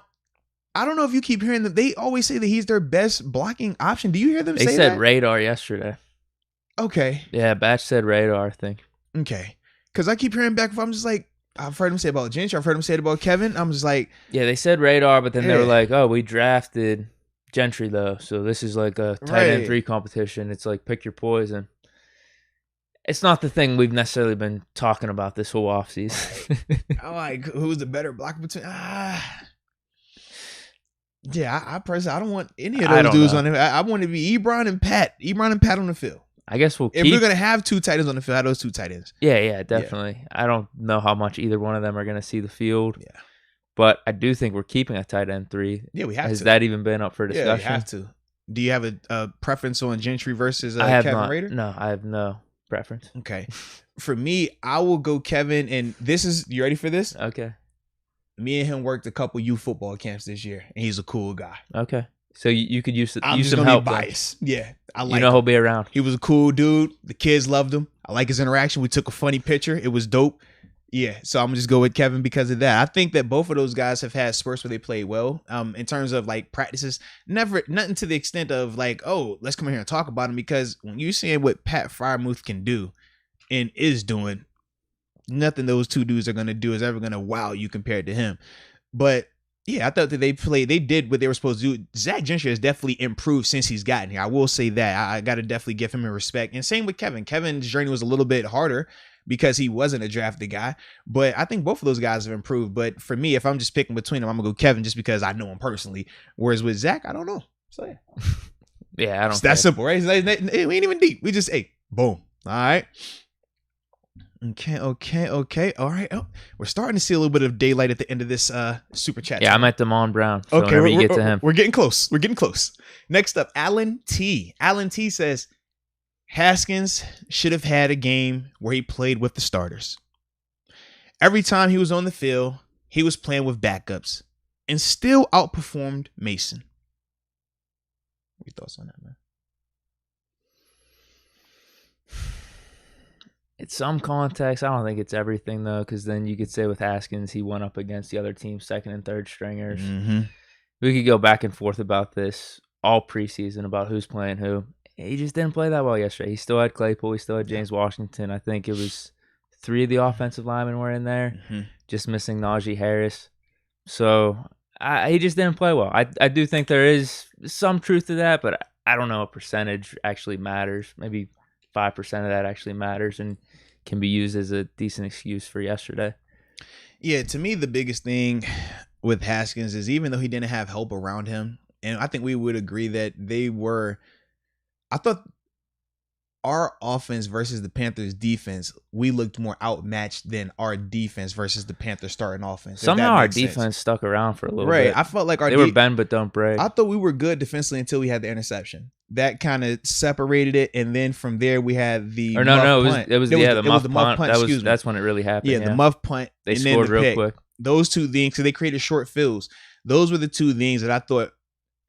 I don't know if you keep hearing that. They always say that he's their best blocking option. Do you hear them say that? They said radar yesterday. Okay. Yeah, Batch said radar, I think. Okay. Because I keep hearing back and forth. I'm just like, I've heard him say about Gentry. I've heard him say it about Kevin. I'm just like. Yeah, they said radar, but then they were like, oh, we drafted Gentry, though. So this is like a tight end 3 competition. It's like pick your poison. It's not the thing we've necessarily been talking about this whole offseason. I'm like, who's the better blocker between? Yeah, I personally, I don't want any of those dudes on it. I want to be Ebron and Pat. Ebron and Pat on the field. I guess if we're going to have 2 tight ends on the field, have those 2 tight ends. Yeah, definitely. Yeah. I don't know how much either one of them are going to see the field. Yeah. But I do think we're keeping a tight end 3. Yeah, we have Has that even been up for discussion? Yeah, we have to. Do you have a preference on Gentry versus Kevin Rader? No, I have no preference. Okay. For me, I will go Kevin, and this is, you ready for this? Okay. Me and him worked a couple youth football camps this year, and he's a cool guy. Okay. So you could use some I'm help. biased. Yeah, I like. He'll be around. He was a cool dude. The kids loved him. I like his interaction. We took a funny picture. It was dope. Yeah, so I'm gonna just go with Kevin because of that. I think that both of those guys have had spurts where they played well. In terms of like practices, nothing to the extent of like, oh, let's come in here and talk about him, because when you see what Pat Freiermuth can do and is doing, nothing those 2 dudes are gonna do is ever gonna wow you compared to him. But yeah, I thought that they did what they were supposed to do. Zach Gentry has definitely improved since he's gotten here. I will say that. I got to definitely give him a respect. And same with Kevin. Kevin's journey was a little bit harder because he wasn't a drafted guy. But I think both of those guys have improved. But for me, if I'm just picking between them, I'm going to go Kevin just because I know him personally. Whereas with Zach, I don't know. So yeah. Yeah, I don't. It's that simple, right? We ain't even deep. We just, boom. All right. Okay. All right. Oh, we're starting to see a little bit of daylight at the end of this super chat. Yeah, I'm at Damon Brown. So okay, you get to him. We're getting close. Next up, Alan T. Alan T says Haskins should have had a game where he played with the starters. Every time he was on the field, he was playing with backups and still outperformed Mason. What are your thoughts on that, man? It's some context. I don't think it's everything, though, because then you could say with Haskins, he went up against the other team's 2nd and 3rd stringers. Mm-hmm. We could go back and forth about this all preseason, about who's playing who. He just didn't play that well yesterday. He still had Claypool. He still had James Washington. I think it was 3 of the offensive linemen were in there, just missing Najee Harris. So he just didn't play well. I do think there is some truth to that, but I don't know if percentage actually matters. Maybe 5% of that actually matters and can be used as a decent excuse for yesterday. Yeah, to me, the biggest thing with Haskins is even though he didn't have help around him, and I think we would agree that I thought our offense versus the Panthers defense, we looked more outmatched than our defense versus the Panthers starting offense. Somehow our defense stuck around for a little bit. Right. I felt like they were bend but don't break. I thought we were good defensively until we had the interception. That kind of separated it, and then from there we had the punt. It was the muff punt. That's when it really happened. Yeah, the muff punt. They scored real quick. Those 2 things, so they created short fields. Those were the 2 things that I thought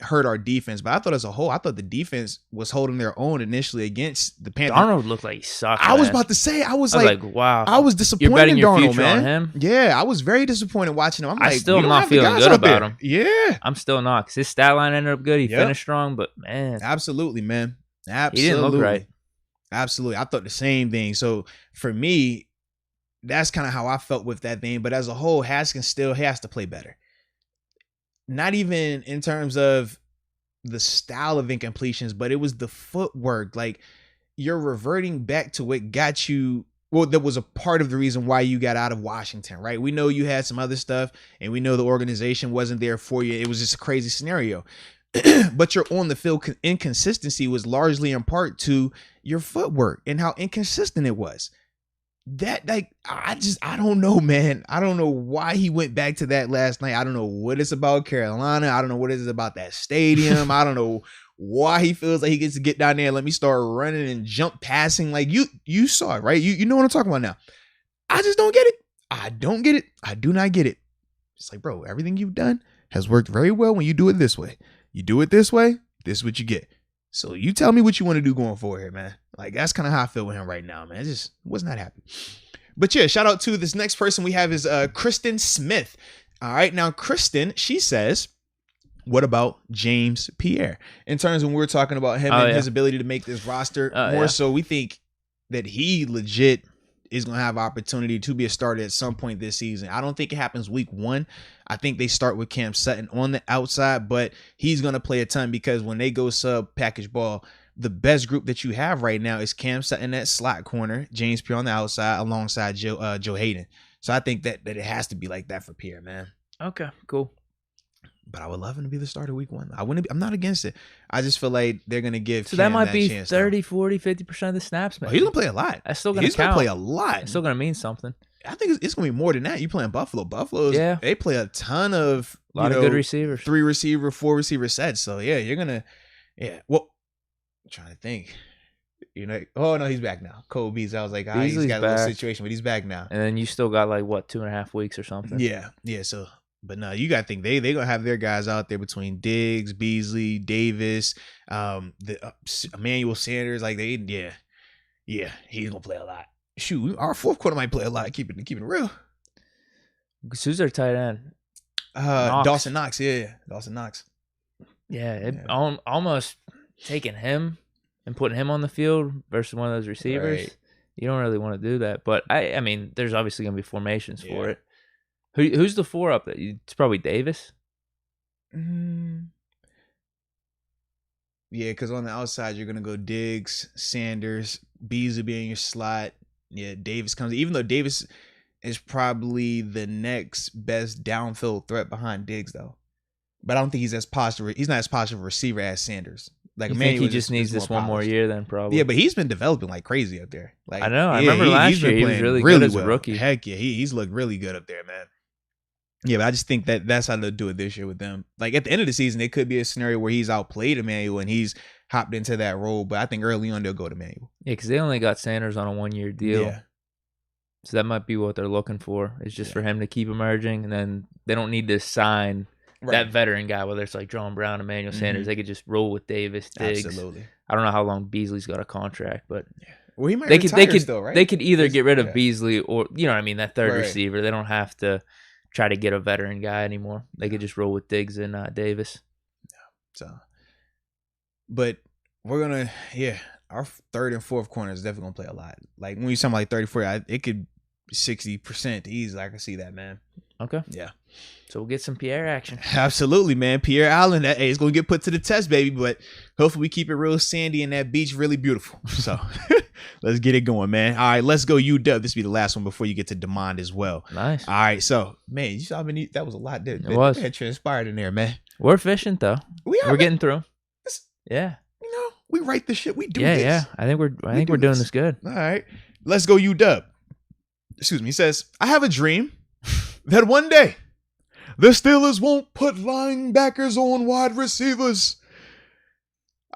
hurt our defense, but I thought as a whole, I thought the defense was holding their own initially against the Panthers. Darnold looked like he sucked. I was about to say, I was like, wow. I was disappointed You're betting in your Darnold, future man. on him? Yeah, I was very disappointed watching him. I'm still not feeling good about him. Yeah. I'm still not, because his stat line ended up good. He finished strong, but man. Absolutely, man. Absolutely. He didn't look right. Absolutely. I thought the same thing. So for me, that's kind of how I felt with that thing. But as a whole, Haskins still has to play better. Not even in terms of the style of incompletions, but it was the footwork. Like, you're reverting back to what got you. Well, that was a part of the reason why you got out of Washington, right? We know you had some other stuff, and we know the organization wasn't there for you. It was just a crazy scenario. But your on the field inconsistency was largely in part to your footwork and how inconsistent it was. That, like, I don't know, man. I don't know why he went back to that last night. I don't know what it's about Carolina. I don't know what it is about that stadium. I don't know why he feels like he gets to get down there and let me start running and jump passing. Like, you saw it, right? You know what I'm talking about now. I just don't get it. I don't get it. I do not get it. It's like, bro, everything you've done has worked very well when you do it this way. You do it this way, this is what you get. So you tell me what you want to do going forward here, man. Like, that's kind of how I feel with him right now, man. I just was not happy. But yeah, shout out to this next person we have is Kristen Smith. All right, now Kristen, she says, what about James Pierre? In terms of when we were talking about him and his ability to make this roster, more so we think that he legit is going to have opportunity to be a starter at some point this season. I don't think it happens week 1. I think they start with Cam Sutton on the outside, but he's going to play a ton because when they go sub package ball, the best group that you have right now is Cam Sutton at slot corner, James Pierre on the outside alongside Joe Hayden. So I think that it has to be like that for Pierre, man. Okay, cool. But I would love him to be the starter week 1. I'm not against it. I just feel like they're going to give Cam that might be chance, 30, 40, 50% of the snaps, man. Oh, he's going to play a lot. That's still going to count. He's going to play a lot. It's still going to mean something. I think it's going to be more than that. You playing Buffalo. Buffalo's, they play a ton of, a lot of good receivers. 3 receiver, 4 receiver sets. So, yeah, you're going to, well, I'm trying to think. Oh, no, he's back now. Cole Beasley. I was like, he's got a little situation, but he's back now. And then you still got 2.5 weeks or something. Yeah, so. But no, you got to think they going to have their guys out there between Diggs, Beasley, Davis, Emmanuel Sanders. Like he's going to play a lot. Shoot, our fourth quarter might play a lot. Keep it real. Who's their tight end? Dawson Knox. Yeah, Dawson Knox. Yeah, almost taking him and putting him on the field versus one of those receivers. Right. You don't really want to do that. But, I mean, there's obviously going to be formations for it. Who's the 4 up there? It's probably Davis. Yeah, because on the outside, you're going to go Diggs, Sanders, Beasley being your slot. Yeah, Davis comes. Even though Davis is probably the next best downfield threat behind Diggs, though. But I don't think he's as positive. He's not as positive a receiver as Sanders. Like, you think he just needs this one more year then, probably? Yeah, but he's been developing like crazy up there. Like, I know. I remember last year he was really good as a rookie. Heck yeah, he's looked really good up there, man. Yeah, but I just think that's how they'll do it this year with them. Like, at the end of the season, it could be a scenario where he's outplayed Emmanuel and he's hopped into that role. But I think early on, they'll go to Emmanuel. Yeah, because they only got Sanders on a 1-year deal. Yeah. So that might be what they're looking for. It's just for him to keep emerging. And then they don't need to sign that veteran guy, whether it's like John Brown, Emmanuel Sanders. They could just roll with Davis, Diggs. Absolutely. I don't know how long Beasley's got a contract, but well, he might retire still, right? They could either get rid of Beasley or, you know what I mean, that third receiver. They don't have to try to get a veteran guy anymore. They could just roll with Diggs and Davis. So, but we're going to, our third and fourth corner is definitely going to play a lot. Like, when you talking like 30-40, it could be 60% easy. I can see that, man. Okay. Yeah. So we'll get some Pierre action. Absolutely, man. Pierre Allen, that is going to get put to the test, baby. But hopefully we keep it real sandy and that beach really beautiful. So let's get it going, man. All right, let's go UW. This will be the last one before you get to DeMond as well. Nice. All right, so, man, you saw me. That was a lot. It was. That transpired in there, man. We're efficient, though. We're getting through. Yeah. You know, we write the shit. We do this. Yeah. I think we're doing this good. All right. Let's go UW. Excuse me. He says, I have a dream that one day the Steelers won't put linebackers on wide receivers.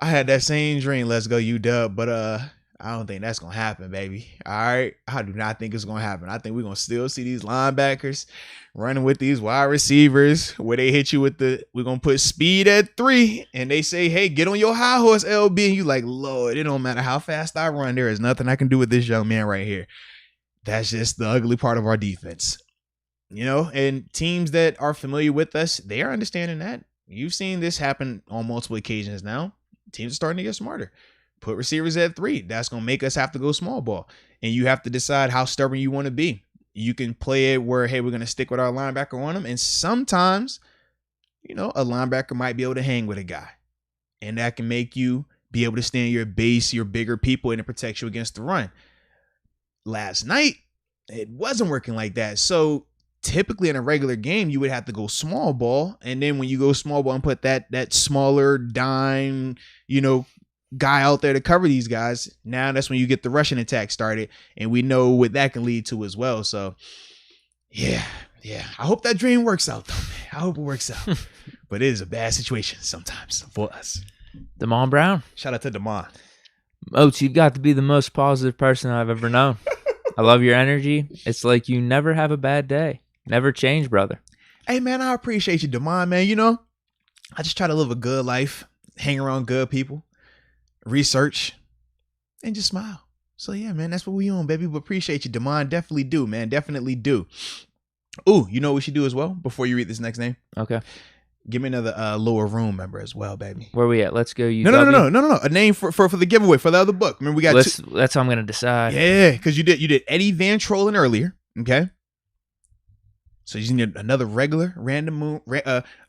I had that same dream. Let's go UW, but I don't think that's gonna happen, baby. All right, I do not think it's gonna happen. I think we're gonna still see these linebackers running with these wide receivers where they hit you with we're gonna put speed at 3, and they say, hey, get on your high horse, LB, and you like, Lord, it don't matter how fast I run. There is nothing I can do with this young man right here. That's just the ugly part of our defense. You know, and teams that are familiar with us, they are understanding that. You've seen this happen on multiple occasions now. Teams are starting to get smarter. Put receivers at 3. That's going to make us have to go small ball. And you have to decide how stubborn you want to be. You can play it where, hey, we're going to stick with our linebacker on them. And sometimes, you know, a linebacker might be able to hang with a guy. And that can make you be able to stand your base, your bigger people, and it protects you against the run. Last night, it wasn't working like that. So typically in a regular game, you would have to go small ball. And then when you go small ball and put that smaller dime, you know, guy out there to cover these guys, now that's when you get the rushing attack started. And we know what that can lead to as well. So, yeah. I hope that dream works out, though, man. I hope it works out. But it is a bad situation sometimes for us. DeMond Brown. Shout out to DeMond. Moats, you've got to be the most positive person I've ever known. I love your energy. It's like you never have a bad day. Never change, brother. Hey, man, I appreciate you, Damon, man. You know, I just try to live a good life, hang around good people, research, and just smile. So, yeah, man, that's what we on, baby. We appreciate you, Damon. Definitely do, man. Definitely do. Ooh, you know what we should do as well before you read this next name? Okay. Give me another lower room member as well, baby. Where we at? Let's go. No. A name for the giveaway for the other book. Remember, we got That's how I'm gonna decide. Yeah, because you did Eddie Van Trollen earlier. Okay. So you need another regular random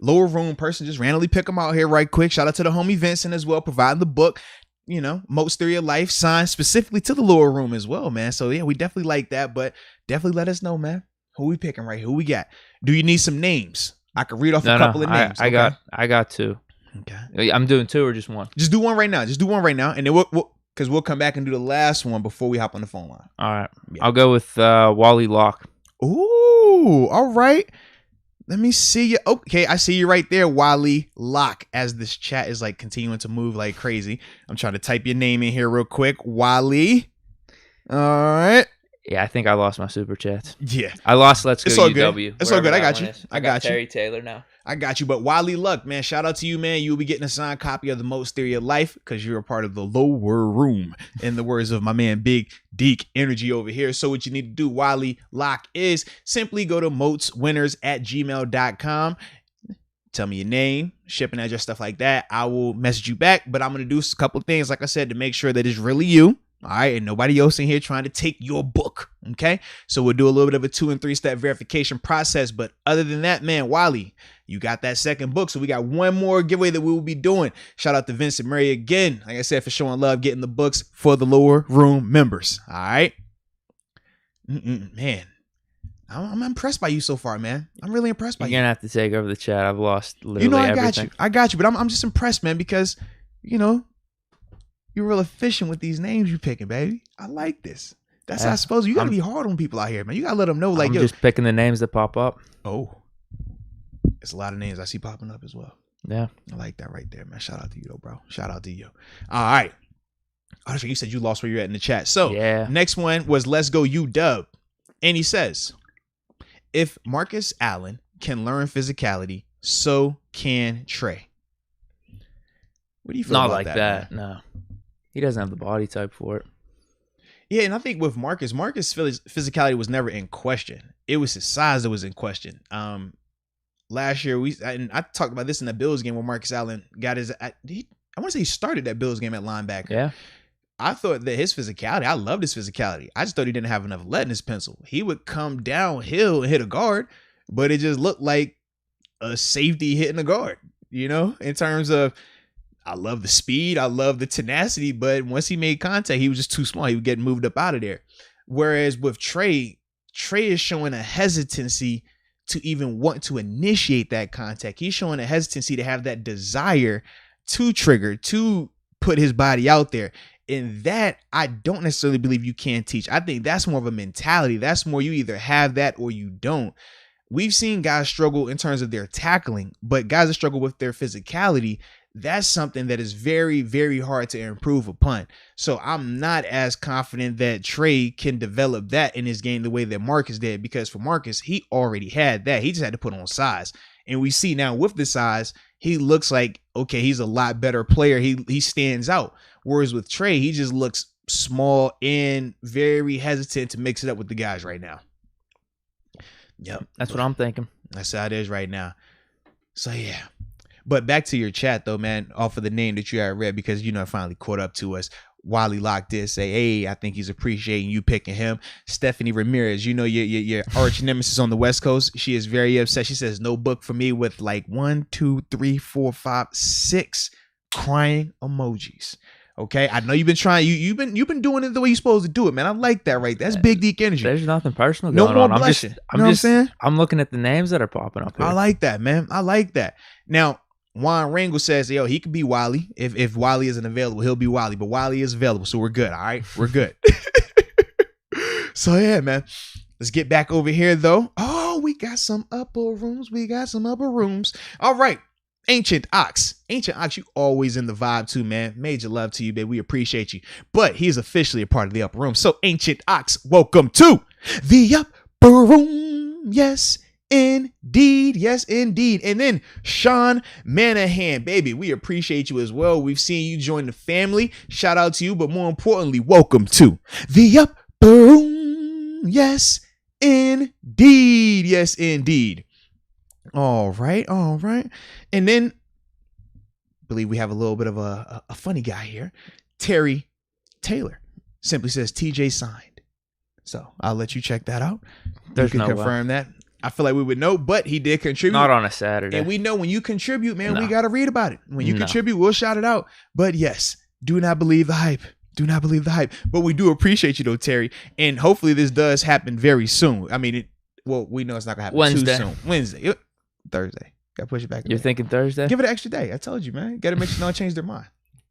lower room person. Just randomly pick them out here right quick. Shout out to the homie Vincent as well, providing the book. You know, Moats Theory of Life, signed specifically to the lower room as well, man. So yeah, we definitely like that. But definitely let us know, man. Who we picking right here? Who we got? Do you need some names? I could read off a couple of names. I got two. Okay. I'm doing two or just one? Just do one right now. And then we'll come back and do the last one before we hop on the phone line. All right. Yeah. I'll go with Wally Locke. Ooh, all right. Let me see you. Okay, I see you right there, Wally Locke, as this chat is like continuing to move like crazy. I'm trying to type your name in here real quick. Wally. All right. Yeah, I think I lost my super chats. Yeah. I lost Let's Go it's all UW. Good. It's all good. I got you. I got you. Terry Taylor now. I got you. But Wally Luck, man, shout out to you, man. You'll be getting a signed copy of the Moats Theory of Life because you're a part of the lower room, in the words of my man Big Deke Energy over here. So what you need to do, Wally Lock, is simply go to moatswinners@gmail.com. Tell me your name, shipping address, stuff like that. I will message you back, but I'm going to do a couple things, like I said, to make sure that it's really you. All right. And nobody else in here trying to take your book. Okay. So we'll do a little bit of a 2 and 3 step verification process. But other than that, man, Wally, you got that second book. So we got one more giveaway that we will be doing. Shout out to Vincent Murray again. Like I said, for showing love, getting the books for the lower room members. All right. Man, I'm impressed by you so far, man. I'm really impressed by you. You're going to have to take over the chat. I've lost literally everything. I got you. But I'm just impressed, man, because, you know, you're real efficient with these names you're picking, baby. I like this. That's how I suppose you got to be hard on people out here, man. You got to let them know, like, I'm just picking the names that pop up. Oh, it's a lot of names I see popping up as well. Yeah. I like that right there, man. Shout out to you, though, bro. Shout out to you. All right. You said you lost where you're at in the chat. So, yeah. Next one was Let's Go UW. And he says, if Marcus Allen can learn physicality, so can Trey. What do you feel Not about like that? No. He doesn't have the body type for it. Yeah, and I think with Marcus physicality was never in question. It was his size that was in question. Last year I talked about this in the Bills game where Marcus Allen got his. I want to say he started that Bills game at linebacker. Yeah. I thought that his physicality, I loved his physicality. I just thought he didn't have enough lead in his pencil. He would come downhill and hit a guard, but it just looked like a safety hitting a guard. You know, in terms of. I love the speed. I love the tenacity. But once he made contact, he was just too small. He would get moved up out of there. Whereas with Trey is showing a hesitancy to even want to initiate that contact. He's showing a hesitancy to have that desire to trigger, to put his body out there. And that I don't necessarily believe you can teach. I think that's more of a mentality. That's more you either have that or you don't. We've seen guys struggle in terms of their tackling, but guys that struggle with their physicality, that's something that is very, very hard to improve upon. So I'm not as confident that Trey can develop that in his game the way that Marcus did, because for Marcus, he already had that. He just had to put on size. And we see now with the size, he looks like, okay, he's a lot better player. He stands out. Whereas with Trey, he just looks small and very hesitant to mix it up with the guys right now. Yep. That's what I'm thinking. That's how it is right now. So, yeah. But back to your chat, though, man, off of the name that you had read, because, you know, it finally caught up to us. Wally Locke did say, hey, I think he's appreciating you picking him. Stephanie Ramirez, you know, your arch nemesis on the West Coast. She is very upset. She says, no book for me, with like 1, 2, 3, 4, 5, 6 crying emojis. Okay, I know you've been trying. You've been doing it the way you're supposed to do it, man. I like that, right? That's big Deke energy. There's nothing personal going on. I'm just, you know what I'm saying? I'm looking at the names that are popping up here. I like that, man. I like that. Now, Juan Rangel says, yo, he could be Wally. If Wally isn't available, he'll be Wally. But Wally is available, so we're good. All right, we're good. So yeah, man. Let's get back over here, though. Oh, we got some upper rooms. All right. Ancient Ox, you always in the vibe too, man. Major love to you, baby. We appreciate you. But he's officially a part of the Upper Room. So Ancient Ox, welcome to the Upper Room. Yes, indeed. Yes, indeed. And then Sean Manahan, baby, we appreciate you as well. We've seen you join the family. Shout out to you. But more importantly, welcome to the Upper Room. Yes, indeed. Yes, indeed. All right. And then I believe we have a little bit of a funny guy here. Terry Taylor simply says TJ signed. So I'll let you check that out. There's you can confirm that. I feel like we would know, but he did contribute. Not on a Saturday. And we know when you contribute, man, we got to read about it. When you contribute, we'll shout it out. But yes, do not believe the hype. Do not believe the hype. But we do appreciate you though, Terry. And hopefully this does happen very soon. I mean, we know it's not going to happen too soon. Wednesday. Thursday. Got to push it back. You're thinking Thursday? Give it an extra day. I told you, man. Got to make sure no one change their mind.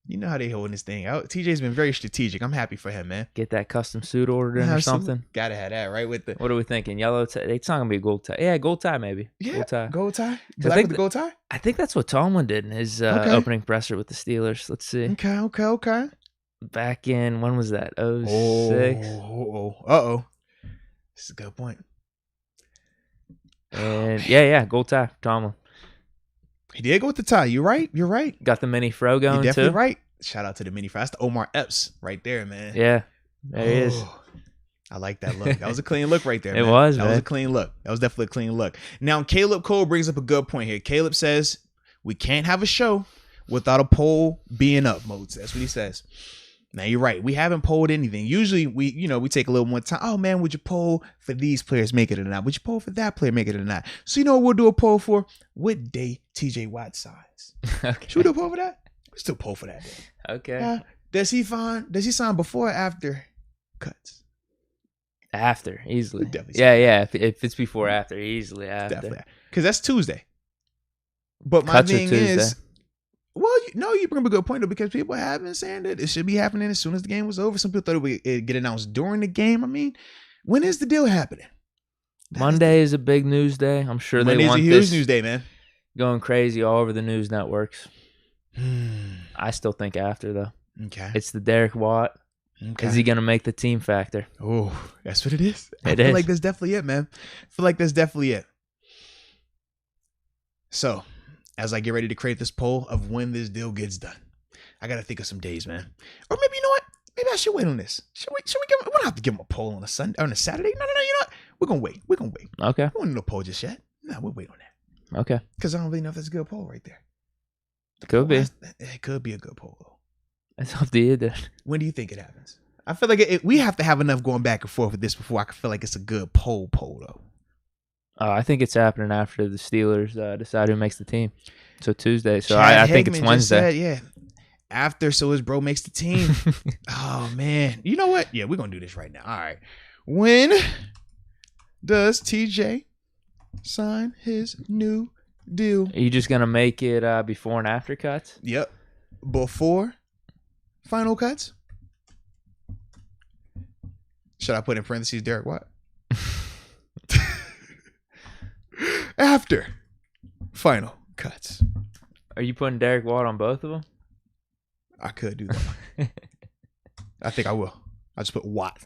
You know how they holding this thing out. TJ's been very strategic. I'm happy for him, man. Get that custom suit ordered in or something. Got to have that, right? What are we thinking? Yellow tie? It's not going to be a gold tie. Yeah, gold tie maybe. Yeah, gold tie. Gold tie? Black with the gold tie? I think that's what Tomlin did in his opening presser with the Steelers. Let's see. Okay. Back in, when was that? 06? Uh-oh. This is a good point. And yeah, gold tie, Tomlin. He did go with the tie. You're right. Got the mini fro going, You're definitely too. right. Shout out to the mini fro. That's the Omar Epps right there, man. Yeah, there he is. I like that look. That was a clean look right there, It man. was, That man. was a clean look. That was definitely a clean look. Now, Caleb Cole brings up a good point here. Caleb says, we can't have a show without a poll being up, Moats. That's what he says. Now, you're right. We haven't polled anything. Usually, we take a little more time. Oh, man, would you poll for these players, make it or not? Would you poll for that player, make it or not? So, you know what we'll do a poll for? What day TJ Watt signs? Okay. Should we do a poll for that? We'll still poll for that day. Okay. Does he sign before or after cuts? After, easily. Definitely. Yeah. If it's before or after, easily after. Definitely. Because that's Tuesday. But my Cuts thing is, well, you bring up a good point, though, because people have been saying that it should be happening as soon as the game was over. Some people thought it would get announced during the game. I mean, when is the deal happening? Monday is a big news day. I'm sure they want Monday's a huge news day, man. Going crazy all over the news networks. I still think after, though. Okay. It's the Derek Watt. Okay. Is he going to make the team factor? Oh, that's what it is. I feel feel like that's definitely it, man. I feel like that's definitely it. So, as I get ready to create this poll of when this deal gets done, I got to think of some days, man. Or maybe, you know what? Maybe I should wait on this. Should we we don't have to give him a poll on a Sunday, on a Saturday. No, you know what? We're going to wait. Okay. We don't need no poll just yet. No, we'll wait on that. Okay. Because I don't really know if that's a good poll right there. Could be. It could be a good poll, though. It's up to you, dude. When do you think it happens? I feel like we have to have enough going back and forth with this before I can feel like it's a good poll, though. I think it's happening after the Steelers decide who makes the team. So Tuesday. So I think it's Wednesday. Yeah. After, so his bro makes the team. Oh, man. You know what? Yeah, we're going to do this right now. All right. When does TJ sign his new deal? Are you just going to make it before and after cuts? Yep. Before final cuts? Should I put in parentheses Derek Watt? After final cuts. Are you putting Derek Watt on both of them? I could do that. I think I will. I just put Watt.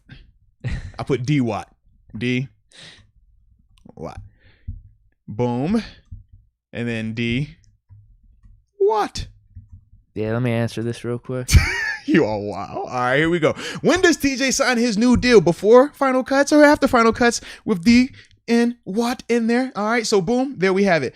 I put D Watt. D Watt. Boom. And then D Watt. Yeah, let me answer this real quick. You are wow. All right, here we go. When does TJ sign his new deal? Before final cuts or after final cuts with D and Watt in there? All right, so boom, there we have it.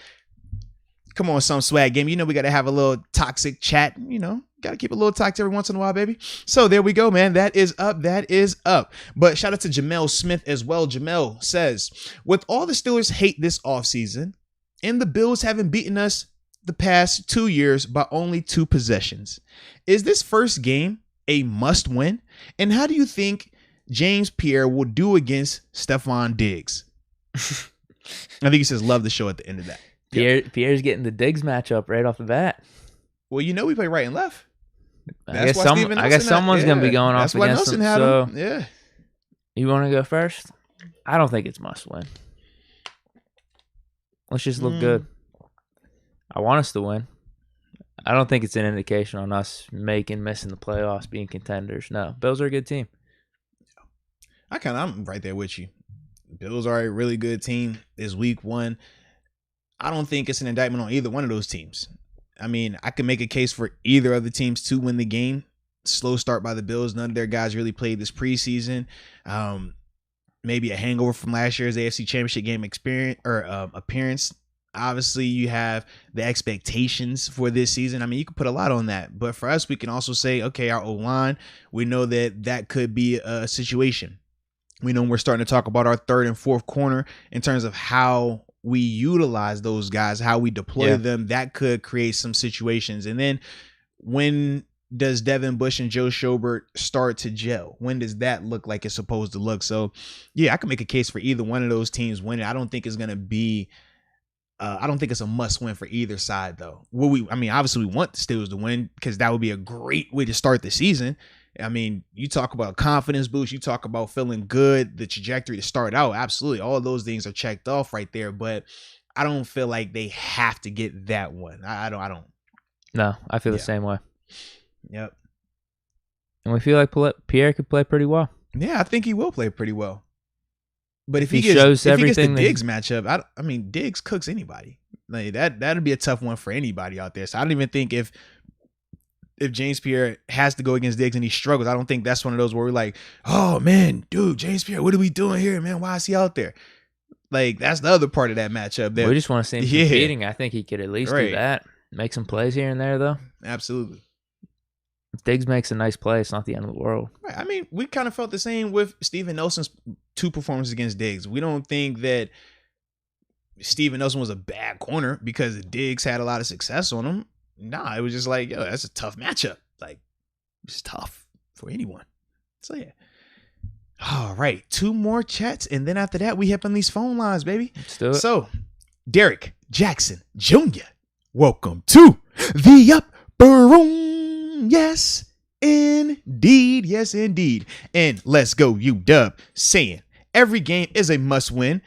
Come on, some swag game. You know we got to have a little toxic chat. You know, got to keep a little toxic every once in a while, baby. So there we go, man. That is up. But shout out to Jamel Smith as well. Jamel says, with all the Steelers hate this offseason and the Bills haven't beaten us the past 2 years by only 2 possessions, is this first game a must win? And how do you think James Pierre will do against Stephon Diggs? I think he says love the show at the end of that. Pierre's getting the Diggs matchup right off the bat. Well, you know we play right and left. I guess someone's going to be going off against him. So yeah. You want to go first? I don't think it's must win. Let's just look good. I want us to win. I don't think it's an indication on us missing the playoffs, being contenders. No, Bills are a good team. I'm right there with you. Bills are a really good team. It's week 1. I don't think it's an indictment on either one of those teams. I mean, I can make a case for either of the teams to win the game. Slow start by the Bills. None of their guys really played this preseason. Maybe a hangover from last year's AFC Championship game appearance. Obviously, you have the expectations for this season. I mean, you can put a lot on that. But for us, we can also say, okay, our O-line, we know that could be a situation. We know we're starting to talk about our third and fourth corner in terms of how we utilize those guys, how we deploy them. That could create some situations. And then when does Devin Bush and Joe Schobert start to gel? When does that look like it's supposed to look? So, yeah, I can make a case for either one of those teams winning. I don't think it's going to be I don't think it's a must win for either side, though. Obviously, we want the Steelers to win because that would be a great way to start the season. I mean, you talk about confidence boost, you talk about feeling good, the trajectory to start out. Absolutely. All those things are checked off right there. But I don't feel like they have to get that one. I don't. No, I feel the same way. Yep. And we feel like Pierre could play pretty well. Yeah, I think he will play pretty well. But if he gets the Diggs matchup, Diggs cooks anybody. Like that'd be a tough one for anybody out there. So I don't even think if James Pierre has to go against Diggs and he struggles, I don't think that's one of those where we're like, oh man, dude, James Pierre, what are we doing here, man? Why is he out there? Like that's the other part of that matchup. We just want to see him competing. I think he could at least do that. Make some plays here and there, though. Absolutely. If Diggs makes a nice play, it's not the end of the world. Right. I mean, we kind of felt the same with Steven Nelson's 2 performances against Diggs. We don't think that Steven Nelson was a bad corner because Diggs had a lot of success on him. Nah, it was just like, that's a tough matchup. Like, it's tough for anyone. So, yeah. All right. 2 more chats, and then after that, we hit on these phone lines, baby. Let's do it. So, Derek Jackson Jr., welcome to the Upper Room. Yes, indeed. Yes, indeed. And let's go, UW, saying every game is a must-win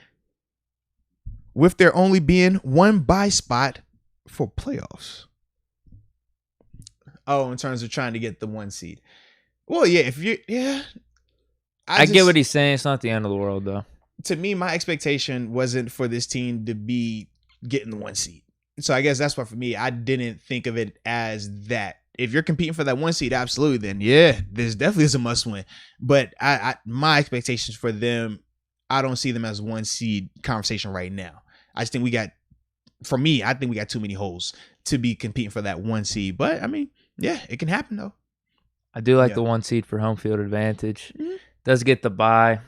with there only being 1 bye spot for playoffs. Oh, in terms of trying to get the 1 seed. Well, yeah, I get what he's saying. It's not the end of the world, though. To me, my expectation wasn't for this team to be getting the 1 seed. So I guess that's why for me, I didn't think of it as that. If you're competing for that 1 seed, absolutely, then yeah, this definitely is a must win. But my expectations for them, I don't see them as 1 seed conversation right now. I just think I think we got too many holes to be competing for that 1 seed. But I mean, yeah, it can happen though. I do like the 1 seed for home field advantage. Mm-hmm. Does get the bye.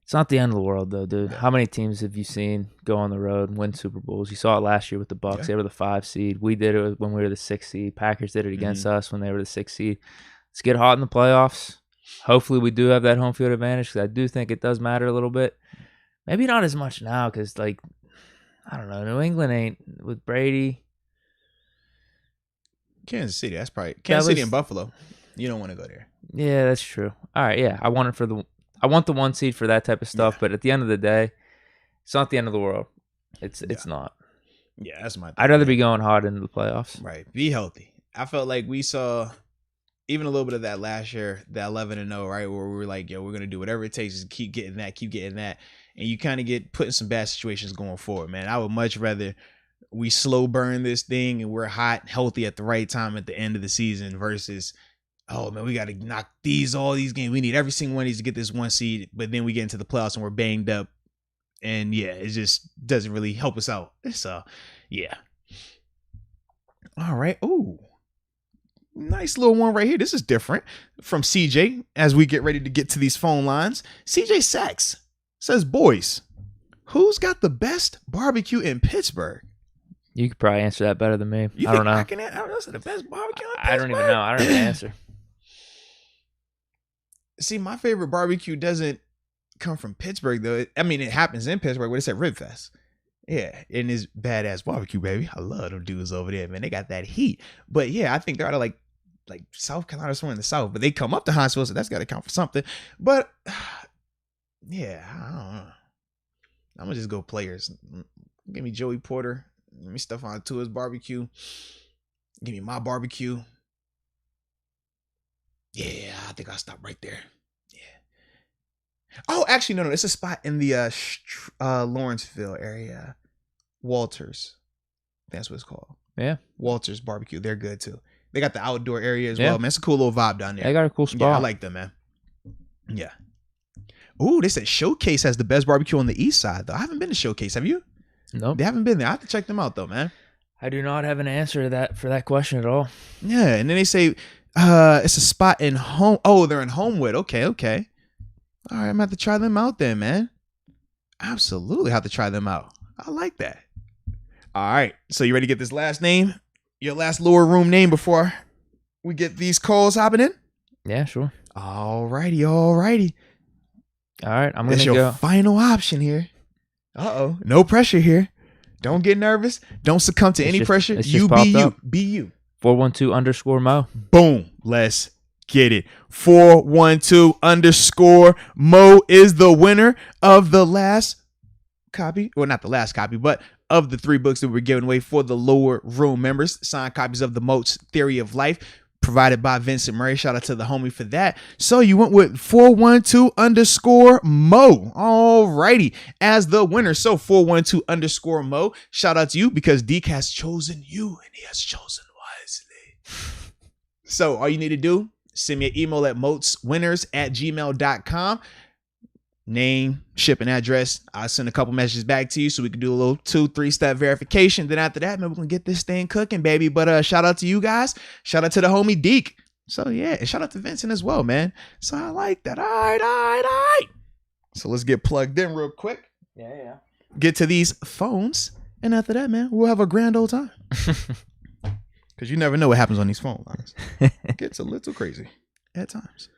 It's not the end of the world, though, dude. Yeah. How many teams have you seen go on the road and win Super Bowls? You saw it last year with the Bucs. Yeah. They were the 5 seed. We did it when we were the 6 seed. Packers did it against us when they were the 6 seed. Let's get hot in the playoffs. Hopefully we do have that home field advantage because I do think it does matter a little bit. Maybe not as much now because, I don't know. New England ain't with Brady. Kansas City. That's probably Kansas City and Buffalo. You don't want to go there. Yeah, that's true. All right, yeah. I want the 1 seed for that type of stuff, but at the end of the day, it's not the end of the world. It's not. Yeah, that's my thing. I'd rather be going hard into the playoffs. Right. Be healthy. I felt like we saw even a little bit of that last year, that 11-0, right, where we were like, we're going to do whatever it takes to keep getting that. And you kind of get put in some bad situations going forward, man. I would much rather we slow burn this thing and we're hot, healthy at the right time at the end of the season versus – oh, man, we got to knock all these games. We need every single one of these to get this 1 seed, but then we get into the playoffs and we're banged up. And, yeah, it just doesn't really help us out. So, yeah. All right. Ooh. Nice little one right here. This is different from CJ as we get ready to get to these phone lines. CJ Sachs says, boys, who's got the best barbecue in Pittsburgh? You could probably answer that better than me. I don't know. I the best barbecue in Pittsburgh? I don't even know. I don't know the answer. See, my favorite barbecue doesn't come from Pittsburgh, though. I mean, it happens in Pittsburgh, but it's at Rib Fest. Yeah, and it's badass barbecue, baby. I love them dudes over there, man. They got that heat. But yeah, I think they're out of like South Carolina, somewhere in the South. But they come up to Huntsville, so that's got to count for something. But yeah, I don't know. I'm gonna just go players. Give me Joey Porter. Let me stuff on to his barbecue. Give me my barbecue. Yeah, I think I'll stop right there. Yeah. Oh, actually, no. It's a spot in the Lawrenceville area. Walters. That's what it's called. Yeah. Walters Barbecue. They're good too. They got the outdoor area as well, man. It's a cool little vibe down there. They got a cool spot. Yeah, I like them, man. Yeah. Ooh, they said Showcase has the best barbecue on the east side, though. I haven't been to Showcase. Have you? Nope. They haven't been there. I have to check them out, though, man. I do not have an answer to that for that question at all. Yeah, and then they say it's a spot in home. Oh, they're in Homewood. Okay. All right, I'm going to have to try them out then, man. Absolutely have to try them out. I like that. All right, so you ready to get this last name? Your last lower room name before we get these calls hopping in? Yeah, sure. All righty. All right, I'm going to go. Your final option here. Uh-oh. No pressure here. Don't get nervous. Don't succumb to any pressure. You be you. Up. Be you. 412_Mo. Boom. Let's get it. 412_Mo is the winner of the last copy. Well, not the last copy, but of the 3 books that we're giving away for the lower room members. Signed copies of the Moats Theory of Life, provided by Vincent Murray. Shout out to the homie for that. So you went with 412_Mo. All righty, as the winner. So 412_Mo. Shout out to you because Deke has chosen you and he has chosen wisely. So all you need to do, send me an email at moatswinners@gmail.com. Name, shipping address. I'll send a couple messages back to you so we can do a little 2-3 step verification. Then after that, man, we're gonna get this thing cooking, baby. But shout out to you guys. Shout out to the homie Deke. So yeah, and shout out to Vincent as well, man. So I like that. All right. So let's get plugged in real quick. Yeah. Get to these phones, and after that, man, we'll have a grand old time. Because you never know what happens on these phone lines. It gets a little crazy at times.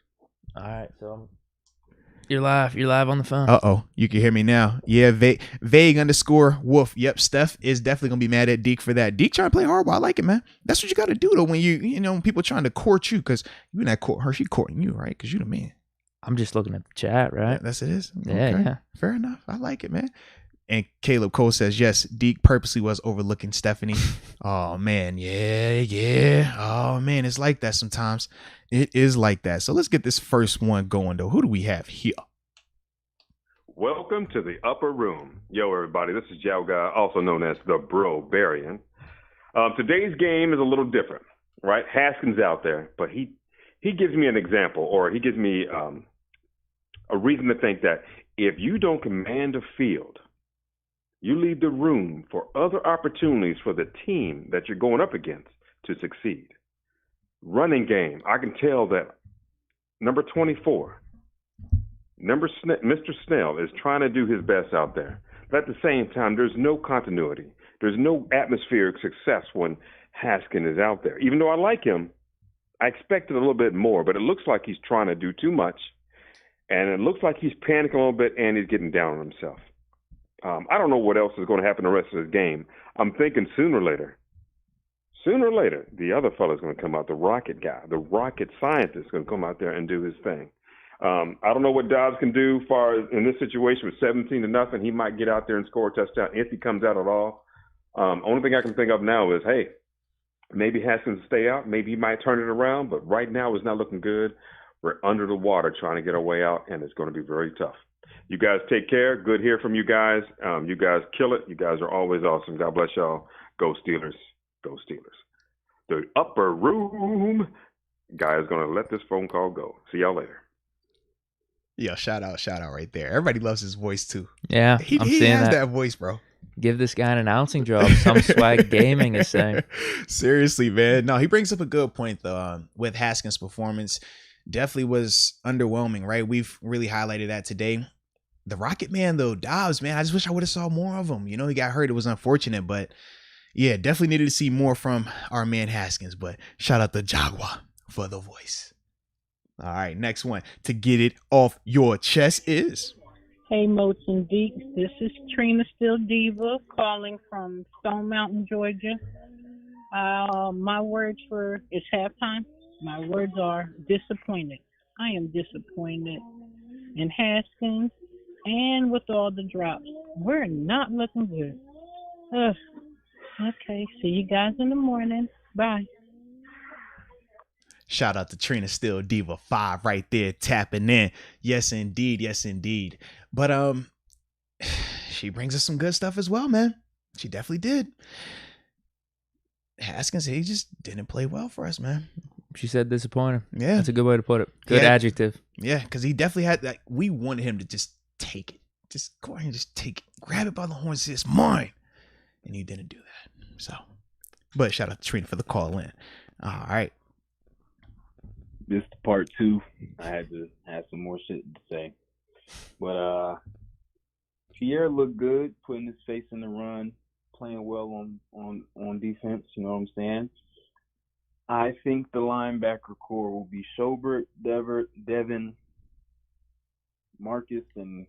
All right, so you're live on the phone. Uh-oh, you can hear me now. Yeah, vague_wolf. Yep, Steph is definitely gonna be mad at Deke for that. Deke trying to play hardball. I like it, man. That's what you got to do though when when people trying to court you, because you in that court, her, she courting you, right? Because you the man. I'm just looking at the chat, right? Yeah, that's it is. Yeah. Fair enough. I like it, man. And Caleb Cole says, yes, Deke purposely was overlooking Stephanie. Oh, man. Yeah. Oh, man. It's like that sometimes. It is like that. So let's get this first one going, though. Who do we have here? Welcome to the upper room. Yo, everybody. This is Joe Guy, also known as the Bro-Barian. Today's game is a little different, right? Haskins out there, but he gives me an example, or he gives me a reason to think that if you don't command a field, you leave the room for other opportunities for the team that you're going up against to succeed. Running game, I can tell that number 24, Mr. Snell is trying to do his best out there. But at the same time, there's no continuity. There's no atmospheric success when Haskins is out there. Even though I like him, I expected a little bit more, but it looks like he's trying to do too much. And it looks like he's panicking a little bit and he's getting down on himself. I don't know what else is going to happen the rest of this game. I'm thinking sooner or later, the other fella's going to come out, the rocket guy, the rocket scientist is going to come out there and do his thing. I don't know what Dobbs can do far as in this situation with 17-0. He might get out there and score a touchdown if he comes out at all. Only thing I can think of now is, hey, maybe Haskins will stay out. Maybe he might turn it around, but right now it's not looking good. We're under the water trying to get our way out, and it's going to be very tough. You guys take care. Good hear from you guys. You guys kill it. You guys are always awesome. God bless y'all. Go Steelers. Go Steelers. The upper room guy is going to let this phone call go. See y'all later. Yeah, shout out right there. Everybody loves his voice too. Yeah, he has that voice, bro. Give this guy an announcing job. Some swag gaming is saying. Seriously, man. No, he brings up a good point though. With Haskins' performance, definitely was underwhelming, right? We've really highlighted that today. The Rocket Man, though, Dobbs, man, I just wish I would have saw more of him. He got hurt. It was unfortunate, but yeah, definitely needed to see more from our man Haskins. But shout out to Jaguar for the voice. All right, next one to get it off your chest is. Hey, Moats and Deke. This is Trina Still Diva calling from Stone Mountain, Georgia. My words for it's halftime. My words are disappointed. I am disappointed in Haskins. And with all the drops, we're not looking good. Okay. See you guys in the morning. Bye. Shout out to Trina Still Diva 5 right there tapping in. Yes, indeed. Yes, indeed. But she brings us some good stuff as well, man. She definitely did. Haskins, he just didn't play well for us, man. She said disappointing. Yeah. That's a good way to put it. Good adjective. Yeah, because he definitely had that. We wanted him to just take it. Just go ahead and just take it. Grab it by the horns. Say, it's mine. And he didn't do that. So, but shout out to Trina for the call in. All right. This is part 2. I had to have some more shit to say. But Pierre looked good, putting his face in the run, playing well on defense, you know what I'm saying? I think the linebacker core will be Schobert, Devin, Marcus, and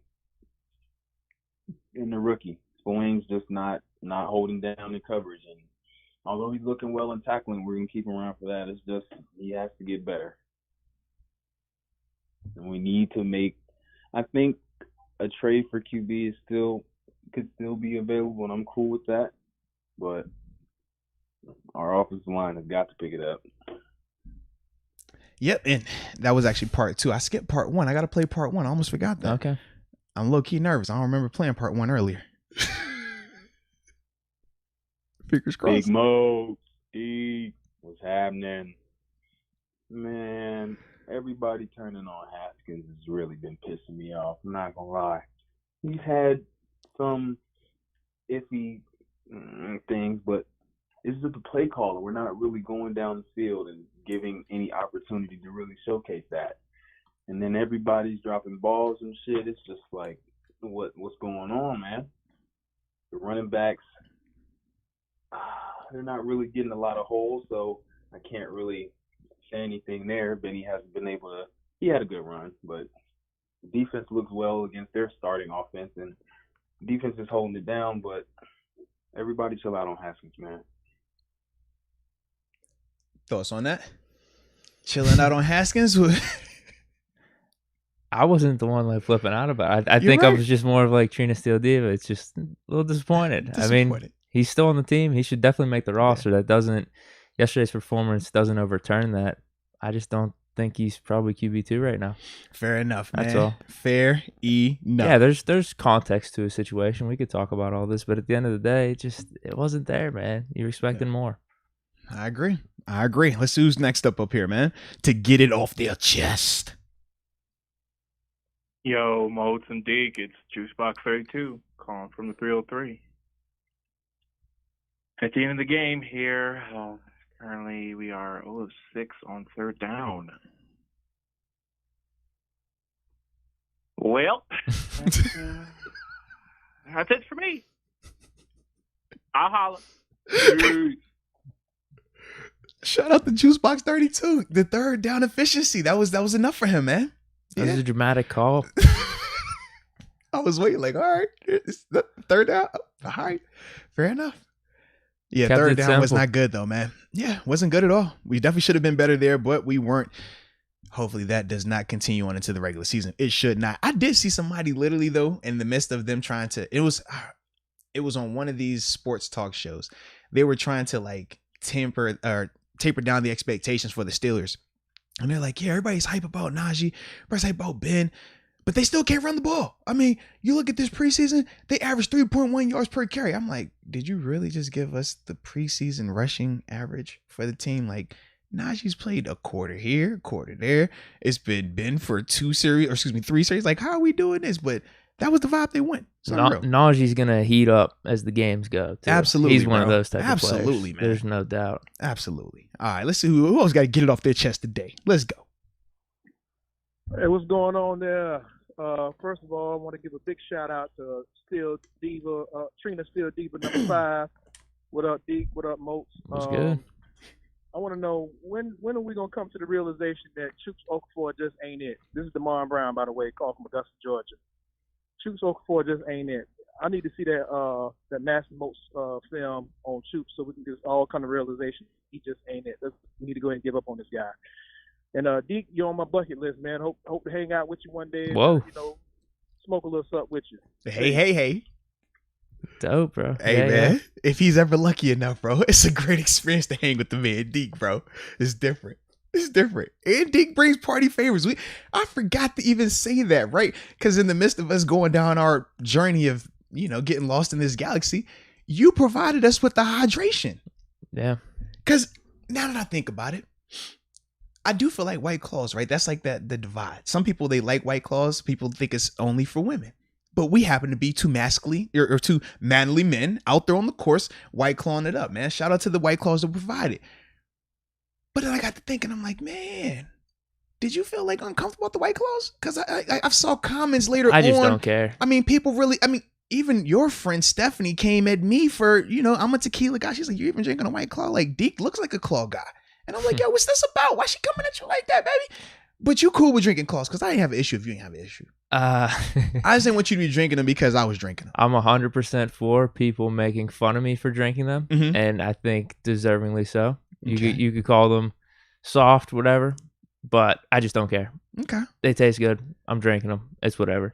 the rookie. Spilling's just not holding down the coverage. And although he's looking well in tackling, we're going to keep him around for that. It's just he has to get better. And we need to make – I think a trade for QB could still be available, and I'm cool with that. But our offensive line has got to pick it up. Yep, and that was actually part 2. I skipped part 1. I got to play part 1. I almost forgot that. Okay. I'm low-key nervous. I don't remember playing part 1 earlier. Fingers crossed. Big Moats, Deke, what's happening? Man, everybody turning on Haskins has really been pissing me off. I'm not going to lie. He's had some iffy things, but it's just a play caller. We're not really going down the field and giving any opportunity to really showcase that. And then everybody's dropping balls and shit. It's just like, what's going on, man? The running backs, they're not really getting a lot of holes, so I can't really say anything there. Benny hasn't been able to – he had a good run, but defense looks well against their starting offense, and defense is holding it down, but everybody chill out on Haskins, man. Thoughts on that? Chilling out on Haskins? I wasn't the one like flipping out about it. I think right. I was just more of like Trina Steele Diva. It's just a little disappointed. I mean, he's still on the team. He should definitely make the roster. Yeah. That doesn't – yesterday's performance doesn't overturn that. I just don't think he's probably QB2 right now. Fair enough, man. That's all. Fair enough. Yeah, there's context to a situation. We could talk about all this, but at the end of the day, it wasn't there, man. You're expecting more. I agree. Let's see who's next up here, man, to get it off their chest. Yo, Moats and Deke, it's Juicebox 32 calling from the 303. At the end of the game here, currently we are 0 of 6 on third down. Well, that's it for me. I'll holla. Shout out to Juicebox 32. The third down efficiency. That was enough for him, man. That was a dramatic call. I was waiting like, all right, it's the third down. All right, fair enough. Yeah, Kept third down simple. was not good though, man. Yeah, wasn't good at all. We definitely should have been better there, but we weren't. Hopefully that does not continue on into the regular season. It should not. I did see somebody literally though, in the midst of them trying to, it was on one of these sports talk shows. They were trying to like taper down the expectations for the Steelers. And they're like, yeah, everybody's hype about Najee. Everybody's hype about Ben. But they still can't run the ball. I mean, you look at this preseason, they average 3.1 yards per carry. I'm like, did you really just give us the preseason rushing average for the team? Like, Najee's played a quarter here, a quarter there. It's been Ben for 3 series. Like, how are we doing this? But that was the vibe they went. Najee's going to heat up as the games go, too. Absolutely, he's one of those type of players. Absolutely, man. There's no doubt. Absolutely. All right, let's see who else got to get it off their chest today. Let's go. Hey, what's going on there? First of all, I want to give a big shout out to Trina Steele Diva number 5. What up, Deke? What up, Moats? What's good? I want to know when are we gonna come to the realization that Chuks Okafor just ain't it? This is DeMar Brown, by the way, called from Augusta, Georgia. Chuks Okafor just ain't it. I need to see that Master Moats film on Chuks so we can just all come to realization he just ain't it. We need to go ahead and give up on this guy. And Deke, you're on my bucket list, man. Hope to hang out with you one day. Whoa. And, smoke a little something with you. Hey. Dope, bro. Hey, man, if he's ever lucky enough, bro, it's a great experience to hang with the man Deke, bro. It's different. It's different. And Deke brings party favors. I forgot to even say that, right? Because in the midst of us going down our journey of, getting lost in this galaxy, you provided us with the hydration. Yeah. Because now that I think about it, I do feel like White Claws, right? That's like the divide. Some people, they like White Claws. People think it's only for women. But we happen to be two manly men out there on the course, White Clawing it up, man. Shout out to the White Claws that provided. But then I got to thinking, I'm like, man, did you feel like uncomfortable with the White Claws? Because I saw comments later on. I just don't care. I mean, people really, even your friend Stephanie came at me for, I'm a tequila guy. She's like, you even drinking a White Claw? Like, Deke looks like a claw guy. And I'm like, yo, what's this about? Why she coming at you like that, baby? But you cool with drinking claws, because I didn't have an issue if you didn't have an issue. I just didn't want you to be drinking them because I was drinking them. I'm 100% for people making fun of me for drinking them, and I think deservingly so. You could call them soft, whatever, but I just don't care. Okay. They taste good. I'm drinking them. It's whatever.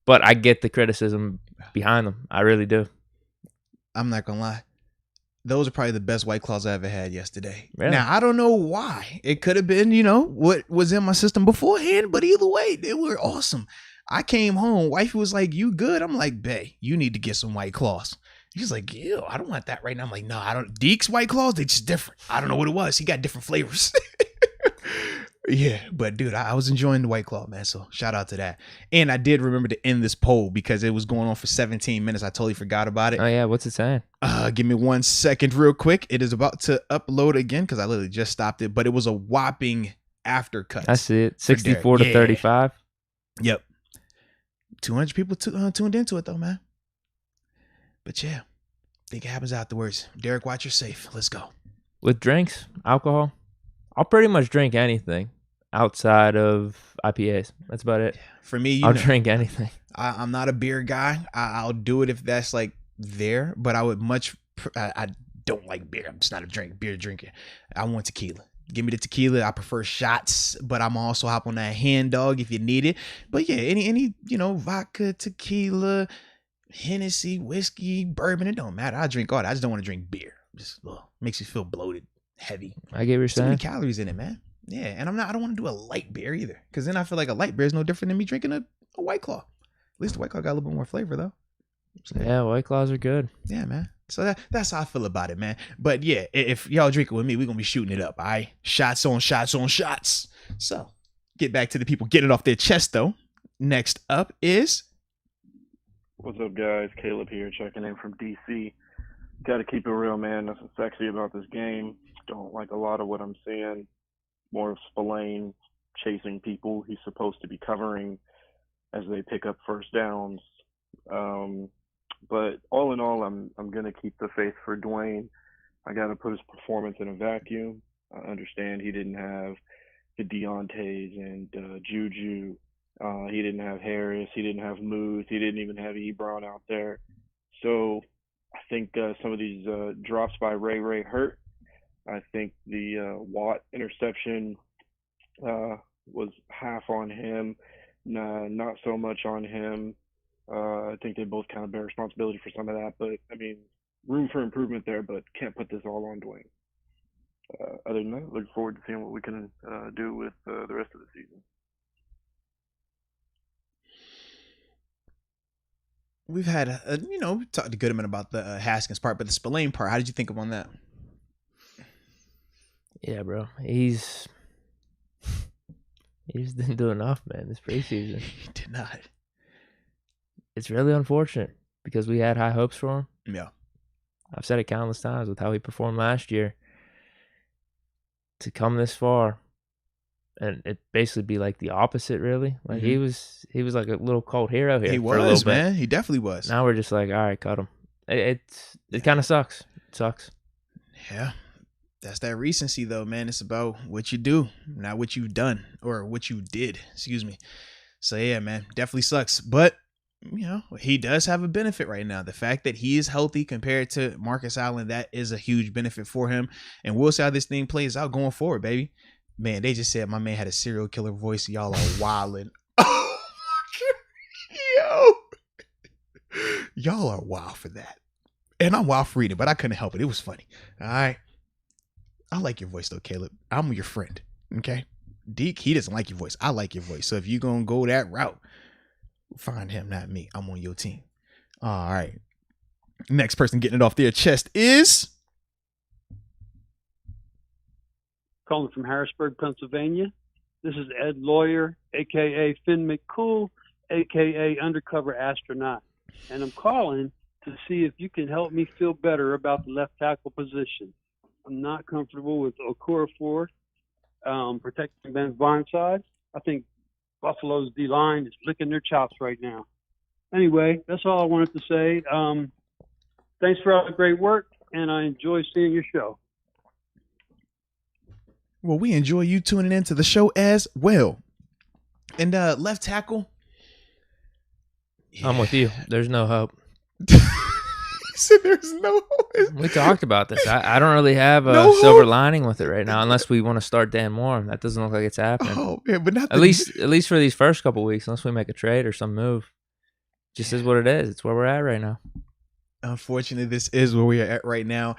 But I get the criticism behind them. I really do. I'm not going to lie. Those are probably the best White Claws I ever had yesterday. Really? Now, I don't know why. It could have been, what was in my system beforehand, but either way, they were awesome. I came home. Wifey was like, you good? I'm like, bae, you need to get some White Claws. He's like, ew, I don't want that right now. I'm like, no, I don't. Deke's White Claws, they just different. I don't know what it was. He got different flavors. Yeah, but dude, I was enjoying the White Claw, man. So shout out to that. And I did remember to end this poll because it was going on for 17 minutes. I totally forgot about it. Oh yeah, what's it saying? Give me 1 second real quick. It is about to upload again because I literally just stopped it, but it was a whopping after cut. I see it. 64 to 35. Yep. 200 people tuned into it though, man. But yeah, I think it happens afterwards. Derek, watch your safe. Let's go. With drinks, alcohol, I'll pretty much drink anything outside of IPAs. That's about it. For me, I'll drink anything. I'm not a beer guy. I'll do it if that's like there, but I would I don't like beer. I'm just not a beer drinker. I want tequila. Give me the tequila. I prefer shots, but I'm also hop on that hand dog if you need it. But yeah, any vodka, tequila, Hennessy, whiskey, bourbon, it don't matter. I drink all that. I just don't want to drink beer. Just makes you feel bloated, heavy. I get what you're saying. Too many calories in it, man. Yeah, and I don't want to do a light beer either, because then I feel like a light beer is no different than me drinking a White Claw. At least the White Claw got a little bit more flavor though. So, yeah, White Claws are good. Yeah, man. So that's how I feel about it, man. But yeah, if y'all drinking with me, we're gonna be shooting it up. All right, shots on shots on shots. So get back to the people, get it off their chest though. Next up is, what's up, guys? Caleb here, checking in from DC. Got to keep it real, man. Nothing sexy about this game. Don't like a lot of what I'm seeing. More of Spillane chasing people he's supposed to be covering as they pick up first downs. But all in all, I'm gonna keep the faith for Dwayne. I gotta put his performance in a vacuum. I understand he didn't have the Deontay's and Juju. He didn't have Harris. He didn't have Moose. He didn't even have Ebron out there. So I think some of these drops by Ray hurt. I think the Watt interception was half on him, not so much on him. I think they both kind of bear responsibility for some of that. But, I mean, room for improvement there, but can't put this all on Dwayne. Other than that, look forward to seeing what we can do with the rest of the season. We've had, talked to Goodman about the Haskins part, but the Spillane part, how did you think of on that? Yeah, bro. He just didn't do enough, man, this preseason. He did not. It's really unfortunate because we had high hopes for him. Yeah. I've said it countless times with how he performed last year. To come this far and it basically be like the opposite, really. Like he was like a little cult hero here. He was, man. He definitely was. Now we're just like, all right, cut him. It kind of sucks. It sucks. Yeah. That's that recency though, man. It's about what you do, not what you've done or what you did. Excuse me. So yeah, man, definitely sucks. But he does have a benefit right now. The fact that he is healthy compared to Marcus Allen, that is a huge benefit for him. And we'll see how this thing plays out going forward, baby. Man, they just said my man had a serial killer voice. Y'all are wildin'. Oh, Y'all are wild for that. And I'm wild for reading, but I couldn't help it. It was funny. All right. I like your voice though, Caleb. I'm your friend. Okay. Deke, he doesn't like your voice. I like your voice. So if you're going to go that route, find him, not me. I'm on your team. All right. Next person getting it off their chest is... Calling from Harrisburg, Pennsylvania. This is Ed Lawyer, a.k.a. Finn McCool, a.k.a. Undercover Astronaut. And I'm calling to see if you can help me feel better about the left tackle position. I'm not comfortable with Okorafor protecting Ben Barnside. I think Buffalo's D-line is licking their chops right now. Anyway, that's all I wanted to say. Thanks for all the great work, and I enjoy seeing your show. Well, we enjoy you tuning into the show as well. And left tackle. Yeah. I'm with you. There's no hope. So there's no hope. We talked about this. I don't really have a silver lining with it right now, unless we want to start Dan Moore. That doesn't look like it's happening. Oh man, but not at least for these first couple of weeks, unless we make a trade or some move. Just is what it is. It's where we're at right now. Unfortunately, this is where we are at right now.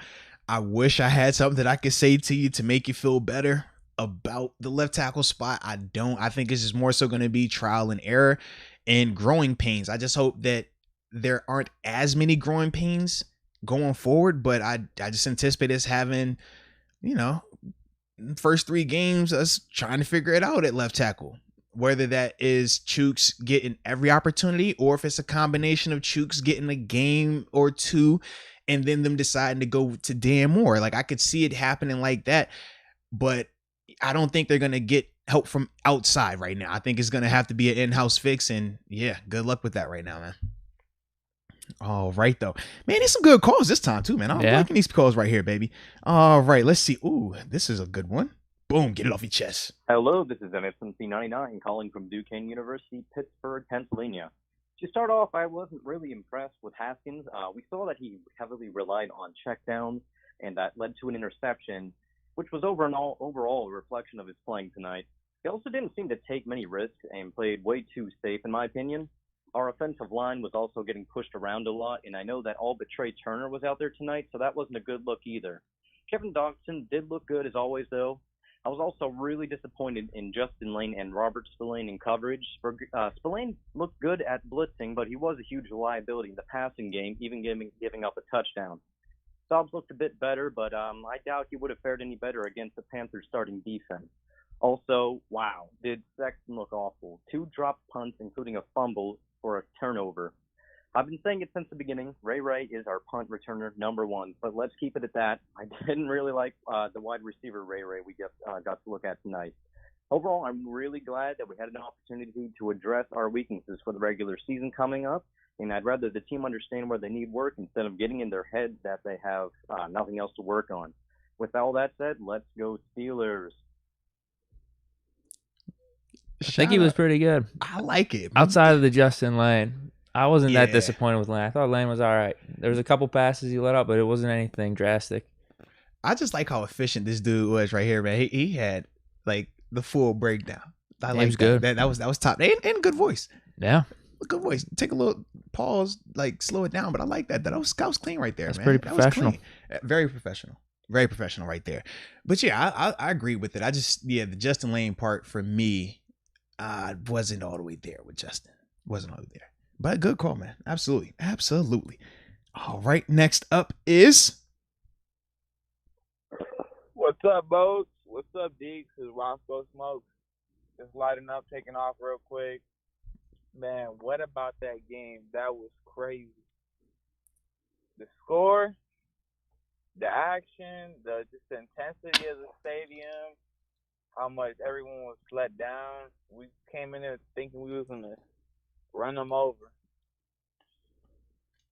I wish I had something that I could say to you to make you feel better about the left tackle spot. I don't. I think it's just more so going to be trial and error and growing pains. I just hope that there aren't as many growing pains going forward, but I just anticipate us having, first 3 games, us trying to figure it out at left tackle. Whether that is Chooks getting every opportunity or if it's a combination of Chooks getting a game or 2 and then them deciding to go to Dan Moore. Like I could see it happening like that, but I don't think they're going to get help from outside right now. I think it's going to have to be an in-house fix, and yeah, good luck with that right now, man. All right, though. Man, there's some good calls this time, too, man. I'm liking these calls right here, baby. All right, let's see. Ooh, this is a good one. Boom, get it off your chest. Hello, this is MSMC99 calling from Duquesne University, Pittsburgh, Pennsylvania. To start off, I wasn't really impressed with Haskins. We saw that he heavily relied on checkdowns, and that led to an interception, which was overall a reflection of his playing tonight. He also didn't seem to take many risks and played way too safe, in my opinion. Our offensive line was also getting pushed around a lot, and I know that all but Trey Turner was out there tonight, so that wasn't a good look either. Kevin Dodson did look good as always, though. I was also really disappointed in Justin Lane and Robert Spillane in coverage. Spillane looked good at blitzing, but he was a huge liability in the passing game, even giving up a touchdown. Dobbs looked a bit better, but I doubt he would have fared any better against the Panthers starting defense. Also, wow, did Sexton look awful. 2 dropped punts, including a fumble for a turnover. I've been saying it since the beginning. Ray is our punt returner #1, but let's keep it at that. I didn't really like the wide receiver Ray we got to look at tonight. Overall, I'm really glad that we had an opportunity to address our weaknesses for the regular season coming up, and I'd rather the team understand where they need work instead of getting in their heads that they have nothing else to work on. With all that said, let's go Steelers. I think he was pretty good. I like it. Outside of the Justin Lane, I wasn't that disappointed with Lane. I thought Lane was all right. There was a couple passes he let up, but it wasn't anything drastic. I just like how efficient this dude was right here, man. He had like the full breakdown. I like that. Good. That was top. And good voice. Yeah. Good voice. Take a little pause, like slow it down, but I like that. That was clean right there, That's man. Pretty professional. Very professional. Very professional right there. But yeah, I agree with it. The Justin Lane part for me, wasn't all the way there with Justin. Wasn't all the way there. But good call, man. Absolutely. All right. Next up is. What's up, Moats? What's up, Deke? This is Roscoe Smokes. Just lighting up, taking off real quick. Man, what about that game? That was crazy. The score, the action, just the intensity of the stadium, how much everyone was let down. We came in there thinking we was going to run them over.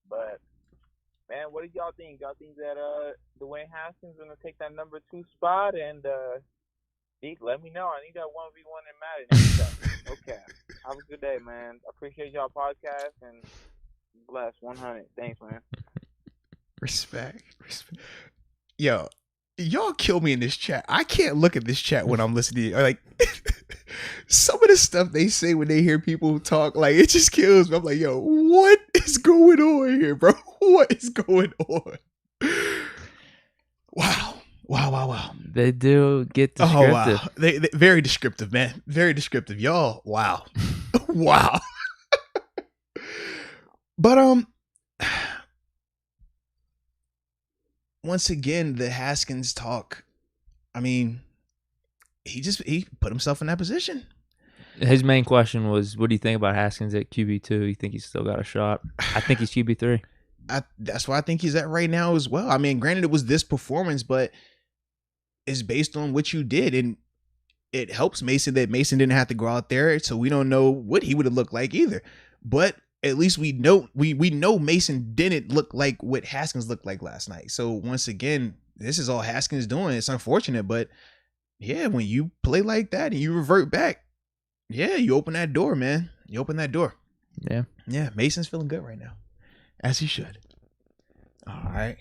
But, man, what do y'all think? Y'all think that Dwayne Haskins is going to take that number 2 spot? And, Deke, let me know. I need that 1v1 in Madden. Okay. Have a good day, man. I appreciate y'all podcast and bless 100. Thanks, man. Respect. Yo, y'all kill me in this chat. I can't look at this chat when I'm listening. Like, some of the stuff they say when they hear people talk, like, it just kills me. I'm like, yo, what is going on here, bro? What is going on? Wow. They do get descriptive. Oh, wow. They very descriptive, man. Very descriptive. Y'all, wow. Wow. But, once again, the Haskins talk, I mean, he put himself in that position. His main question was, what do you think about Haskins at QB2? You think he's still got a shot? I think he's QB3. That's where I think he's at right now as well. I mean, granted, it was this performance, but it's based on what you did. And it helps Mason that Mason didn't have to go out there. So we don't know what he would have looked like either. But at least we know Mason didn't look like what Haskins looked like last night. So once again, this is all Haskins doing. It's unfortunate, but yeah, when you play like that and you revert back, yeah, you open that door, man. You open that door. Yeah. Yeah, Mason's feeling good right now, as he should. All right.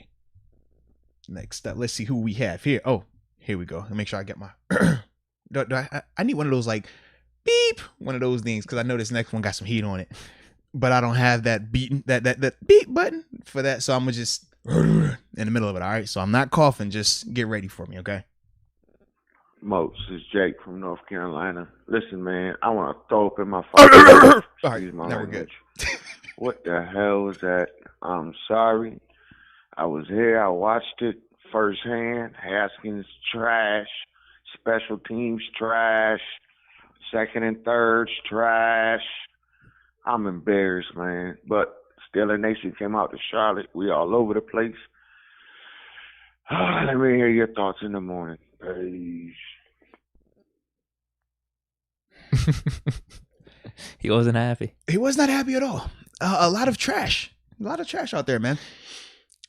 Next up, let's see who we have here. Oh, here we go. Let me make sure I get my... I need one of those, like, beep, one of those things, because I know this next one got some heat on it. But I don't have that beep button for that, so I'm going to just in the middle of it, all right? So I'm not coughing. Just get ready for me, okay? Moats, this is Jake from North Carolina. Listen, man, I want to throw up in my phone. All right, now we're good. What the hell was that? I'm sorry. I was here. I watched it firsthand. Haskins trash. Special teams trash. Second and thirds trash. I'm embarrassed, man. But Steeler Nation came out to Charlotte. We all over the place. Let me hear your thoughts in the morning. Peace. He wasn't happy. He was not happy at all. A lot of trash. A lot of trash out there, man.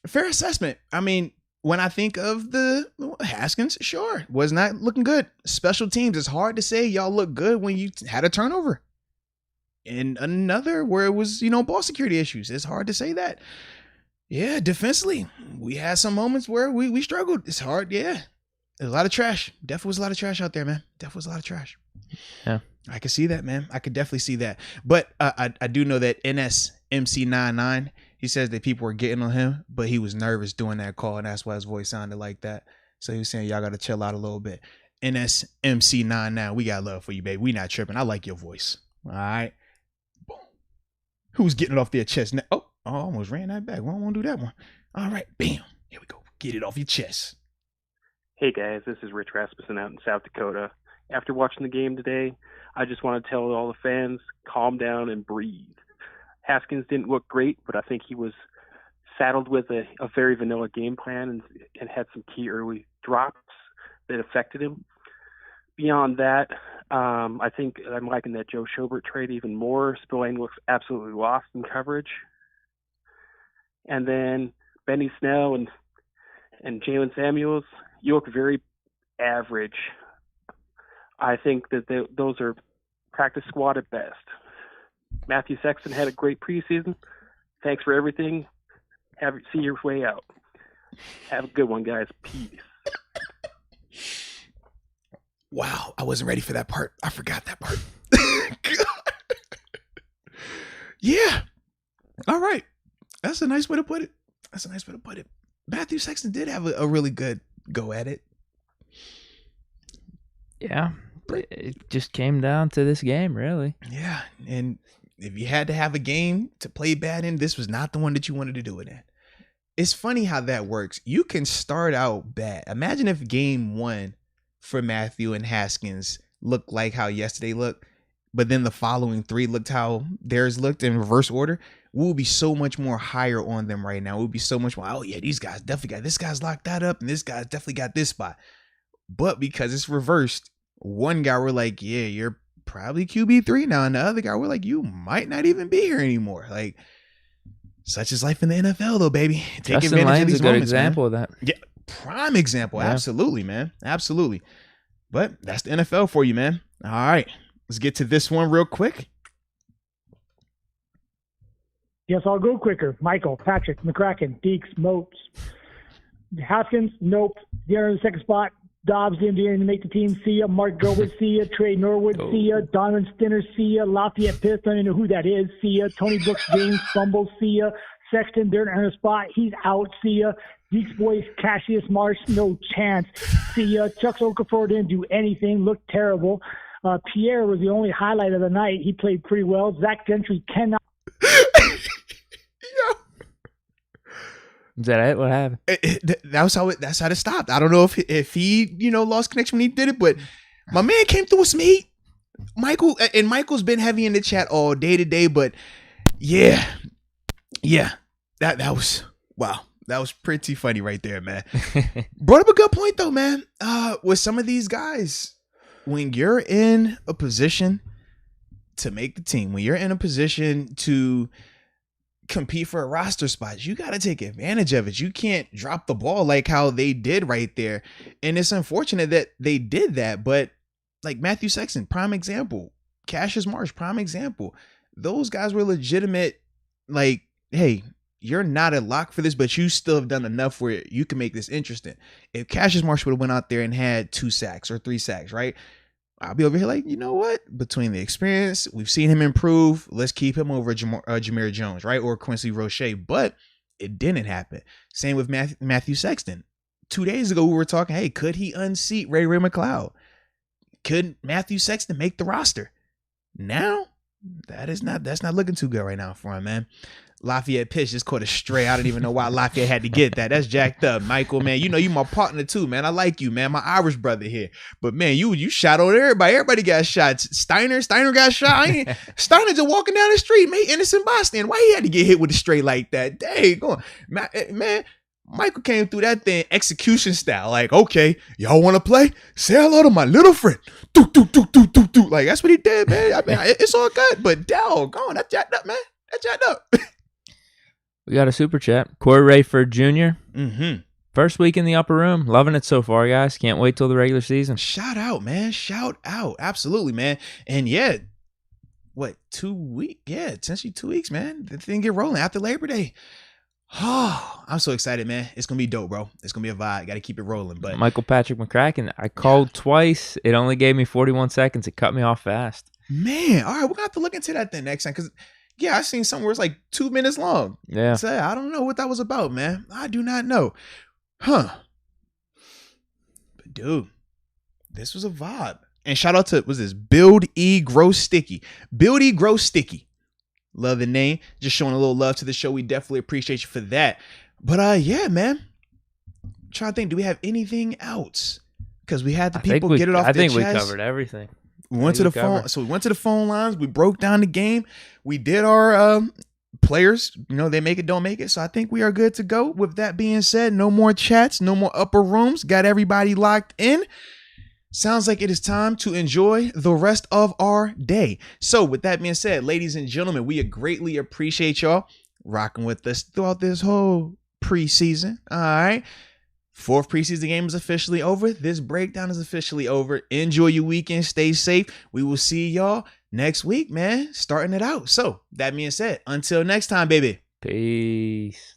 Fair assessment. I mean, when I think of the Haskins, sure, was not looking good. Special teams, it's hard to say y'all look good when you had a turnover. And another where it was, ball security issues. It's hard to say that. Yeah, defensively, we had some moments where we struggled. It's hard, yeah. There's a lot of trash. Definitely was a lot of trash out there, man. Definitely was a lot of trash. Yeah. I could see that, man. I could definitely see that. But I do know that NSMC99, he says that people were getting on him, but he was nervous doing that call, and that's why his voice sounded like that. So he was saying, y'all got to chill out a little bit. NSMC99, we got love for you, baby. We not tripping. I like your voice. All right. Boom. Who's getting it off their chest now? Oh, I almost ran that back. We don't want to do that one. All right. Bam. Here we go. Get it off your chest. Hey, guys. This is Rich Rasmussen out in South Dakota. After watching the game today, I just want to tell all the fans, calm down and breathe. Haskins didn't look great, but I think he was saddled with a very vanilla game plan and had some key early drops that affected him. Beyond that, I think I'm liking that Joe Schobert trade even more. Spillane looks absolutely lost in coverage. And then Benny Snell and Jalen Samuels, you look very average. I think that those are practice squad at best. Matthew Sexton had a great preseason. Thanks for everything. See your way out. Have a good one, guys. Peace. Wow, I wasn't ready for that part. I forgot that part. Yeah. All right. That's a nice way to put it. Matthew Sexton did have a really good go at it. Yeah. It just came down to this game, really. Yeah. And if you had to have a game to play bad in, this was not the one that you wanted to do it in. It's funny how that works. You can start out bad. Imagine if game one for Matthew and Haskins looked like how yesterday looked, but then the following three looked how theirs looked in reverse order. We'll be so much more higher on them right now. We'll be so much more, oh yeah, these guys definitely got, this guy's locked that up and this guy's definitely got this spot. But because it's reversed, one guy we're like, yeah, you're probably QB3 now. And the other guy we're like, you might not even be here anymore. Like, such is life in the NFL though, baby. Take Justin advantage Lane's of these a good moments, example man. of that. Yeah, prime example. Yeah. Absolutely, man. Absolutely. But that's the NFL for you, man. All right. Let's get to this one real quick. Yes, I'll go quicker. Michael, Patrick, McCracken, Deke, Moats. Haskins, nope. The second spot, Dobbs didn't make the team. See ya. Mark Gilbert. See ya. Trey Norwood. See ya. Donovan Stinner. See ya. Lafayette Pitt. Don't even know who that is. See ya. Tony Brooks James fumbles. See ya. Sexton didn't earn a spot. He's out. See ya. Deke's boys Cassius Marsh. No chance. See ya. Chuck Okafor didn't do anything. Looked terrible. Pierre was the only highlight of the night. He played pretty well. Zach Gentry cannot. Is that it? What happened? That's how it stopped. I don't know if he lost connection when he did it, but my man came through with some heat. Michael's been heavy in the chat all day today, but yeah, that was wow. That was pretty funny right there, man. Brought up a good point though, man. With some of these guys, when you're in a position to make the team, when you're in a position to compete for a roster spot, you got to take advantage of it. You can't drop the ball like how they did right there. And it's unfortunate that they did that, but like Matthew Sexton, prime example. Cassius Marsh, prime example. Those guys were legitimate, like, hey, you're not a lock for this, but you still have done enough where you can make this interesting. If Cassius Marsh would have went out there and had 2 sacks or 3 sacks, right? I'll be over here like, you know what? Between the experience, we've seen him improve. Let's keep him over Jameer Jones, right? Or Quincy Roche. But it didn't happen. Same with Matthew Sexton. 2 days ago, we were talking, hey, could he unseat Ray McLeod? Could Matthew Sexton make the roster? Now, that's not looking too good right now for him, man. Lafayette pitch just caught a stray. I don't even know why Lafayette had to get that. That's jacked up. Michael, man, you my partner too, man. I like you, man. My Irish brother here. But man, you shot on everybody. Everybody got shot. Steiner got shot. Steiner just walking down the street, made innocent bystander. Why he had to get hit with a stray like that? Dang, go on. Man, Michael came through that thing execution style. Like, okay, y'all want to play? Say hello to my little friend. Do. Like, that's what he did, man. I mean, it's all good. But doggone, that's jacked up, man. That's jacked up. We got a super chat. Corey Rayford Jr. Mm-hmm. First week in the upper room. Loving it so far, guys. Can't wait till the regular season. Shout out, man. Shout out. Absolutely, man. And yeah, 2 weeks? Yeah, essentially 2 weeks, man. The thing get rolling after Labor Day. Oh, I'm so excited, man. It's going to be dope, bro. It's going to be a vibe. Got to keep it rolling. But Michael Patrick McCracken, I called twice. It only gave me 41 seconds. It cut me off fast. Man, all right. We're going to have to look into that then next time because yeah, I seen somewhere it's like 2 minutes long. Yeah. So I don't know what that was about, man. I do not know. Huh. But dude, this was a vibe. And shout out to, what's this? Build E Grow Sticky. Build E Grow Sticky. Love the name. Just showing a little love to the show. We definitely appreciate you for that. But yeah, man. I'm trying to think, do we have anything else? Because we had the people get it off their chest. I think we covered everything. We went to the phone. So we went to the phone lines. We broke down the game. We did our players. They make it, don't make it. So I think we are good to go. With that being said, no more chats, no more upper rooms. Got everybody locked in. Sounds like it is time to enjoy the rest of our day. So with that being said, ladies and gentlemen, we greatly appreciate y'all rocking with us throughout this whole preseason. All right. 4th preseason game is officially over. This breakdown is officially over. Enjoy your weekend. Stay safe. We will see y'all next week, man. Starting it out. So, that being said, until next time, baby. Peace.